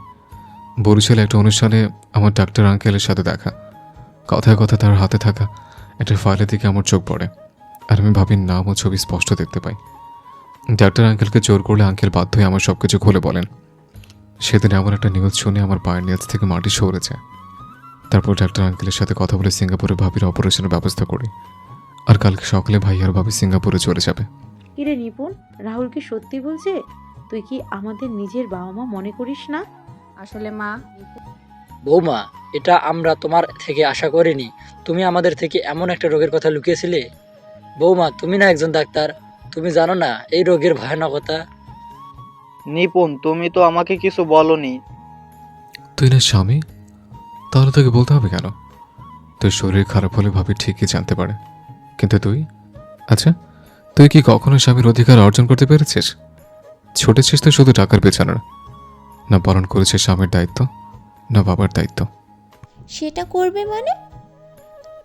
বরিশালে একটা অনুষ্ঠানে আমার ডাক্তার আঙ্কেলের সাথে দেখা, কথায় কথা তার হাতে থাকা একটা ফাইলের দিকে আমার চোখ পড়ে, আর আমি ভাবির নাম ও ছবি স্পষ্ট দেখতে পাই। ডাক্তার আঙ্কেলকে জোর করলে আঙ্কেল বাধ্য হয়ে আমার সব কিছু খুলে বলেন। সেদিন এমন একটা নিউজ শুনে আমার পায়ের নিচ থেকে মাটি সরে যায়। তারপর ডাক্তার আঙ্কেলের সাথে কথা বলে সিঙ্গাপুরে ভাবির অপারেশনের ব্যবস্থা করি, আর কালকে সকালে ভাই আর ভাবি সিঙ্গাপুরে চলে যাবে। কিরে নিপুণ, রাহুল কি সত্যি বলছে? তুই কি আমাদের নিজের বাবা মা মনে করিস না? আসলে মা, বৌমা, এটা আমরা তোমার থেকে আশা করিনি। তুমি আমাদের থেকে এমন একটা রোগের কথা লুকিয়েছিলে। বৌমা, তুমি না একজন ডাক্তার, তুমি জানো না এই রোগের ভয়ানকতা? নিপুণ, তুমি তো আমাকে কিছু বলনি। তুই না স্বামী, তাহলে তোকে বলতে হবে কেন? তোর শরীর খারাপ হলে ভাবি ঠিকই জানতে পারে, কিন্তু আচ্ছা তুই কি কখনো স্বামীর অধিকার অর্জন করতে পেরেছিস? ছুটেছিস তো শুধু টাকার পেছনে, না পালন করেছিস স্বামীর দায়িত্ব, না বাবার দায়িত্ব। সেটা করবে মানে?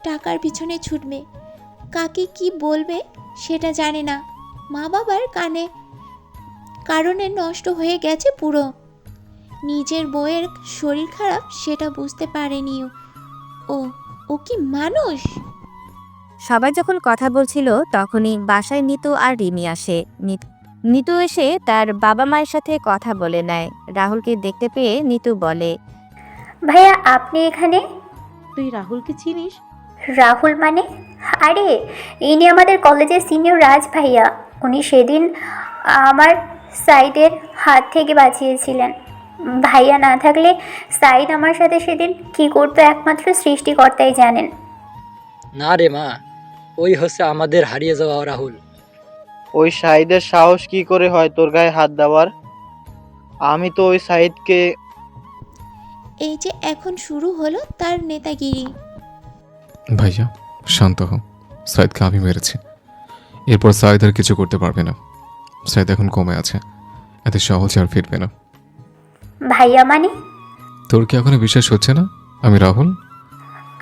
টাকার পিছনে ছুটবে, কাকে কি বলবে সেটা জানে না। মা বাবার কারণে নষ্ট হয়ে গেছে পুরো। নিজের বউয়ের শরীর খারাপ সেটা বুঝতে পারেনি ও কি মানুষ? সবাই যখন কথা বলছিল তখনই বাসায় নিতু আর রিমি আসে। নিতু এসে তার বাবা মায়ের সাথে কথা বলে নেয়। রাহুলকে দেখতে পেয়ে নিতু বলে, ভাইয়া আপনি এখানে? তুই রাহুলকে চিনিস? রাহুল মানে? আরে ইনি আমাদের কলেজের সিনিয়র রাজ ভাইয়া। উনি সেদিন আমার সাইডের হাত থেকে বাঁচিয়েছিলেন। ভাইয়া না থাকলে সাইড আমার সাথে সেদিন কী করতো একমাত্র সৃষ্টিকর্তাই জানেন। না রে মা, ওই হচ্ছে আমাদের হারিয়ে যাওয়া রাহুল। ওই সাইদের সাহস কি করে হয় তোর গায়ে হাত দেওয়ার? আমি তো ওই সাইদকে। এই যে এখন শুরু হলো তার নেতাগিরি। ভাইয়া শান্ত হও, সাইদকে আমি মেরেছি। এরপর সাইদ আর কিছু করতে পারবে না। সাইদ এখন কমে আছে, এত সহজে আর ফিরবে না। ভাইয়া মানে? তোর কি এখনো বিশ্বাস হচ্ছে না আমি রাহুল?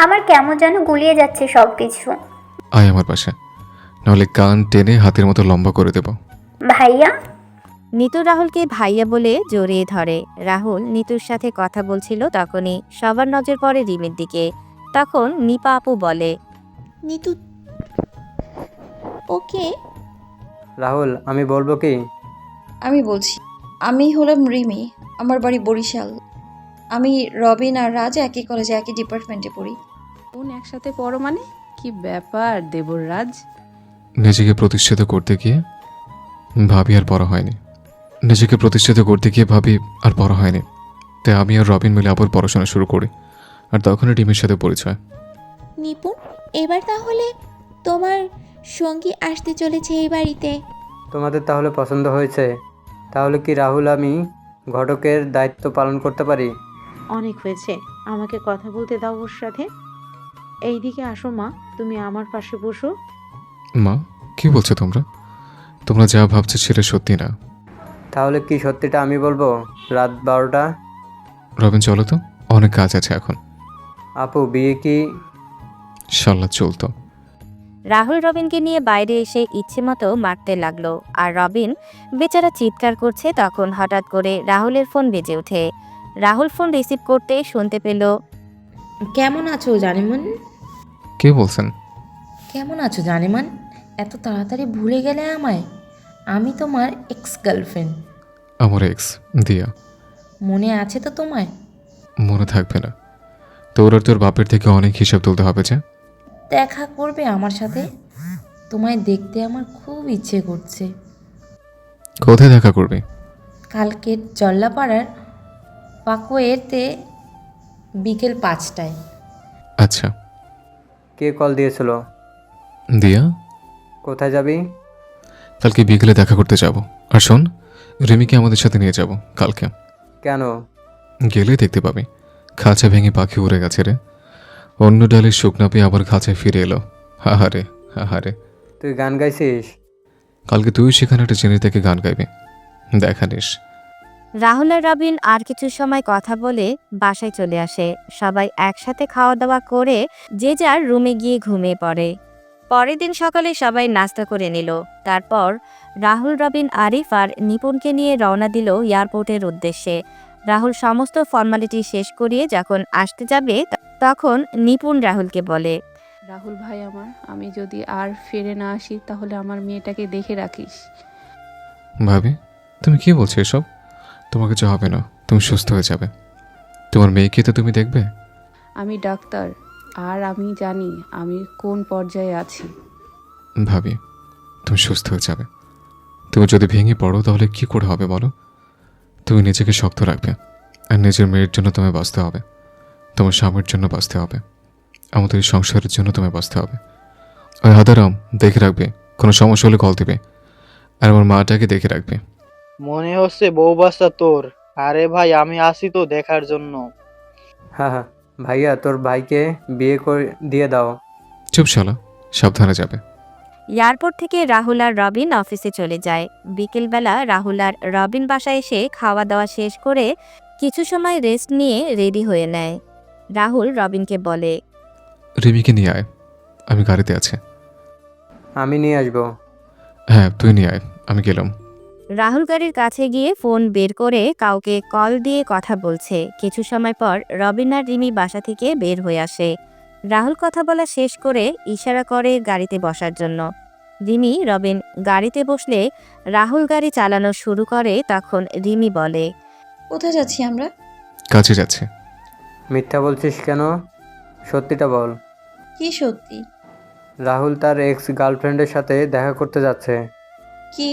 আমার কেমন যেন গুলিয়ে যাচ্ছে সব কিছু। আয় আমার পাশে, নাহলে কান টেনে হাতের মতো লম্বা করে দেব। ভাইয়া? নিতু রাহুলকে ভাইয়া বলে জড়িয়ে ধরে। রাহুল নিতুর সাথে কথা বলছিল, তখনই সবার নজর পড়ে রিমির দিকে। তখন নিপা আপু বলে, নিতু ওকে? রাহুল, আমি বলবো কি? আমি বলছি, আমি হলাম রিমি, আমার বাড়ি বরিশাল। আমি রবিন আর রাজ একই কলেজে একই ডিপার্টমেন্টে পড়ি। বোন একসাথে পড়ো মানে? কি ব্যাপার দেবরাজ? নিজেকে প্রতিষ্ঠিত করতে গিয়ে ভাবি আর বড় হয়নি। নিজেকে প্রতিষ্ঠিত করতে গিয়ে ভাবি আর বড় হয়নি। তাই আমি আর রবিন মিলে আবার পড়াশোনা শুরু করি, আর তখনই টিমের সাথে পরিচয়। নিপুণ, এবার তাহলে তোমার সঙ্গী আসতে চলেছে এই বাড়িতে। তোমাদের তাহলে পছন্দ হয়েছে? তাহলে কি রাহুল আমি ঘটকের দায়িত্ব পালন করতে পারি? অনেক হয়েছে, আমাকে কথা বলতে দাও ওর সাথে। এইদিকে আসো মা, তুমি আমার পাশে বসো। মা, কি বলছো তোমরা? তোমরা যা ভাবছো সেটা সত্যি না। তাহলে কি সত্যিটা আমি বলবো? রাত 12টা। রবিন, চলো তো, অনেক কাজ আছে এখন। আপু, বিয়ে কি? শাল্লা চলতো। রাহুল রবিনকে নিয়ে বাইরে এসে ইচ্ছে মতো মারতে লাগলো, আর রবিন বেচারা চিৎকার করছে। তখন হঠাৎ করে রাহুলের ফোন বেজে ওঠে। রাহুল ফোন রিসিভ করতে শুনতে পেল, কেমন আছো জানেমান? কে বলছেন? কেমন আছো জানেমান? এত তাড়াতাড়ি ভুলে গেলে আমায়? আমি তোমার এক্স গার্লফ্রেন্ড। আমার এক্স দিয়া। মনে আছে তো তোমায়? মনে থাকবে না? তোর আর তোর বাপের থেকে অনেক হিসাব তুলতে হবে যে। দেখা করবে আমার সাথে? তোমায় দেখতে আমার খুব ইচ্ছে করছে। কোথায় দেখা করবি? কালকে জল্লাপাড়ার পাকোয়েতে বিকেল 5টায়। আচ্ছা। কে কল দিয়েছিল? দিয়া। কোথায় যাবি? কালকে বিকেলে দেখা করতে যাব। আর শোন, রিমিকে আমাদের সাথে নিয়ে যাব কালকে। কেন? গেলে দেখতে পাবি খাঁচা ভেঙে পাখি উড়ে গেছে রে। অন্য ডালে শুকনা পেয়ে আবার খাঁচায় ফিরে এলো। হাহারে হাহারে। তুই গান গাইছিস? কালকে তুই সেখানে একটা চেনে থেকে গান গাইবি, দেখা নিস। রাহুল আর রবিন আর কিছু সময় কথা বলে বাসায় চলে আসে। সবাই একসাথে খাওয়া দাওয়া করে যে যার রুমে গিয়ে ঘুমিয়ে পড়ে। পরের দিন সকালে সবাই নাস্তা করে নিল। তারপর রাহুল, রবিন, আরিফ আর নিপুণকে নিয়ে রওনা দিল এয়ারপোর্টের উদ্দেশ্যে। রাহুল সমস্ত ফর্মালিটি শেষ করিয়ে যখন আসতে যাবে তখন নিপুণ রাহুলকে বলে, রাহুল ভাই আমার, আমি যদি আর ফিরে না আসি তাহলে আমার মেয়েটাকে দেখে রাখিস। ভাবি, তুমি কি বলছো এসব? তোমার কিছু হবে না, তুমি সুস্থ হয়ে যাবে। তোমার মেয়েকে তো তুমি দেখবে। আমি ডাক্তার, আর আমি জানি আমি কোন পর্যায়ে আছি। ভাবি, তুমি সুস্থ হয়ে যাবে। তুমি যদি ভেঙে পড়ো তাহলে কি করে হবে বলো? তুমি নিজেকে শক্ত রাখবে, আর নিজের মেয়ের জন্য তোমায় বাঁচতে হবে, তোমার স্বামীর জন্য বাঁচতে হবে, আমাদের এই সংসারের জন্য তোমায় বাঁচতে হবে। ওই হাদারাম দেখে রাখবে, কোনো সমস্যা হলে কল দেবে, আর আমার মাটাকে দেখে রাখবে। মনে হচ্ছে বউ বাচ্চা তোর। আরে ভাই, আমি আসি তো দেখার জন্য। হ্যাঁ হ্যাঁ ভাইয়া, তোর ভাইকে বিয়ে করে দিয়ে দাও। চুপ শালা, সাবধানে যাবে। এয়ারপোর্ট থেকে রাহুল আর রবিন অফিসে চলে যায়। বিকেলবেলা রাহুল আর রবিন বাসায় এসে খাওয়া দাওয়া শেষ করে কিছু সময় রেস্ট নিয়ে রেডি হয়ে নেয়। রাহুল রবিনকে বলে, রিমিকে নিয়ে আয়, আমি গাড়িতে আছি। আমি নিয়ে আসবো। হ্যাঁ, তুই নিয়ে আয়, আমি গেলাম। রাহুল গাড়ির কাছে গিয়ে ফোন বের করে কাউকে কল দিয়ে কথা বলছে। কিছু সময় পর রবিন আর রিমি বাসা থেকে বের হয়ে আসে। রাহুল কথা বলা শেষ করে ইশারা করে গাড়িতে বসার জন্য। রিমি রবিন গাড়িতে বসলে রাহুল গাড়ি চালানো শুরু করে। তখন রিমি বলে, কোথায় যাচ্ছি আমরা? কাছে যাচ্ছে। মিথ্যা বলছিস কেন? সত্যিটা বল। কি সত্যি? রাহুল তার এক্স গার্লফ্রেন্ডের সাথে দেখা করতে যাচ্ছে। কি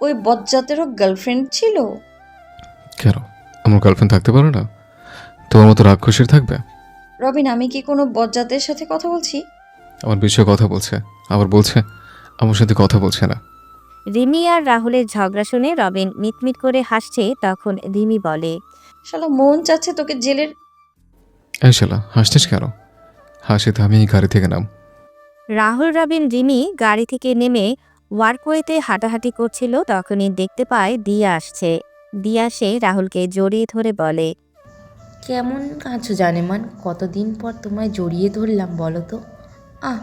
ওই বজ্জাতেরও গার্লফ্রেন্ড ছিল? কেন, আমার গার্লফ্রেন্ড থাকতে পারে না? তোমার মতো রাক্ষসের থাকবে? রবিন, আমি কি কোনো বজ্জাতের সাথে কথা বলছি? আমার বিষয়ে কথা বলছে, আবার বলছে আমার সাথে কথা বলছে না। রিমি আর রাহুলের ঝগড়া শুনে রবিন মিটমিট করে হাসছে। তখন রিমি বলে, শালা মন চাচ্ছে তোকে জেলের। এই শালা, হাসছিস কেন? হাসি থামি গাড়ি থেকে নাম। রাহুল, রবিন, রিমি গাড়ি থেকে নেমে ওয়ার্কওয়েতে হাঁটাহাঁটি করছিল। তখনই দেখতে পায় দিয়া আসছে। দিয়া সে রাহুলকে জড়িয়ে ধরে বলে, কেমন আছো জানেমান? কতদিন পর তোমায় জড়িয়ে ধরলাম বলো তো। আহ,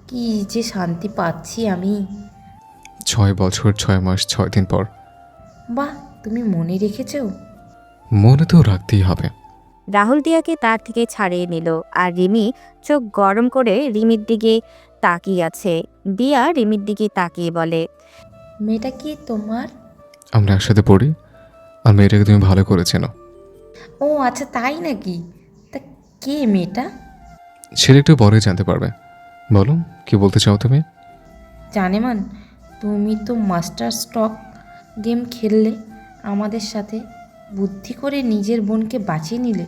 কি যে শান্তি পাচ্ছি আমি। 6 বছর 6 মাস 6 দিন পর। বাহ, তুমি মনে রেখেছো। মনে তো রাখতেই হবে। রাহুল দিয়াকে তার থেকে ছাড়িয়ে নিল, আর রিমি চোখ গরম করে রিমির দিকে তাকিয়ে আছে। দিয়া রিমির দিকে তাকিয়ে বলে, মেয়েটা কি তোমার? আমরা একসাথে পড়ি, আর মেয়েটাকে তুমি ভালো করে চেনো। ও আচ্ছা, তাই নাকি? তা কে মেয়েটা? সেটা একটু পরে জানতে পারবে। বলো, কি বলতে চাও তুমি? জানেমান, তুমি তো মাস্টার স্টক গেম খেললে আমাদের সাথে, বুদ্ধি করে নিজের বোনকে বাঁচিয়ে নিলে,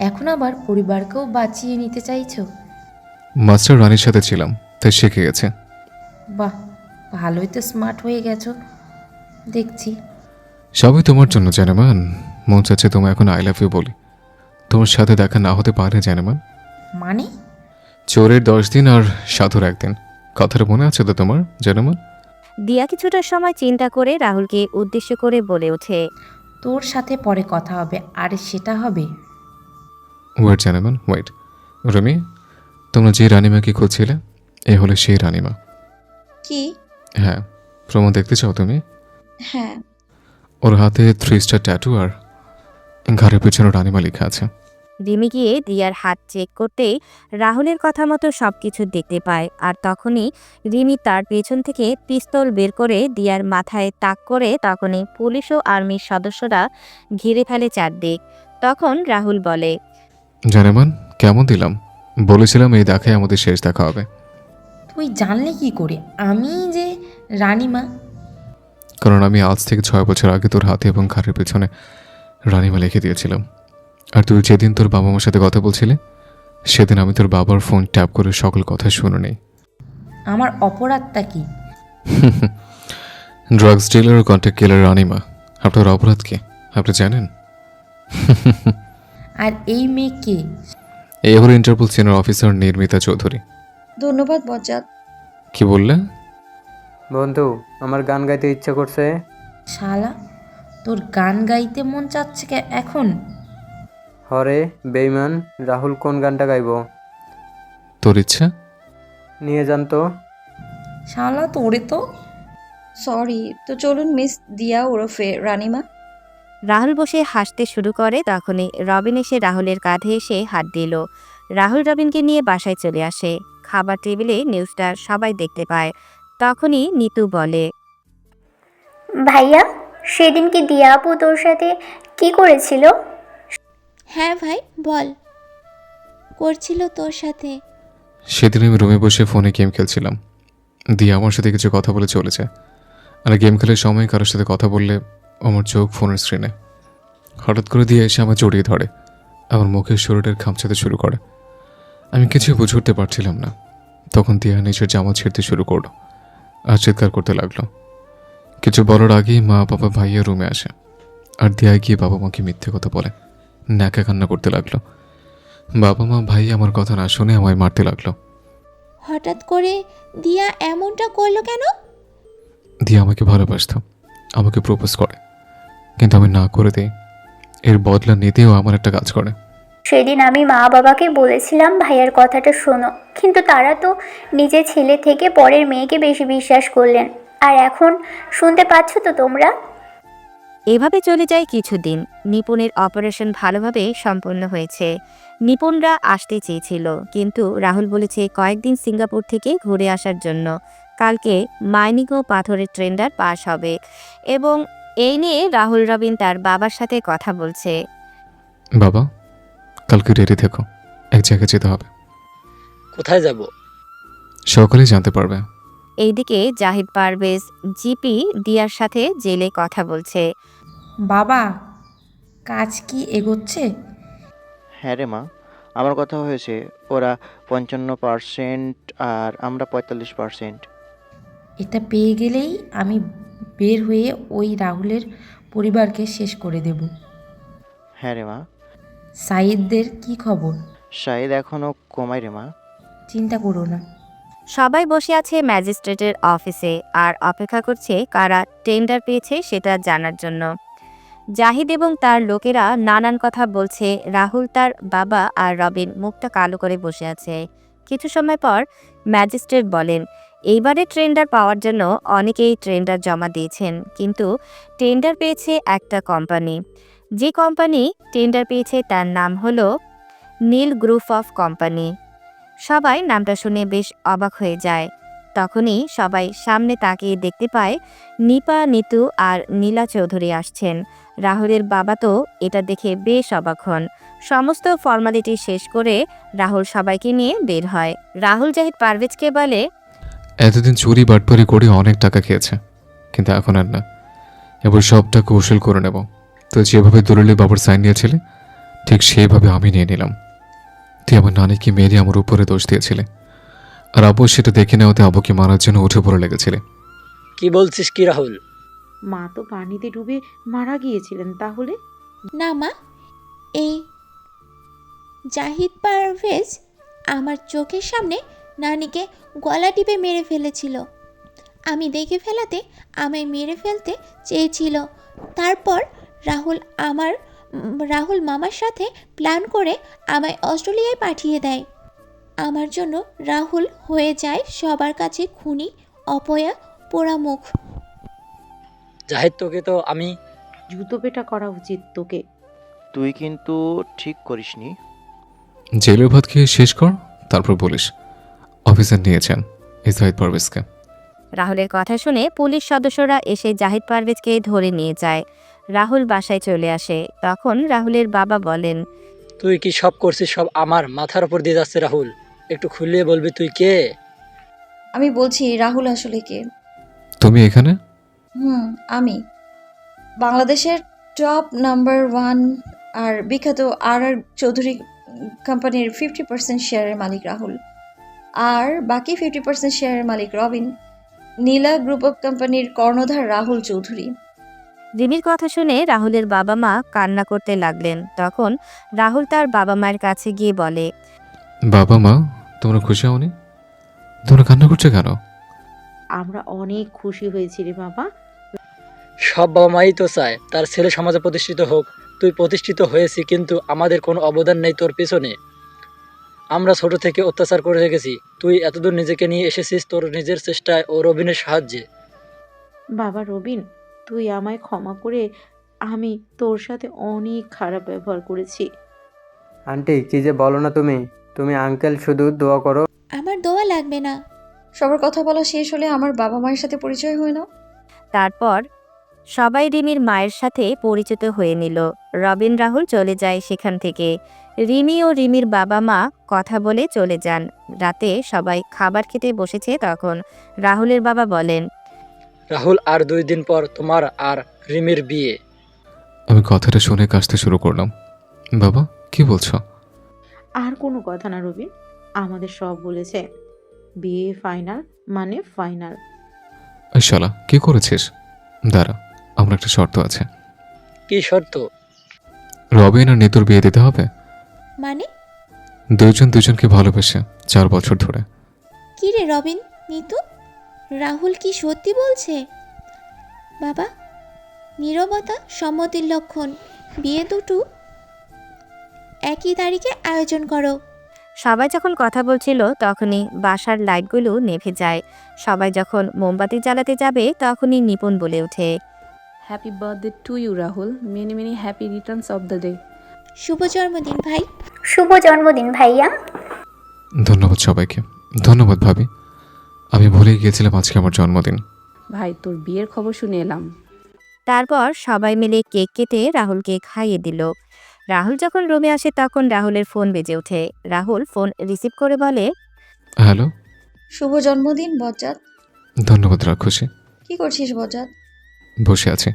এখন আবার পরিবারকেও বাঁচিয়ে নিতে চাইছো। মাস্টার রানীর সাথে ছিলাম, তাই শিখে গেছে। বাহ, ভালোই তো স্মার্ট হয়ে গেছো দেখছি। সবই তোমার জন্য জানেমান। মন চাচ্ছে তোমায় এখন আই লাভ ইউ বলি। তোমার সাথে দেখা না হতে পারে জানেমান। মানে? চোরের 10 দিন আর সাধুর 1 দিন, কথাটা মনে আছে তো তোমার জানেমান? দিয়া কিছুটা সময় চিন্তা করে রাহুলকে উদ্দেশ্য করে বলে ওঠে, তোর সাথে পরে কথা হবে, আর সেটা হবে। Wait জানেমান, wait. রুমি, তোমরা যে রানিমাকে খুঁজছিলে, এ হলো সেই রানিমা। কি? হ্যাঁ, প্রমাণ দেখতে চাও তুমি? হ্যাঁ। ওর হাতে 3 স্টার ট্যাটু আর ঘাড়ের পিছনে রানিমা লেখা আছে। রিমি গিয়ে দিয়ার হাত চেক করতেই রাহুলের কথা মতো সবকিছু দেখতে পায়। আর তখনই রিমি তার পেছন থেকে পিস্তল বের করে দিয়ার মাথায় তাক করে। তখনই পুলিশ ও আর্মির সদস্যরা ঘিরে ফেলে চারদিক। তখন রাহুল বলে, জানেমান, কেমন দিলাম? বলেছিলাম এই দেখায় আমাদের শেষ দেখা হবে। তুই জানলে কি করে আমি যে রানীমা? কারণ আমি আজ থেকে 6 বছর আগে তোর হাতে এবং ঘাড়ের পেছনে রানিমা লিখে দিয়েছিলাম। আর তুই যেদিন তোর বাবা মার সাথে কথা বলছিলে, সেদিন আমি তোর বাবার ফোন ট্যাপ করে সকল কথা শুনে নেই। আমার অপরাধটা কি? ড্রাগস ডিলার ও কন্ট্যাক্ট কিলার রানিমা, আপনার অপরাধ কি আপনি জানেন? আর এই মেয়ে কে? এই হলো ইন্টারপোল সিনিয়র অফিসার নির্মিতা চৌধুরী। ধন্যবাদ বজ্জাত। কি বললে? বন্ধু, আমার গান গাইতে ইচ্ছা করছে। শালা, তোর গান গাইতে মন চাচ্ছে এখন? হরে বেইমান, রাহুল কোন গানটা গাইব? তোর ইচ্ছা? নিয়ে যান তো। শালা তোরে তো। সরি, তো চলুন মিস দিয়া ওরফে রানিমা। রাহুল বসে হাসতে শুরু করে। তখনই রবিন এসে রাহুলের কাঁধে এসে হাত দিল। রাহুল রবিনকে নিয়ে বাসায় চলে আসে। খাবার টেবিলে নিউজটা সবাই দেখতে পায়। তখনই নিতু বলে, ভাইয়া, সেদিন কি দিয়া আপু তোর সাথে কি করেছিল? হ্যাঁ ভাই, বল। করছিল তোর সাথে? সেদিন আমি রুমে বসে ফোনে গেম খেলছিলাম। দিয়ে আমার সাথে কিছু কথা বলে চলে যায়। আর গেম খেলার সময় কারোর সাথে কথা বললে আমার চোখ ফোনের স্ক্রিনে। হঠাৎ করে দিয়ে এসে আমার জড়িয়ে ধরে, আমার মুখের শরীরের খামচাতে শুরু করে। আমি কিছু বুঝে উঠতে পারছিলাম না। তখন দিয়া নিজের জামা ছিঁড়তে শুরু করলো আর চিৎকার করতে লাগলো। কিছু বলার আগেই মা বাবা ভাইয়া রুমে আসে। আর দিয়া গিয়ে বাবা মাকে মিথ্যে কথা বলে ন্যাকা কান্না করতে লাগলো। বাবা মা ভাই আমার কথা না শুনে আমায় মারতে লাগলো। হঠাৎ করে দিয়া এমনটা করলো কেন? দিয়া আমাকে ভালোবাসত, আমাকে প্রপোজ করে, কিন্তু আমি না করে দিই। এর বদলা নিতেও আমার একটা কাজ করে। সেদিন আমি মা বাবাকে বলেছিলাম ভাইয়ার কথাটা শোনো, কিন্তু তারা তো নিজের ছেলে থেকে পরের মেয়েকে বেশি বিশ্বাস করলেন। আর এখন শুনতে পাচ্ছ তো তোমরা। এভাবে চলে যায় কিছুদিন। নিপুণের অপারেশন ভালোভাবে সম্পন্ন হয়েছে। নিপুণরা আসতে চেয়েছিল, কিন্তু রাহুল বলেছে কয়েকদিন সিঙ্গাপুর থেকে ঘুরে আসার জন্য। কালকে মাইনিং ও পাথরের ট্রেন্ডার পাস হবে, এবং এই নিয়ে রাহুল রবিন তার বাবার সাথে কথা বলছে। বাবা, কালকে রেডি থেকো, এক জায়গায় যেতে হবে। কোথায় যাব? সকালেই জানতে পারবে। এইদিকে জাহিদ পারভেজ জিপি দিয়ার সাথে জেলে কথা বলছে। বাবা, কাজ কি এগোচ্ছে? হ্যাঁ রে মা, আমার কথা হয়েছে। ওরা 55% আর আমরা 45%। এটা পেয়ে গেলেই আমি বের হয়ে ওই রাহুলের পরিবারকে শেষ করে দেব। হ্যাঁ রে মা। সাইদদের কি খবর? শাহিদ এখনো কমাই রে মা। চিন্তা করো না। সবাই বসে আছে ম্যাজিস্ট্রেটের অফিসে আর অপেক্ষা করছে কারা টেন্ডার পেয়েছে সেটা জানার জন্য। জাহিদ এবং তার লোকেরা নানান কথা বলছে। রাহুল, তার বাবা আর রবিন মুখটা কালো করে বসে আছে। কিছু সময় পর ম্যাজিস্ট্রেট বলেন, এইবারে টেন্ডার পাওয়ার জন্য অনেকেই টেন্ডার জমা দিয়েছেন, কিন্তু টেন্ডার পেয়েছে একটা কোম্পানি। যে কোম্পানি টেন্ডার পেয়েছে তার নাম হলো নীল গ্রুপ অফ কোম্পানি। সবাই নামটা শুনে বেশ অবাক হয়ে যায়। তখনই সবাই সামনে তাকিয়ে দেখতে পায় নিপা, নিতু আর নীলা চৌধুরী আসছেন। রাহুলের বাবা তো এটা দেখে বেশ অবাক হন। সমস্ত ফর্মালিটি শেষ করে রাহুল সবাইকে নিয়ে বের হয়। রাহুল জাহিদ পারভেজকে বলে, এতদিন চুরি বাটপারি করে অনেক টাকা খেয়েছে, কিন্তু এখন আর না। এবার সবটা কৌশল করে নেব। তো যেভাবে দলিলে বাবার সাইন নিয়েছিলে ঠিক সেভাবে আমি নিয়ে নিলাম। তুই আমার নানিকে মেরে আমার উপরে দোষ দিয়েছিলে, আর আব্বু সেটা দেখে নেওয়াতে আব্বুকে মারার জন্য উঠে পড়ে লেগেছিলে। কি বলছিস কি রাহুল? মা তো পানিতে ডুবে মারা গিয়েছিলেন তাহলে? না মা, এই জাহিদ পারভেজ আমার চোখের সামনে নানিকে গলা টিপে মেরে ফেলেছিল। আমি দেখে ফেলাতে আমায় মেরে ফেলতে চেয়েছিল। তারপর রাহুল মামার সাথে প্ল্যান করে আমায় অস্ট্রেলিয়ায় পাঠিয়ে দেয়। আমার জন্য রাহুল হয়ে যায় সবার কাছে খুনি, অপয়া, পোড়ামুখ। জাহিদ, তোকে তো আমি জুতো পেটা করা উচিত তোকে। তুই কিন্তু ঠিক করিসনি। জেলের ভাত খেয়ে শেষ কর, তারপর বলিস অফিসার নিয়েছেন জাহিদ পারভেজকে। রাহুলের কথা শুনে পুলিশ সদস্যরা এসে জাহিদ পারভেজকে ধরে নিয়ে যায়। রাহুল বাসায় চলে আসে। তখন রাহুলের বাবা বলেন, তুই কি সব করছিস সব আমার মাথার উপর দিয়ে যাচ্ছে রাহুল। একটু খুলে বলবি তুই কে? আমি বলছি রাহুল আসলে কে। তুমি এখানে? আমি বাংলাদেশের টপ নাম্বার 1 আর বিখ্যাত আর চৌধুরী কোম্পানির 50% শেয়ারের মালিক রাহুল, আর বাকি 50% শেয়ারের মালিক রবিন। নীলা গ্রুপ অফ কোম্পানির কর্ণধার রাহুল চৌধুরী। রিমির কথা শুনে রাহুলের বাবা মা কান্না করতে লাগলেন। তখন রাহুল তার বাবা মায়ের কাছে গিয়ে বলে, বাবা মা, তোমরা খুশি হওনি? তোমরা কান্না করছো কেন? আমরা অনেক খুশি হয়েছি রে বাবা। সব বাবা মাই তো চায় তার ছেলে সমাজে প্রতিষ্ঠিত হোক। তুই প্রতিষ্ঠিত হয়েছি, কিন্তু আমাদের কোনো অবদান নেই তোর পেছনে। আমরা ছোট থেকে অত্যাচার করে রেখেছি, তুই এতদূর নিজেকে নিয়ে এসেছিস তোর নিজের চেষ্টায় ও রবিনের সাহায্যে। বাবা রবিন, তুই আমায় ক্ষমা করে। আমি তোর সাথে অনেক খারাপ ব্যবহার করেছি। আন্টি, কি যে বলো না তুমি। তুমি আঙ্কেল শুধু দোয়া করো। আমার দোয়া লাগবে না। সবার কথা বলা শেষ হলে আমার বাবা মায়ের সাথে পরিচয় হয় না। তারপর সবাই রিমির মায়ের সাথে পরিচিত হয়ে নিল। রবিন রাহুল চলে যায় সেখান থেকে। রিমি ও রিমির বাবা মা কথা বলে চলে যান। রাতে সবাই খাবার খেতে বসেছে। তখন রাহুলের বাবা বলেন, রাহুল, আর 2 দিন পর তোমার আর রিমির বিয়ে। আমি কথাটা শুনে কাশতে শুরু করলাম। বাবা, কি বলছো? আর কোনো কথা না রবিন, আমাদের সব বলেছে। বিয়ে ফাইনাল মানে ফাইনাল। শালা, কি করেছিস? দাঁড়া, আমার একটা শর্ত আছে। কি শর্ত? রবিন আর নিতুর বিয়ে দিতে হবে। মানে? দুজন দুজনকে ভালোবেসে 4 বছর ধরে। কি রে রবিন, নিতু, রাহুল কি সত্যি বলছে? বাবা, নীরবতা সম্মতির লক্ষণ। বিয়ে দুটো একই তারিখে আয়োজন করো। সবাই যখন কথা বলছিল তখনই বাসার লাইটগুলো নেভে যায়। সবাই যখন মোমবাতি জ্বালাতে যাবে তখনই নিপুণ বলে ওঠে, happy birthday to you Rahul, many many happy returns of the day. শুভ জন্মদিন ভাই। শুভ জন্মদিন ভাইয়া। ধন্যবাদ সবাইকে। ধন্যবাদ ভাবি, আমি ভুলেই গিয়েছিলাম আজকে আমার জন্মদিন। ভাই, তোর বিয়ের খবর শুনে এলাম। তারপর সবাই মিলে কেক কেটে রাহুলকে খাইয়ে দিল। রাহুল যখন রুমে আসে তখন রাহুলের ফোন বেজে ওঠে। রাহুল ফোন রিসিভ করে বলে, হ্যালো। শুভ জন্মদিন বজ্জাত। ধন্যবাদ রাক্ষসী। কি করছিস বজ্জাত? বসে আছে।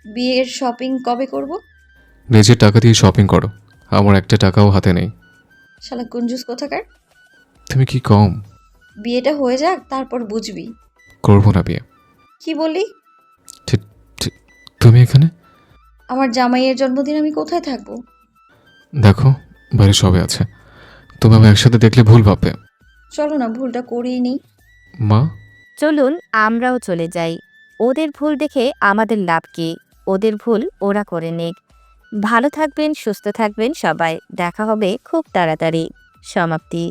বিয়ের শপিং কবে করব? নিজের টাকা দিয়ে শপিং করো, আমার একটা টাকাও হাতে নেই। শালা কঞ্জুস কোথাকার। তুমি কি কম? বিয়েটা হয়ে যাক, তারপর বুঝবি। করবো না বিয়ে। কি বললি? তুমি এখানে? আমার জামাইয়ের জন্মদিন আমি কোথায় থাকবো? দেখো, বাইরে সবে আছে, তুমি আমি একসাথে দেখলে ভুল ভাববে। চলো না, ভুলটা করিয়ে নিই। মা, চলুন আমরাও চলে যাই। ওদের ভুল দেখে আমাদের লাভ কি? ওদের ভুল ওরা করে নিক। ভালো থাকবেন, সুস্থ থাকবেন সবাই। দেখা হবে খুব তাড়াতাড়ি। সমাপ্তি।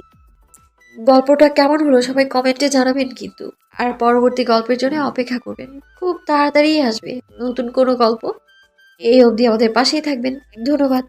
গল্পটা কেমন হলো সবাই কমেন্টে জানাবেন কিন্তু। আর পরবর্তী গল্পের জন্য অপেক্ষা করবেন, খুব তাড়াতাড়ি আসবে নতুন কোনো গল্প। এই অবধি আমাদের পাশেই থাকবেন। ধন্যবাদ।